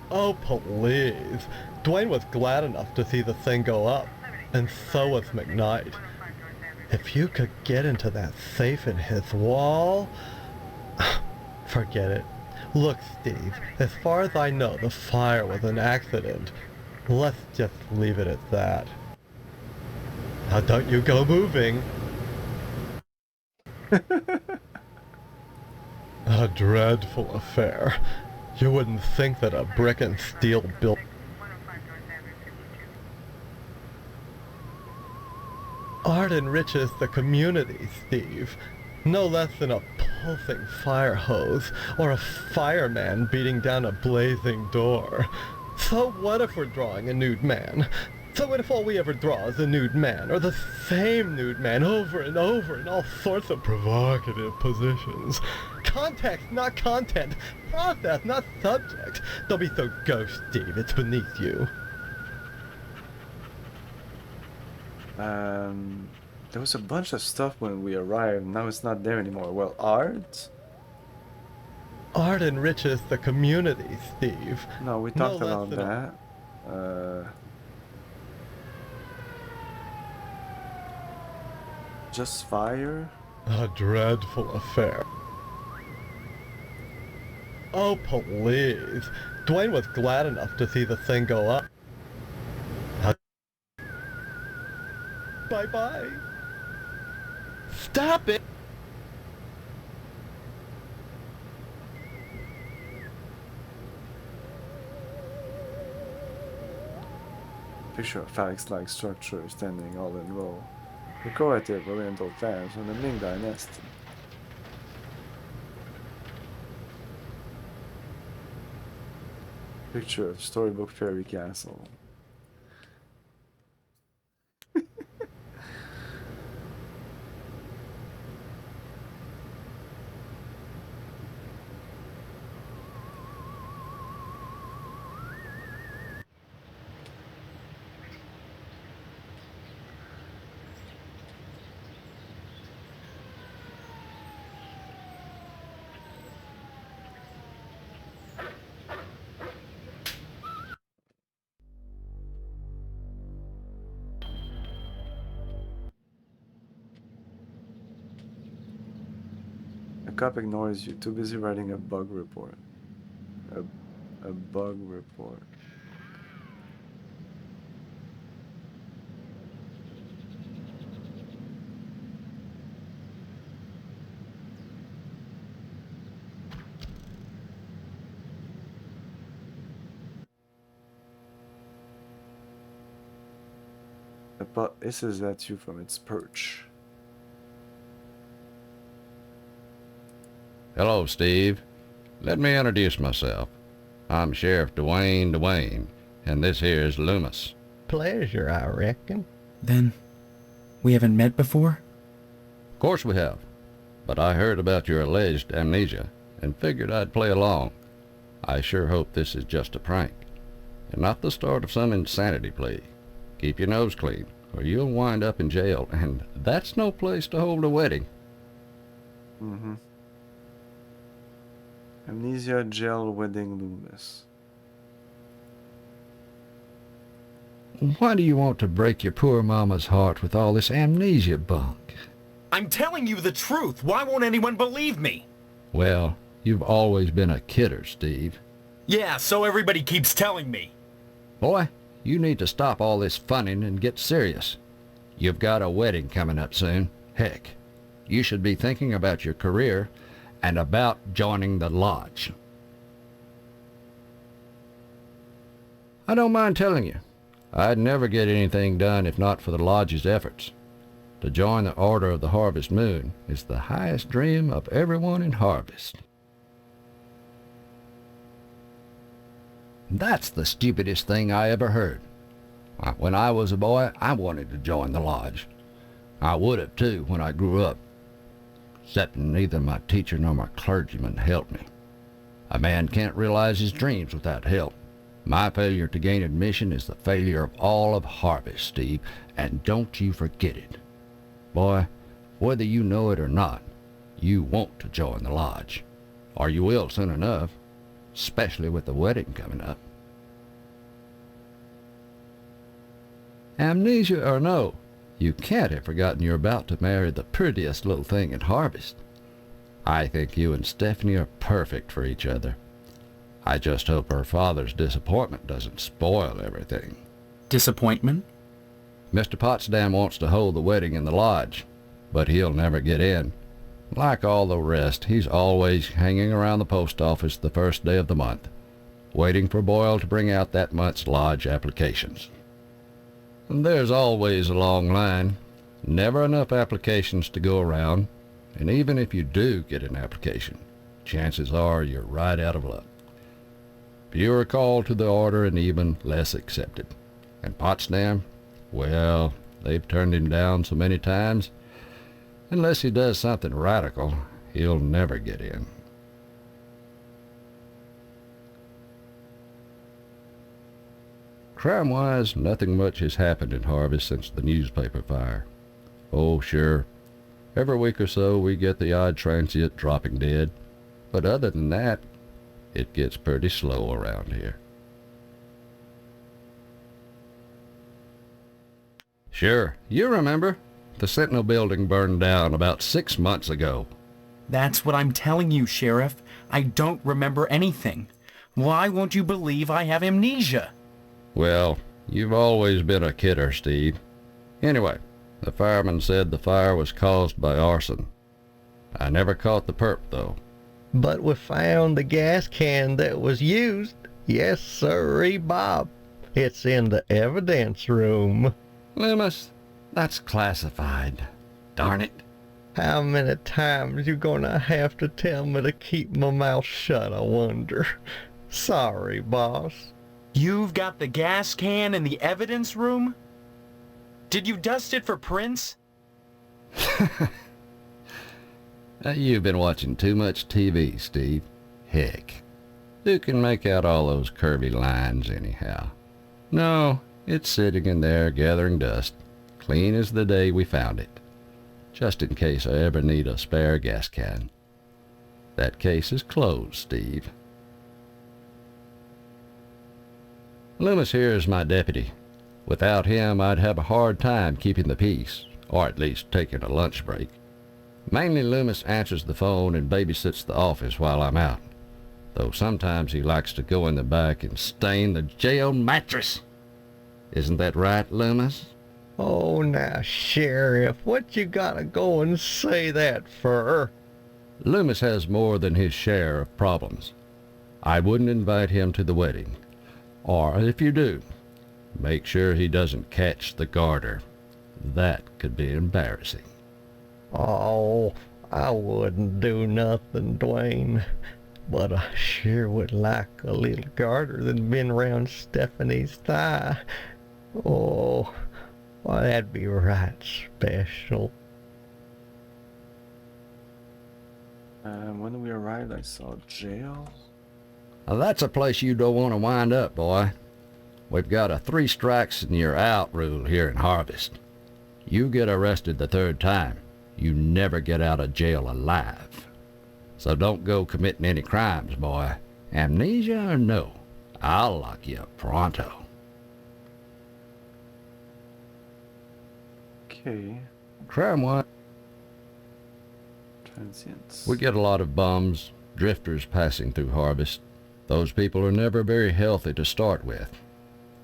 Speaker 16: Oh, please. Dwayne was glad enough to see the thing go up, and so was McKnight. If you could get into that safe in his wall... Forget it. Look, Steve, as far as I know, the fire was an accident. Let's just leave it at that. Now don't you go moving. A dreadful affair. You wouldn't think that a brick and steel building... Art enriches the community, Steve. No less than a pulsing fire hose, or a fireman beating down a blazing door. So what if we're drawing a nude man? So what if all we ever draw is a nude man, or the same nude man over and over in all sorts of provocative positions? Context, not content. Process, not subject. Don't be so gauche, Steve. It's beneath you.
Speaker 1: There was a bunch of stuff when we arrived. Now it's not there anymore. Well, art?
Speaker 16: Art enriches the community, Steve.
Speaker 1: No, we
Speaker 16: No
Speaker 1: talked
Speaker 16: less
Speaker 1: about
Speaker 16: than
Speaker 1: that. Just fire?
Speaker 16: A dreadful affair. Oh, please. Dwayne was glad enough to see the thing go up. Bye-bye.
Speaker 18: Stop it!
Speaker 1: Picture of phalanx-like structure standing all in row. Decorative oriental fans from the Ming Dynasty. Picture of storybook fairy castle. A cop ignores you, too busy writing a bug report. A bug report. The bot hisses at you from its perch.
Speaker 19: Hello, Steve. Let me introduce myself. I'm Sheriff Dwayne, and this here is Loomis.
Speaker 16: Pleasure, I reckon.
Speaker 20: Then, we haven't met before?
Speaker 19: Of course we have, but I heard about your alleged amnesia and figured I'd play along. I sure hope this is just a prank, and not the start of some insanity plea. Keep your nose clean, or you'll wind up in jail, and that's no place to hold a wedding.
Speaker 1: Mm-hmm. Amnesia, jail, wedding, Loomis.
Speaker 19: Why do you want to break your poor mama's heart with all this amnesia bunk?
Speaker 2: I'm telling you the truth. Why won't anyone believe me?
Speaker 19: Well, you've always been a kidder, Steve.
Speaker 2: Yeah, so everybody keeps telling me.
Speaker 19: Boy, you need to stop all this funning and get serious. You've got a wedding coming up soon. Heck, you should be thinking about your career and about joining the lodge. I don't mind telling you, I'd never get anything done if not for the lodge's efforts. To join the Order of the Harvest Moon is the highest dream of everyone in Harvest. That's the stupidest thing I ever heard. When I was a boy, I wanted to join the lodge. I would have too when I grew up, except neither my teacher nor my clergyman helped me. A man can't realize his dreams without help. My failure to gain admission is the failure of all of Harvest, Steve, and don't you forget it. Boy, whether you know it or not, you want to join the lodge, or you will soon enough, especially with the wedding coming up. Amnesia or no, you can't have forgotten you're about to marry the prettiest little thing in Harvest. I think you and Stephanie are perfect for each other. I just hope her father's disappointment doesn't spoil everything.
Speaker 20: Disappointment?
Speaker 19: Mr. Potsdam wants to hold the wedding in the lodge, but he'll never get in. Like all the rest, he's always hanging around the post office the first day of the month, waiting for Boyle to bring out that month's lodge applications. And there's always a long line, never enough applications to go around, and even if you do get an application, chances are you're right out of luck. Fewer called to the order and even less accepted. And Potsdam, well, they've turned him down so many times, unless he does something radical, he'll never get in. Crime-wise, nothing much has happened in Harvest since the newspaper fire. Oh, sure, every week or so we get the odd transient dropping dead, But other than that, it gets pretty slow around here. Sure, you remember. The Sentinel building burned down about 6 months ago.
Speaker 20: That's what I'm telling you, Sheriff. I don't remember anything. Why won't you believe I have amnesia?
Speaker 19: Well, you've always been a kidder, Steve. Anyway, the fireman said the fire was caused by arson. I never caught the perp, though.
Speaker 16: But we found the gas can that was used. Yes, sirree, Bob. It's in the evidence room.
Speaker 19: Loomis, that's classified. Darn it.
Speaker 16: How many times you gonna have to tell me to keep my mouth shut, I wonder? Sorry, boss.
Speaker 20: You've got the gas can in the evidence room? Did you dust it for prints?
Speaker 19: You've been watching too much TV, Steve. Heck, who can make out all those curvy lines anyhow? No, it's sitting in there gathering dust, clean as the day we found it. Just in case I ever need a spare gas can. That case is closed, Steve. Loomis here is my deputy. Without him, I'd have a hard time keeping the peace, or at least taking a lunch break. Mainly Loomis answers the phone and babysits the office while I'm out, though sometimes he likes to go in the back and stain the jail mattress. Isn't that right, Loomis?
Speaker 16: Oh, now, Sheriff, what you gotta go and say that for?
Speaker 19: Loomis has more than his share of problems. I wouldn't invite him to the wedding. Or if you do, make sure he doesn't catch the garter. That could be embarrassing.
Speaker 16: Oh, I wouldn't do nothing, Dwayne. But I sure would like a little garter than been round Stephanie's thigh. Oh, well, that'd be right special.
Speaker 1: When we arrived, I saw jail.
Speaker 19: Now that's a place you don't want to wind up, boy. We've got a 3 strikes and you're out rule here in Harvest. You get arrested the 3rd time, you never get out of jail alive. So don't go committing any crimes, boy. Amnesia or no, I'll lock you up pronto.
Speaker 1: Okay.
Speaker 19: Crime-wise,
Speaker 1: Transients.
Speaker 19: we get a lot of bums, drifters passing through Harvest. Those people are never very healthy to start with.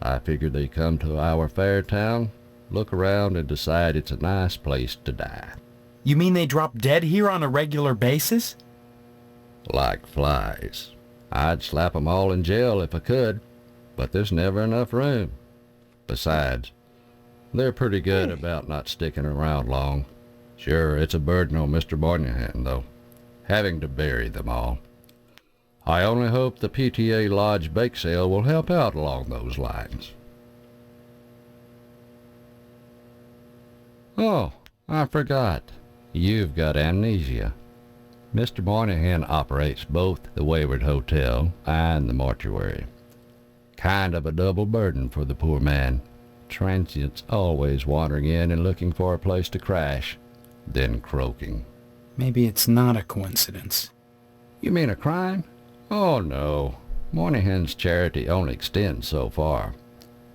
Speaker 19: I figure they come to our fair town, look around and decide it's a nice place to die.
Speaker 20: You mean they drop dead here on a regular basis?
Speaker 19: Like flies. I'd slap 'em all in jail if I could, but there's never enough room. Besides, they're pretty good about not sticking around long. Sure, it's a burden on Mr. Moynihan, though, having to bury them all. I only hope the PTA Lodge bake sale will help out along those lines. Oh, I forgot. You've got amnesia. Mr. Moynihan operates both the Wayward Hotel and the mortuary. Kind of a double burden for the poor man. Transients always wandering in and looking for a place to crash, then croaking.
Speaker 20: Maybe it's not a coincidence.
Speaker 19: You mean a crime? Oh no. Moynihan's charity only extends so far.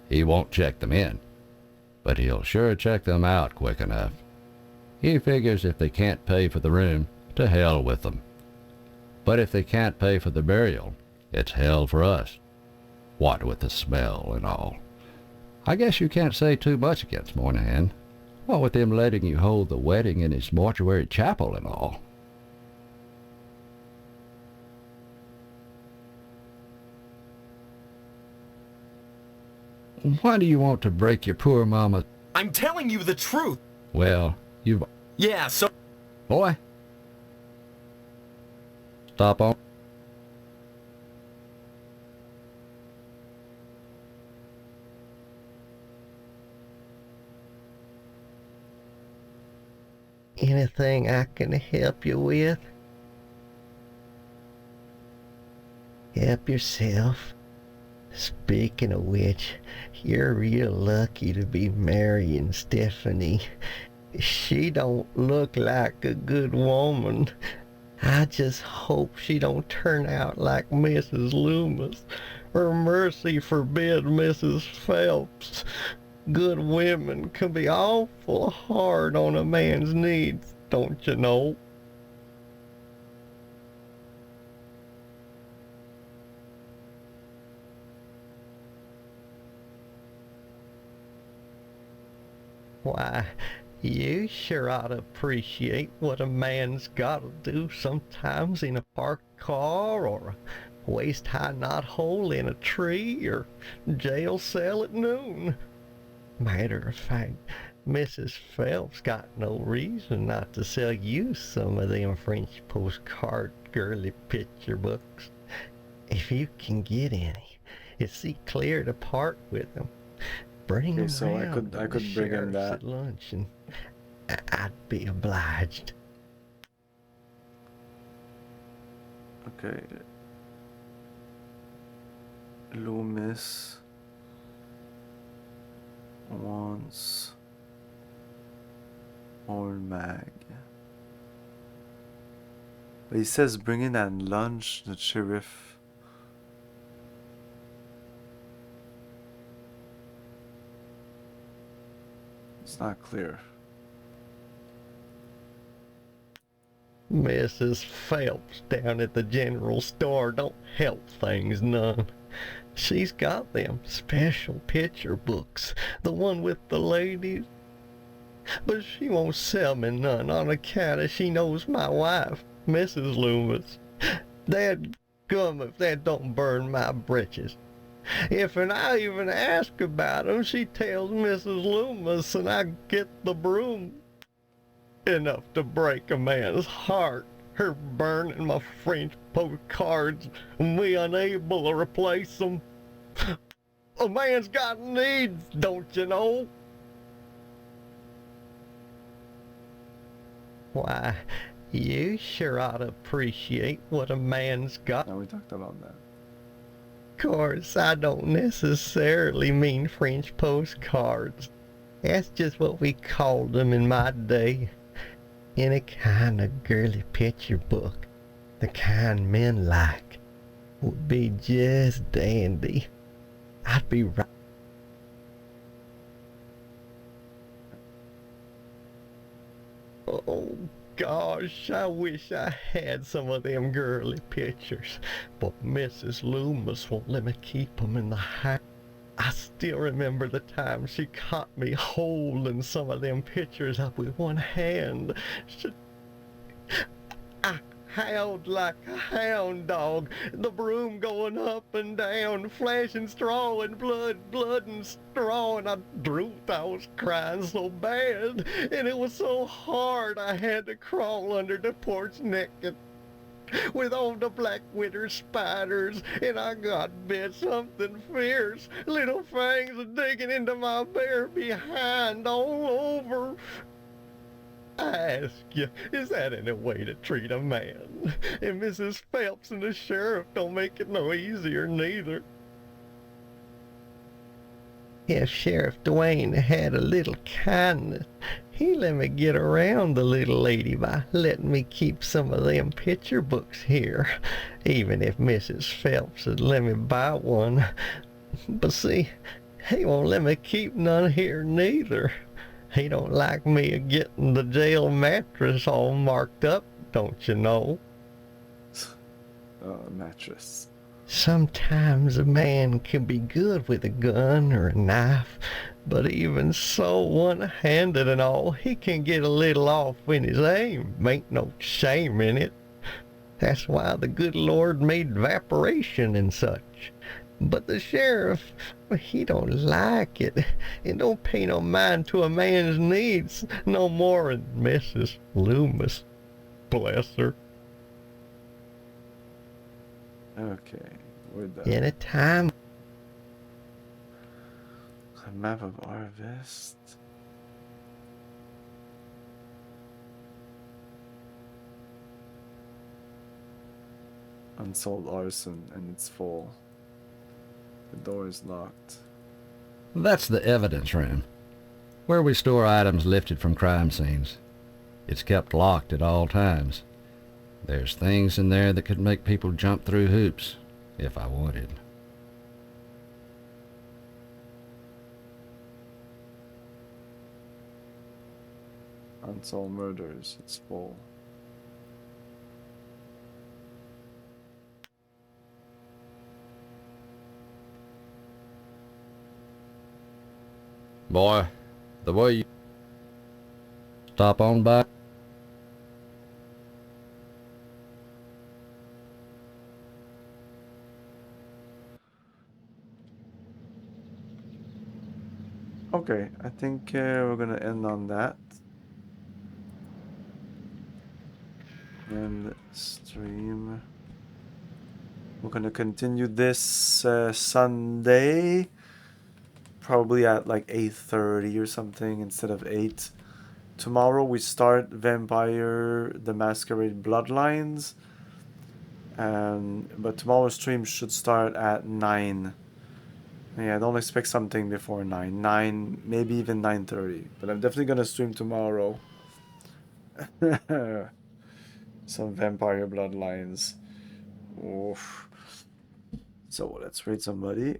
Speaker 19: He won't check them in, but he'll sure check them out quick enough. He figures if they can't pay for the room, to hell with them. But if they can't pay for the burial, it's hell for us. What with the smell and all. I guess you can't say too much against Moynihan. What with him letting you hold the wedding in his mortuary chapel and all. Why do you want to break your poor mama?
Speaker 20: I'm telling you the truth!
Speaker 19: Well, you've...
Speaker 20: Yeah, so...
Speaker 19: Boy! Stop on.
Speaker 16: Anything I can help you with? Help yourself. Speaking of which, you're real lucky to be marrying Stephanie. She don't look like a good woman. I just hope she don't turn out like Mrs. Loomis, or mercy forbid Mrs. Phelps. Good women can be awful hard on a man's needs, don't you know? Why, you sure ought to appreciate what a man's gotta do sometimes in a parked car, or a waist-high knothole in a tree, or jail cell at noon. Matter of fact, Mrs. Phelps got no reason not to sell you some of them French postcard girly picture books. If you can get any, you see clear to part with them. Bring
Speaker 1: Okay,
Speaker 16: them
Speaker 1: so I
Speaker 16: round
Speaker 1: could
Speaker 16: to the
Speaker 1: bring him
Speaker 16: sheriff's
Speaker 1: that.
Speaker 16: at lunch, and I'd be obliged.
Speaker 1: Okay. Loomis wants more mag. But he says bring in at lunch the sheriff. It's not clear.
Speaker 16: Mrs. Phelps down at the general store don't help things none. She's got them special picture books, the one with the ladies. But she won't sell me none on account of she knows my wife, Mrs. Loomis. Dad gum if that don't burn my britches. If I even ask about 'em, she tells Mrs. Loomis and I get the broom. Enough to break a man's heart, her burning my French postcards and me unable to replace them. A man's got needs, don't you know? Why, you sure ought to appreciate what a man's got.
Speaker 1: Now we talked about that.
Speaker 16: Course, I don't necessarily mean French postcards. That's just what we called them in my day. Any kind of girly picture book, the kind men like, would be just dandy. I'd be right. Oh gosh, I wish I had some of them girly pictures, but Mrs. Loomis won't let me keep 'em in the house. I still remember the time she caught me holding some of them pictures up with one hand. I howled like a hound dog, the broom going up and down, flashing straw and blood and straw, and I drooped. I was crying so bad, and it was so hard I had to crawl under the porch naked with all the black winter spiders, and I got bit something fierce, little fangs digging into my bare behind all over. I ask you, is that any way to treat a man? And Mrs. Phelps and the sheriff don't make it no easier neither. If Sheriff Dwayne had a little kindness, he let me get around the little lady by letting me keep some of them picture books here, even if Mrs. Phelps had let me buy one. But see, he won't let me keep none here neither. He don't like me getting the jail mattress all marked up, don't you know?
Speaker 1: Mattress.
Speaker 16: Sometimes a man can be good with a gun or a knife, but even so, one-handed and all, he can get a little off in his aim. Ain't no shame in it. That's why the good Lord made evaporation and such. But the sheriff, he don't like it, and don't pay no mind to a man's needs no more than Mrs. Loomis. Bless her.
Speaker 1: Okay, we're done.
Speaker 16: Anytime.
Speaker 1: A map of Harvest. Unsolved arson, and it's full. The door is locked.
Speaker 19: That's the evidence room, where we store items lifted from crime scenes. It's kept locked at all times. There's things in there that could make people jump through hoops, if I wanted.
Speaker 1: Unsolved murders, it's full.
Speaker 19: Boy, the way you stop on by.
Speaker 1: Okay, I think we're gonna end on that. And stream. We're gonna continue this Sunday, probably at like 8:30 or something instead of 8. Tomorrow we start Vampire the Masquerade Bloodlines, but tomorrow's stream should start at 9. Yeah, I don't expect something before 9, maybe even 9:30, but I'm definitely gonna stream tomorrow. Some Vampire Bloodlines. Oof. So let's rate somebody.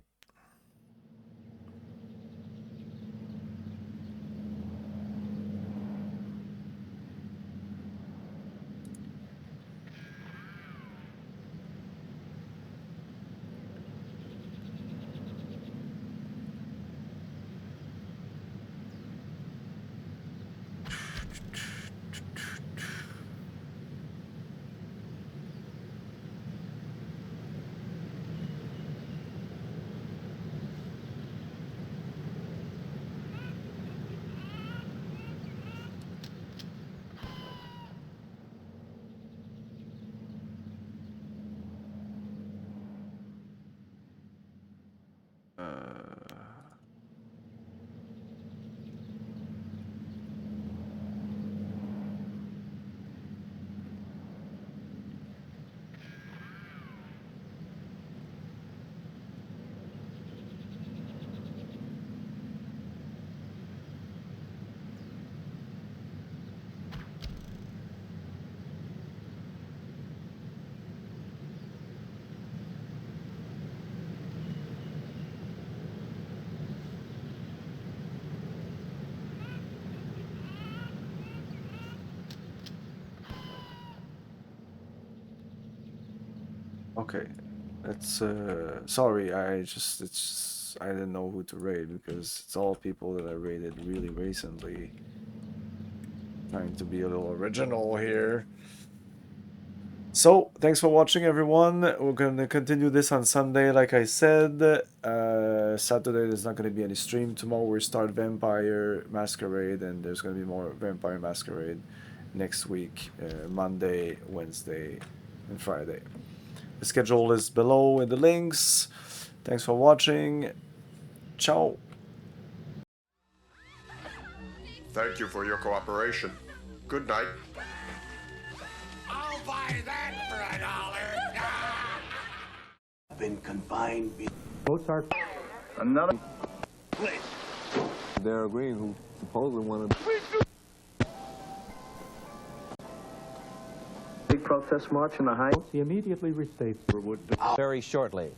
Speaker 1: Okay, it's sorry, I didn't know who to raid because it's all people that I raided really recently. Trying to be a little original here. So, thanks for watching, everyone. We're gonna continue this on Sunday, like I said. Saturday there's not gonna be any stream. Tomorrow we start Vampire Masquerade, and there's gonna be more Vampire Masquerade next week, Monday, Wednesday, and Friday. The schedule is below in the links. Thanks for watching. Ciao.
Speaker 21: Thank you for your cooperation. Good night.
Speaker 22: I'll buy that for $1.
Speaker 23: Been confined.
Speaker 22: Mozart.
Speaker 23: Another.
Speaker 22: They're agreeing who supposedly wanted.
Speaker 23: Big protest march in the Heights.
Speaker 22: He immediately restates.
Speaker 23: Very shortly.